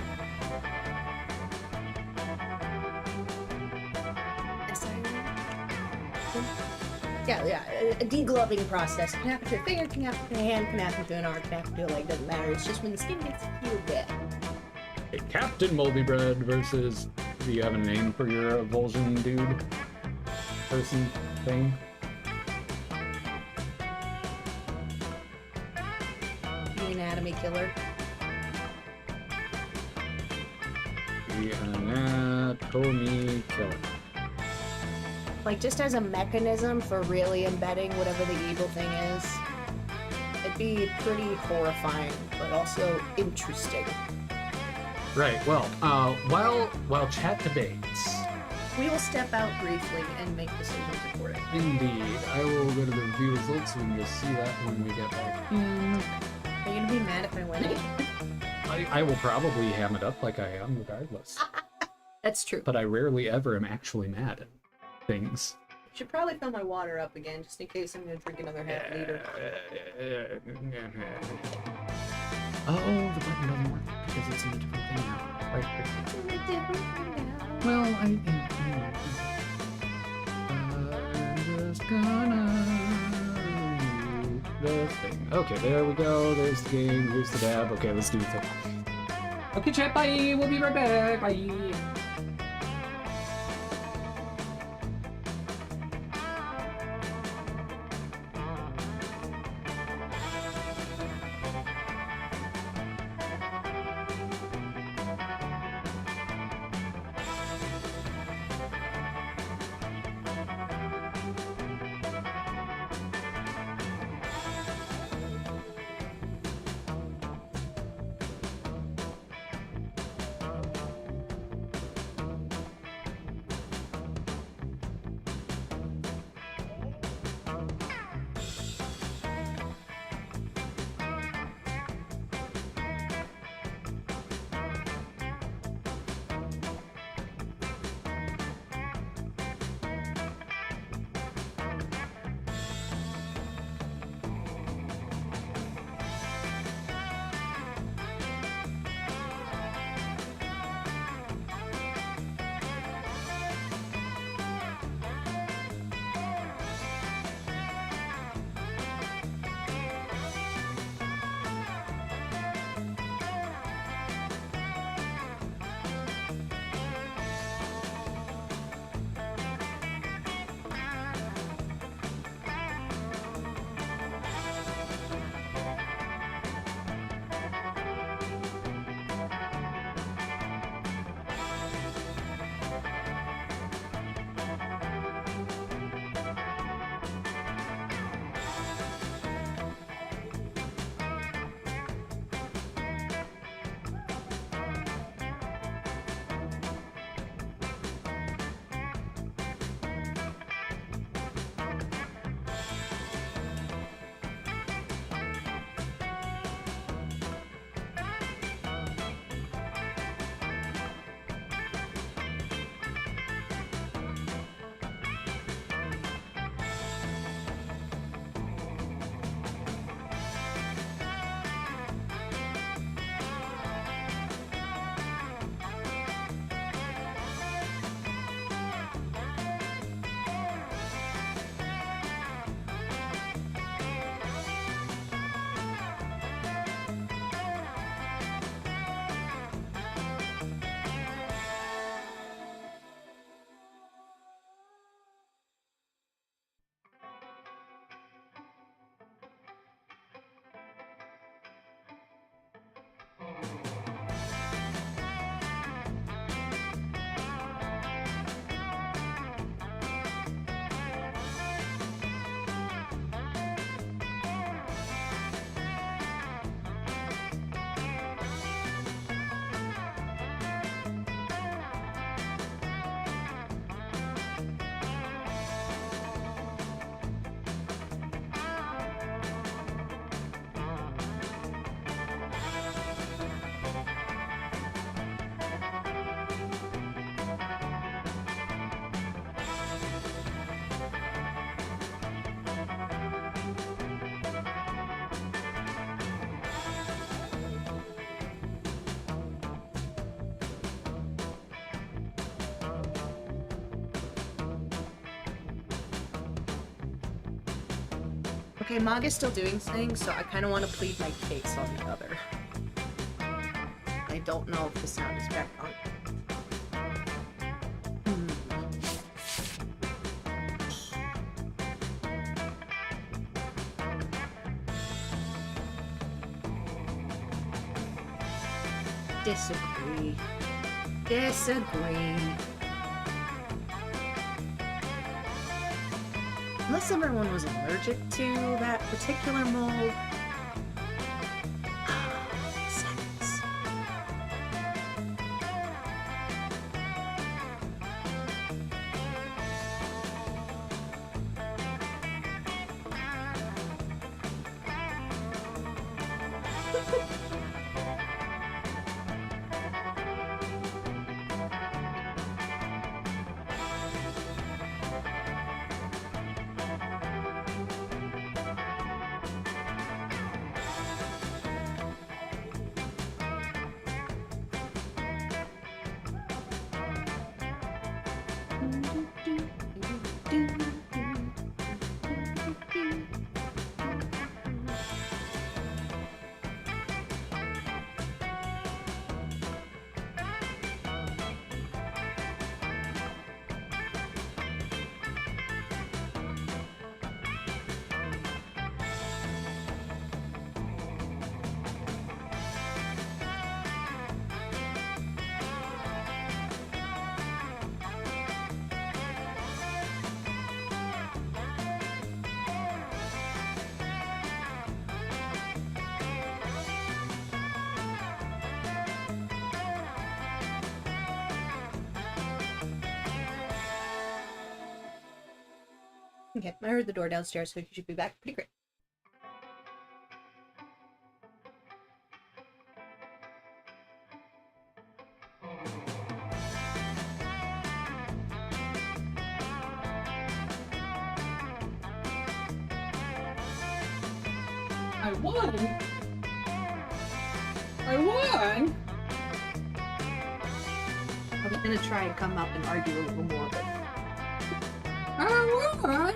Yeah, a degloving process. Can happen to a finger, can happen to a hand, can happen to an arm, can happen to a leg, doesn't matter. It's just when the skin gets peeled back. Okay, Captain Moldy Bread versus... Do you have a name for your avulsion dude? Person? Thing? The anatomy killer. The anatomy killer. Like, just as a mechanism for really embedding whatever the evil thing is. It'd be pretty horrifying, but also interesting. Right, well, while chat debates... We will step out briefly and make decisions accordingly. Indeed. I will go to the review results so we can just see that when we get back in. Are you gonna be mad if I win? I will probably ham it up like I am regardless. That's true. But I rarely ever am actually mad at things. Should probably fill my water up again, just in case I'm gonna drink another half liter. Oh, the button doesn't work because it's in a different thing now. Right. Well, I'm just gonna do the thing. Okay, there we go. There's the game. Here's the dab. Okay, let's do the thing. Okay, chat. Bye. We'll be right back. Bye. Okay, Mog is still doing things, so I kind of want to plead my case on the other. I don't know if the sound is back on. Disagree. Disagree. Unless everyone was allergic to that particular mold. Seconds. Okay, I heard the door downstairs, so you should be back pretty quick. I won! I won! I was gonna try and come up and argue a little more, but I won!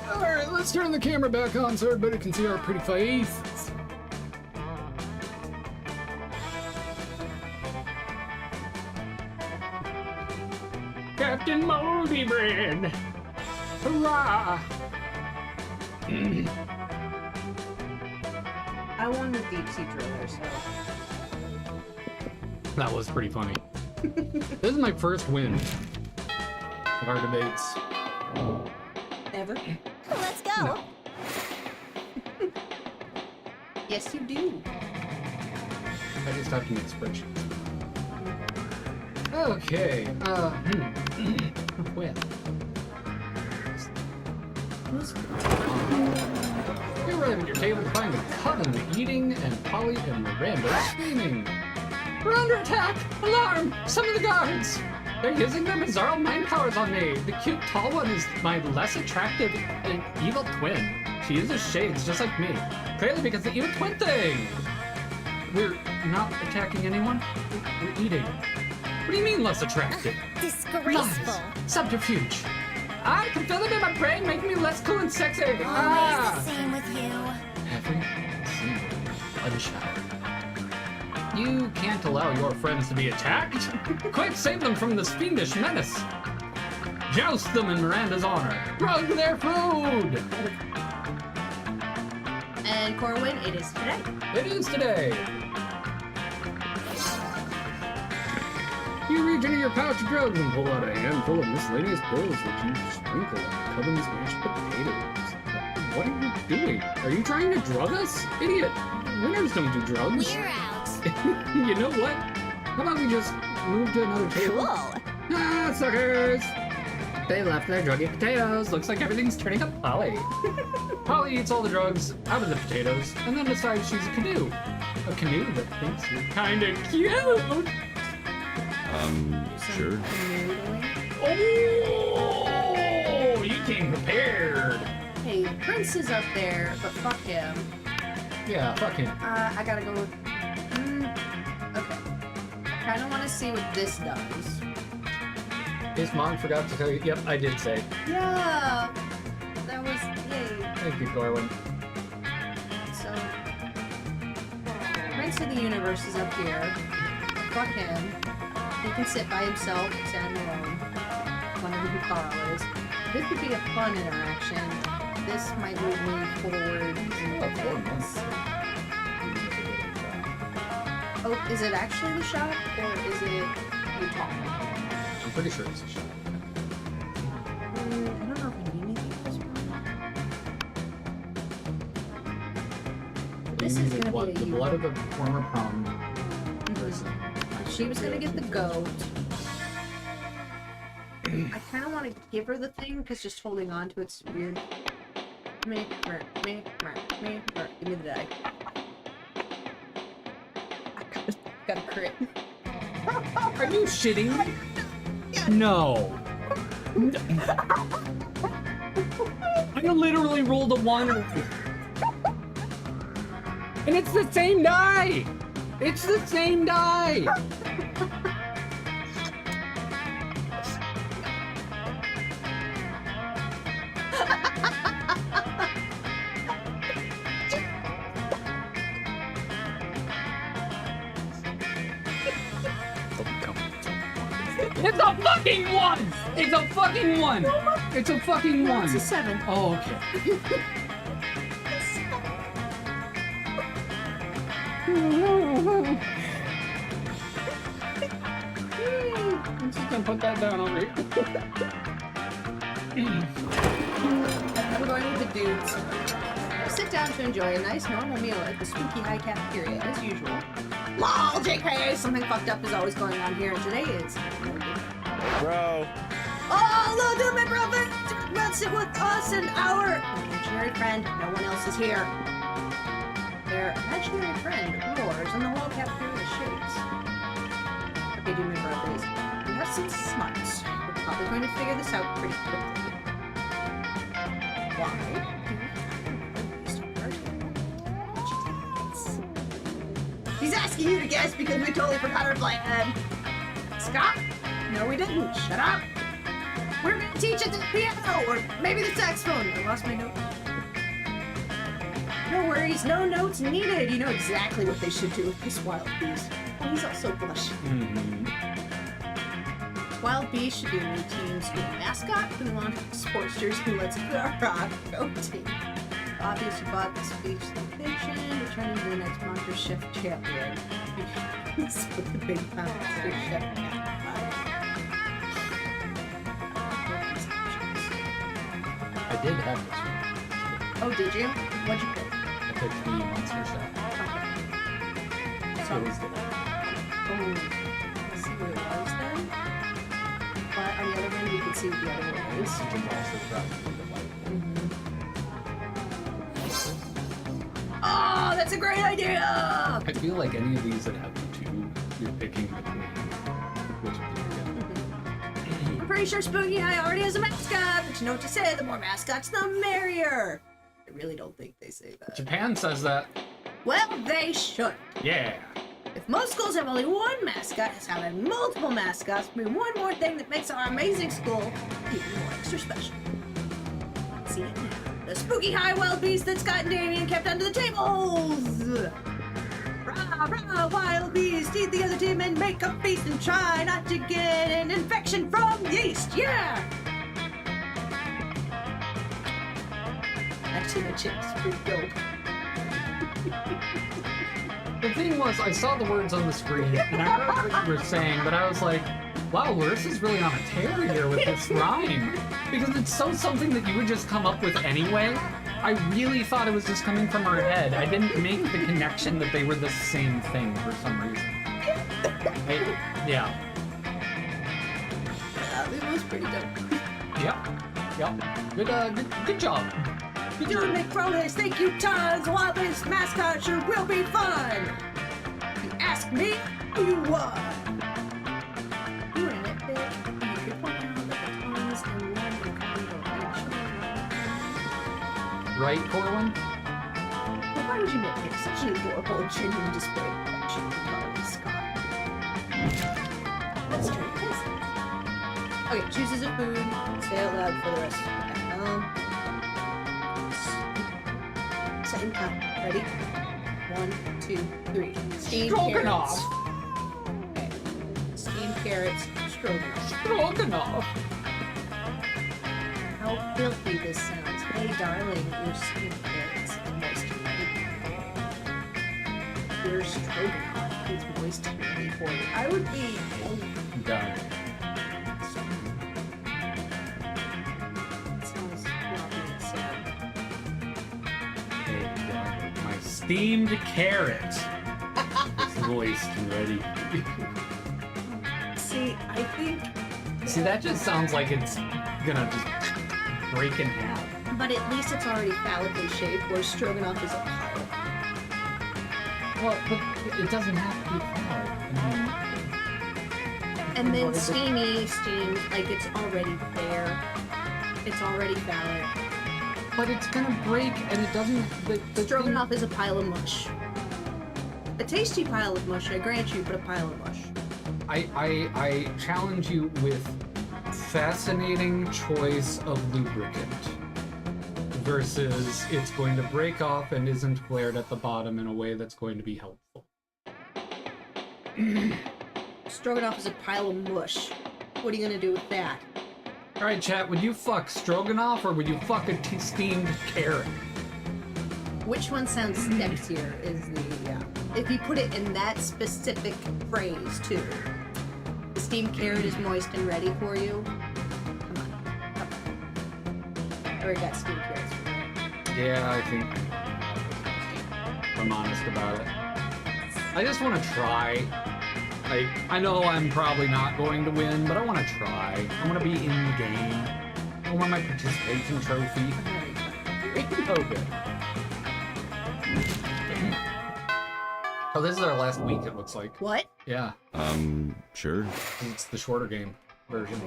Alright, let's turn the camera back on so everybody can see our pretty faces. Captain Moldy Bread! Hurrah! I won the deep sea driller, so That was pretty funny. This is my first win of our debates. ever. Let's go. No. Yes, you do. I just have to make spreadsheets. Okay, well. You arrive at your table to find Coven eating and Polly and Miranda screaming. We're under attack! Alarm! Summon the guards! They're using their bizarre mind powers on me. The cute tall one is my less attractive and evil twin. She uses shades just like me. Clearly because the evil twin thing! We're not attacking anyone. We're eating. What do you mean less attractive? Disgraceful. Lies. Subterfuge. I can feel it in my brain, making me less cool and sexy. Always the same with you. Every single unshowered. You can't allow your friends to be attacked. Quick, save them from this fiendish menace. Joust them in Miranda's honor. Rug their food. And Corwin, it is today. It is today. You reach into your pouch of drugs and pull out a handful of miscellaneous pills that you sprinkle on Coven's mashed potatoes. What are you doing? Are you trying to drug us? Idiot! Winners don't do drugs. We're out. You know what? How about we just move to another table? Cool. Ah, suckers! They left their druggy potatoes. Looks like everything's turning up Polly. Polly eats all the drugs out of the potatoes and then decides she's a canoe. A canoe that thinks you're kinda cute! Sure. Oh, you came prepared. Hey, Prince is up there, but fuck him. Yeah, fuck him. I gotta go with... okay. I kinda wanna see what this does. His mom forgot to tell you. Yep, I did say. Yeah! That was... Thank you, Corwin. So, Prince of the Universe is up here. Fuck him. He can sit by himself, stand alone. Wondering who Carl is. This would be a fun interaction. This might move me forward. Oh, is it actually the shop, or is it you talking? I'm pretty sure it's a shot. I don't know if I need anything else. This is gonna be a the blood of the former prom. She was gonna get the goat. I kind of want to give her the thing because just holding on to it's weird. Give me the die. I got a crit. Are you shitting me? No. I literally rolled a 1. And it's the same die! It's the same die! It's a fucking 1! It's a fucking 1! It's a fucking 1! It's a 7. Oh, okay. I'm just gonna put that down over here. We're going with the dudes. Sit down to enjoy a nice normal meal at the spooky high cafeteria as usual. LOL, JK! Something fucked up is always going on here, and today is... Bro. Oh, hello, dude, my brother! Let's sit with us and our imaginary friend. No one else is here. Their imaginary friend roars and the whole cafeteria shakes. Okay, dude, my brothers. We have some smarts. We're probably going to figure this out pretty quickly. Why? He's asking you to guess because we totally forgot our plan. Scott? No, we didn't. Shut up. We're gonna teach it the piano, or maybe the saxophone. I lost my notes. No worries, no notes needed. You know exactly what they should do with this wild beast. Oh, he's also blushing. Wild beast should be a new team school mascot who launched sports jersey who lets rock go team. Obviously bought the speech fiction, returning to the next Monster Chef champion. With the big Monster Chef I did have this one. Oh, did you? What'd you pick? I picked the Monster Chef. So, It was good. oh, let's see what it was then. But on the other hand, we can see what the other one is. Which is also probably the white one. Oh, that's a great idea! I feel like any of these that have the 2, you're picking between which of them I'm pretty sure Spooky High already has a mascot, but you know what to say, the more mascots, the merrier. I really don't think they say that. Japan says that. Well, they should. Yeah. If most schools have only one mascot, it's having multiple mascots be one more thing that makes our amazing school even more extra special. See it now. The Spooky High wild beast that Scott and Damien kept under the tables! Rah, rah, wild beast, eat the other team and make a feast and try not to get an infection from yeast, yeah! Actually, the chick's pretty dope. The thing was, I saw the words on the screen, and I heard what you were saying, but I was like, wow, Larissa's really on a tear here with this rhyme. Because it's so something that you would just come up with anyway. I really thought it was just coming from her head. I didn't make the connection that they were the same thing for some reason. Yeah. It was pretty dope. Yep. Good job. Dude, McFronis, thank you tons. Wild Beast mascot sure will be fun. If you ask me, who you won? You were in it, bitch. You could point out that the tons and one and Right, Corwin? Well, why would you make such an adorable, genuine display of affection for Wild Scott? Let's try this. Okay, chooses a food. Say out loud for the rest of the time. and count. Ready? 1, 2, 3. Steamed Stroganoff. carrots. Okay. Steamed carrots, stroganoff. Stroganoff. How filthy this sounds. Hey, darling, your steamed carrots and moist and ready. Your stroganoff is moist and ready for you. I would be... Done. That sounds not being sad. Hey, God. My steamed carrot is moist and ready. See, I think... See, that just sounds like it's gonna just break in half. But at least it's already phallically shaped, where stroganoff is a pile. Well, but it doesn't have to be phallic. And then What is it? steamed, like it's already there. It's already phallic. But it's gonna break, and it doesn't. The Stroganoff is a pile of mush. A tasty pile of mush, I grant you, but a pile of mush. I challenge you with fascinating choice of lubricant versus it's going to break off and isn't flared at the bottom in a way that's going to be helpful. Stroganoff is a pile of mush. What are you gonna do with that? All right, chat. Would you fuck stroganoff or would you fuck a steamed carrot? Which one sounds sexier is the, if you put it in that specific phrase too. The steamed carrot is moist and ready for you. Come on. I already got steamed carrots. Yeah, I think. If I'm honest about it. I just want to try. Like, I know I'm probably not going to win, but I want to try. I want to be in the game. I want my participation trophy. Oh, good. Oh, this is our last week, it looks like. What? Yeah, Sure. it's the shorter game version.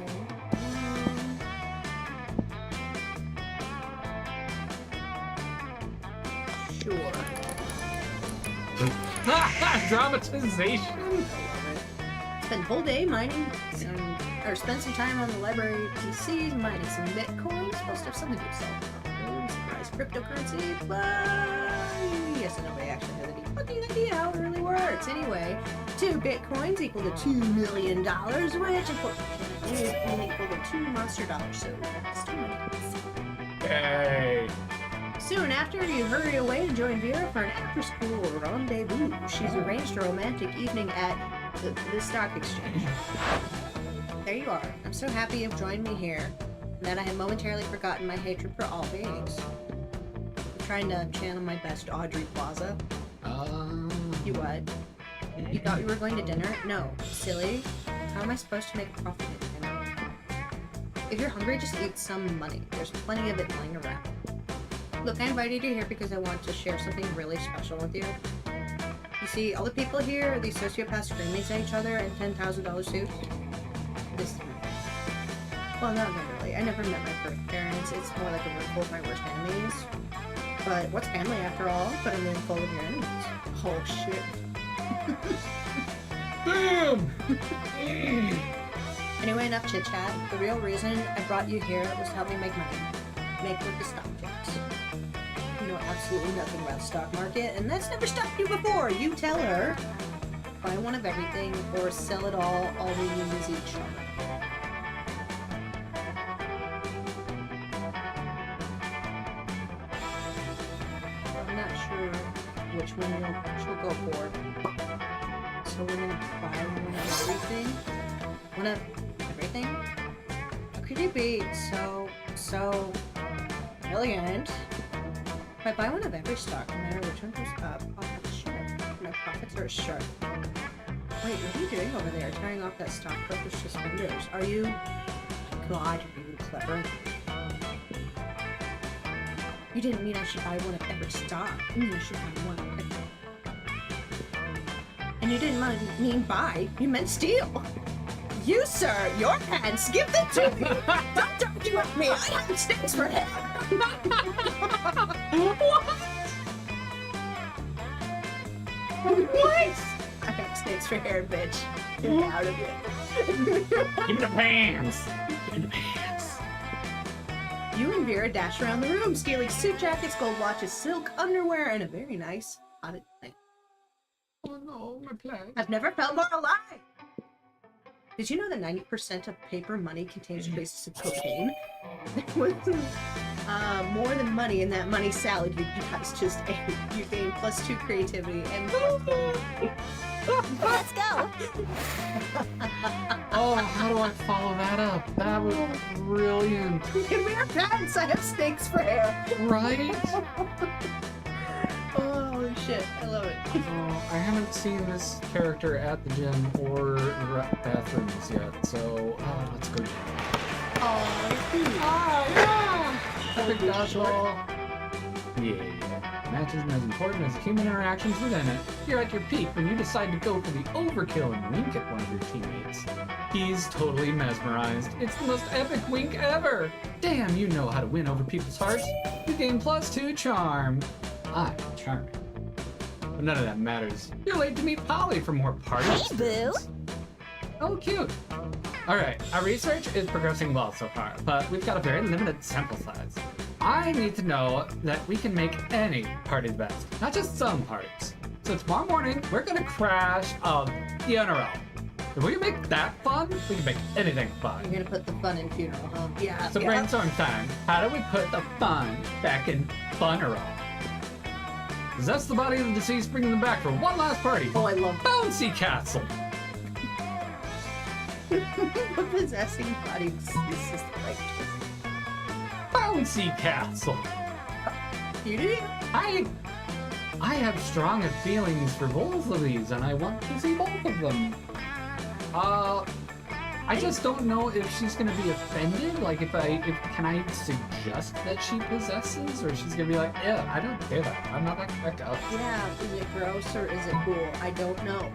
Sure. Dramatization! Spent a whole day mining or spent some time on the library PCs mining some bitcoins. Supposed to have something to do with surprise cryptocurrency, but yes, nobody actually has any fucking idea how it really works. Anyway, 2 bitcoins equal to $2 million, which of course is only equal to 2 monster dollars. So that's 2 million. Hey! Soon after, you hurry away to join Vera for an after-school rendezvous. She's arranged a romantic evening at the stock exchange. There you are. I'm so happy you've joined me here, and that I had momentarily forgotten my hatred for all beings. I'm trying to channel my best Audrey Plaza. You what? You thought you were going to dinner? No. Silly. How am I supposed to make a profit at dinner? If you're hungry, just eat some money. There's plenty of it lying around. Look, I invited you here because I want to share something really special with you. You see, all the people here are these sociopaths screaming at each other in $10,000 suits. This... Well, not really. I never met my birth parents. It's more like a room full of my worst enemies. But what's family after all? But a room full of your enemies. Oh, shit. Boom! Anyway, enough chit-chat. The real reason I brought you here was to help me make money. Make with the stock tips. You know absolutely nothing about the stock market, and that's never stopped you before. You tell her, buy one of everything or sell it all we need is each other. I'm not sure which one she'll go for. So we're gonna buy one of everything? One of everything? How could you be so brilliant? If I buy one of every stock, no matter which one goes up, profits sharp. My profits are sharp. Wait, what are you doing over there? Tearing off that stockbroker's suspenders. Are you... God, are you clever? You didn't mean I should buy one of every stock. You mean I should buy one of every... And you didn't mean buy. You meant steal. You, sir, your pants, give them to me! Don't argue with me! I have sticks for him! What? I have snakes for hair, bitch. Get out of it. Give me the pants! Give me the pants! You and Vera dash around the room, stealing suit jackets, gold watches, silk underwear, and a very nice potted plant. Oh no, my plant. I've never felt more alive! Did you know that 90% of paper money contains traces of cocaine? There was more than money in that money salad you guys just ate. You gain +2 creativity and Let's go. Oh, how do I follow that up? That was brilliant. You can wear pants! I have snakes for hair! Right? Oh shit, I love it. Oh, I haven't seen this character at the gym or the bathrooms yet, so let's go. Epic dodgeball. Yeah. Match isn't as important as the human interactions within it. You're at your peak when you decide to go for the overkill and wink at one of your teammates. He's totally mesmerized. It's the most epic wink ever. Damn, you know how to win over people's hearts. You gain +2 charm. I'm charming. But none of that matters. You're late to meet Polly for more party Hey, experience. Oh, cute. Alright, our research is progressing well so far, but we've got a very limited sample size. I need to know that we can make any party the best, not just some parties. So tomorrow morning, we're gonna crash a funeral. If we can make that fun, we can make anything fun. You're gonna put the fun in funeral, huh? Yeah. So yeah. brainstorm time. How do we put the fun back in funeral? Possess the body of the deceased, bringing them back for one last party. Oh, I love Bouncy Castle. possessing bodies. This is like Bouncy Castle. you did. I have strong feelings for both of these, and I want to see both of them. I just don't know if she's gonna be offended. Like, can I suggest that she possesses, or she's gonna be like, yeah, I don't care that. I'm not that guy. Yeah. Is it gross or is it cool? I don't know.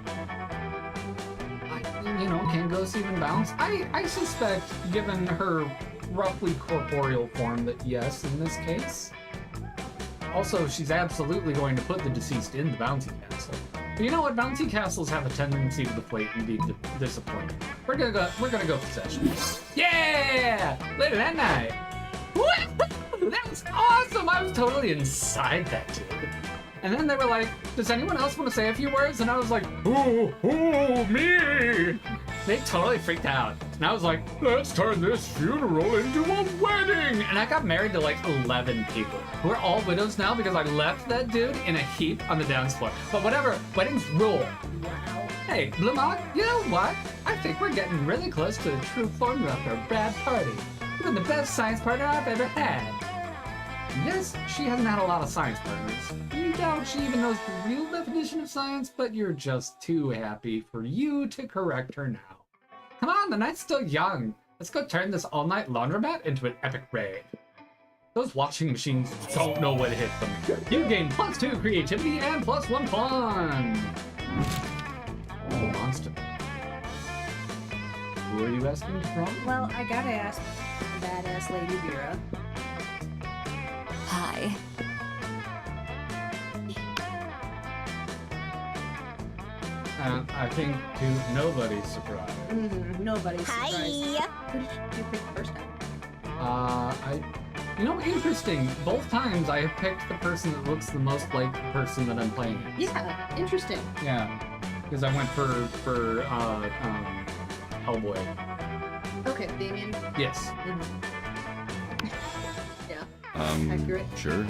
Can ghosts even bounce? I suspect, given her roughly corporeal form, that yes, in this case. Also, she's absolutely going to put the deceased in the bouncy castle. But you know what? Bouncy castles have a tendency to deflate and be disappointing. We're gonna go possession. Yeah! Later that night. Woo! That was awesome! I was totally inside that dude. And then they were like, does anyone else want to say a few words? And I was like, ooh, me! They totally freaked out. And I was like, let's turn this funeral into a wedding! And I got married to like 11 people. We're all widows now because I left that dude in a heap on the dance floor. But whatever, weddings rule. Wow. Hey, Blamont, you know what? I think we're getting really close to the true formula for a bad party. You've been the best science partner I've ever had. Yes, she hasn't had a lot of science partners. You doubt she even knows the real definition of science, but you're just too happy for you to correct her now. Come on, the night's still young. Let's go turn this all-night laundromat into an epic rave. Those washing machines don't know when to hit them. You gain +2 creativity and +1 fun. Oh, monster. Who are you asking from? Well, I gotta ask badass Lady Vera. Hi. And I think to nobody's surprise. Nobody's surprised. Hi. Who did you pick first time? Interesting. Both times I have picked the person that looks the most like the person that I'm playing as. Yeah, interesting. Yeah, because I went for Hellboy. Okay, Damien. Yes. Yeah, accurate. Sure.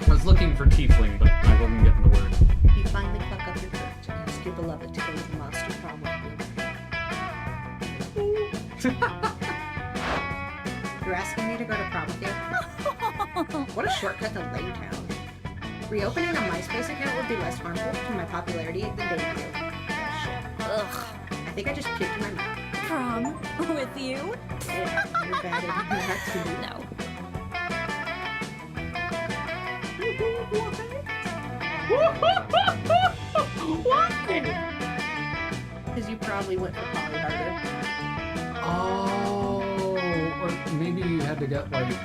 I was looking for Tiefling, but I wasn't getting the word. You finally pluck up your courage to ask your beloved to go to the monster prom with you. You're asking me to go to prom with you? What a shortcut to Lane Town. Reopening a MySpace account would be less harmful to my popularity than debut. Oh, shit. Ugh. I think I just puked in my mouth. Prom with you? Yeah, you're bad at that too. No. Because you probably went for Polly harder. Oh, or maybe you had to get like,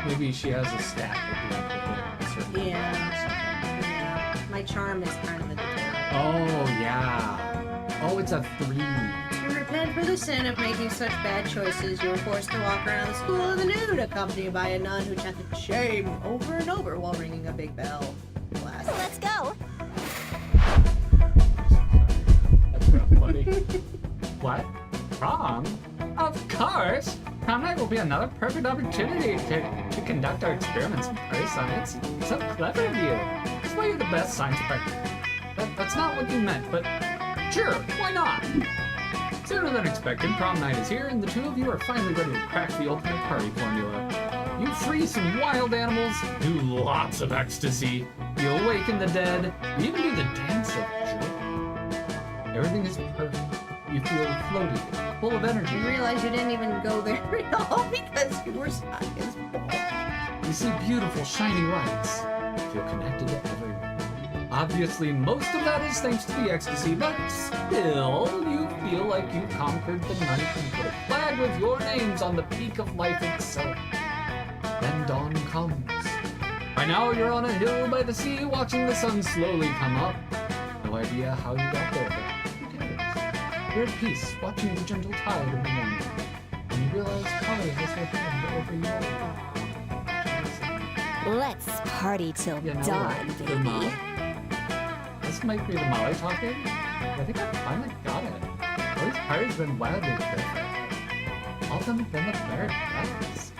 maybe she has a stat that you have to hit. Certain Yeah. My charm is kind of a detail. Oh yeah. Oh, it's a 3. To repent for the sin of making such bad choices, you were forced to walk around the school in the nude, accompanied by a nun who chanted shame over and over while ringing a big bell. Class. Let's go. That's rough, buddy. What? Prom? Of course! Prom night will be another perfect opportunity to conduct our experiments in party science. So clever of you. That's why you're the best science partner. That's not what you meant, but sure, why not? Sooner than expected, prom night is here, and the two of you are finally ready to crack the ultimate party formula. You free some wild animals, do lots of ecstasy, you awaken the dead, you even do the dance of joy. Everything is perfect. You feel floaty, full of energy. You realize you didn't even go there at all because you were stuck as balls. You see beautiful, shiny lights. You feel connected to everyone. Obviously, most of that is thanks to the ecstasy, but still, you feel like you conquered the night and put a flag with your names on the peak of life itself. Then dawn comes. By now, you're on a hill by the sea, watching the sun slowly come up. No idea how you got there, but who cares? You're at peace, watching the gentle tide of the morning. And you realize Polly has her hand over your... Let's party till You know, dawn, the baby. Molly. This might be the Molly talking. I think I finally got it. All these parties have been wildly different. All of them have been the very best.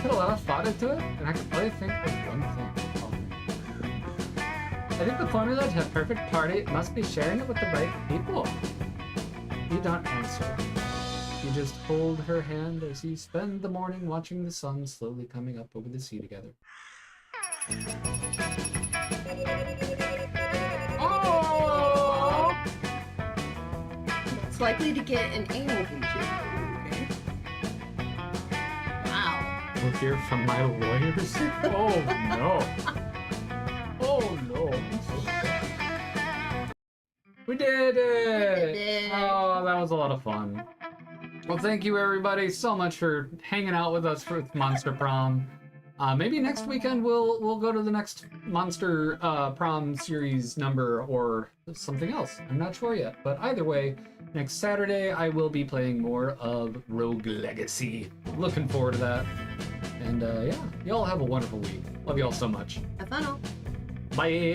Put a lot of thought into it, and I could only think of one thing. I think the formula to have a perfect party must be sharing it with the right people. You don't answer. You just hold her hand as you spend the morning watching the sun slowly coming up over the sea together. Oh! It's likely to get an anal bleaching. Okay. Wow. We'll hear from my lawyers. Oh no. Oh no. I'm so sad. We did it! We did it. Oh, that was a lot of fun. Well, thank you everybody so much for hanging out with us for Monster Prom. Maybe next weekend we'll go to the next Monster Prom series number or something else. I'm not sure yet, but either way, next Saturday I will be playing more of Rogue Legacy. Looking forward to that. And yeah, y'all have a wonderful week. Love y'all so much. Have fun all. Bye.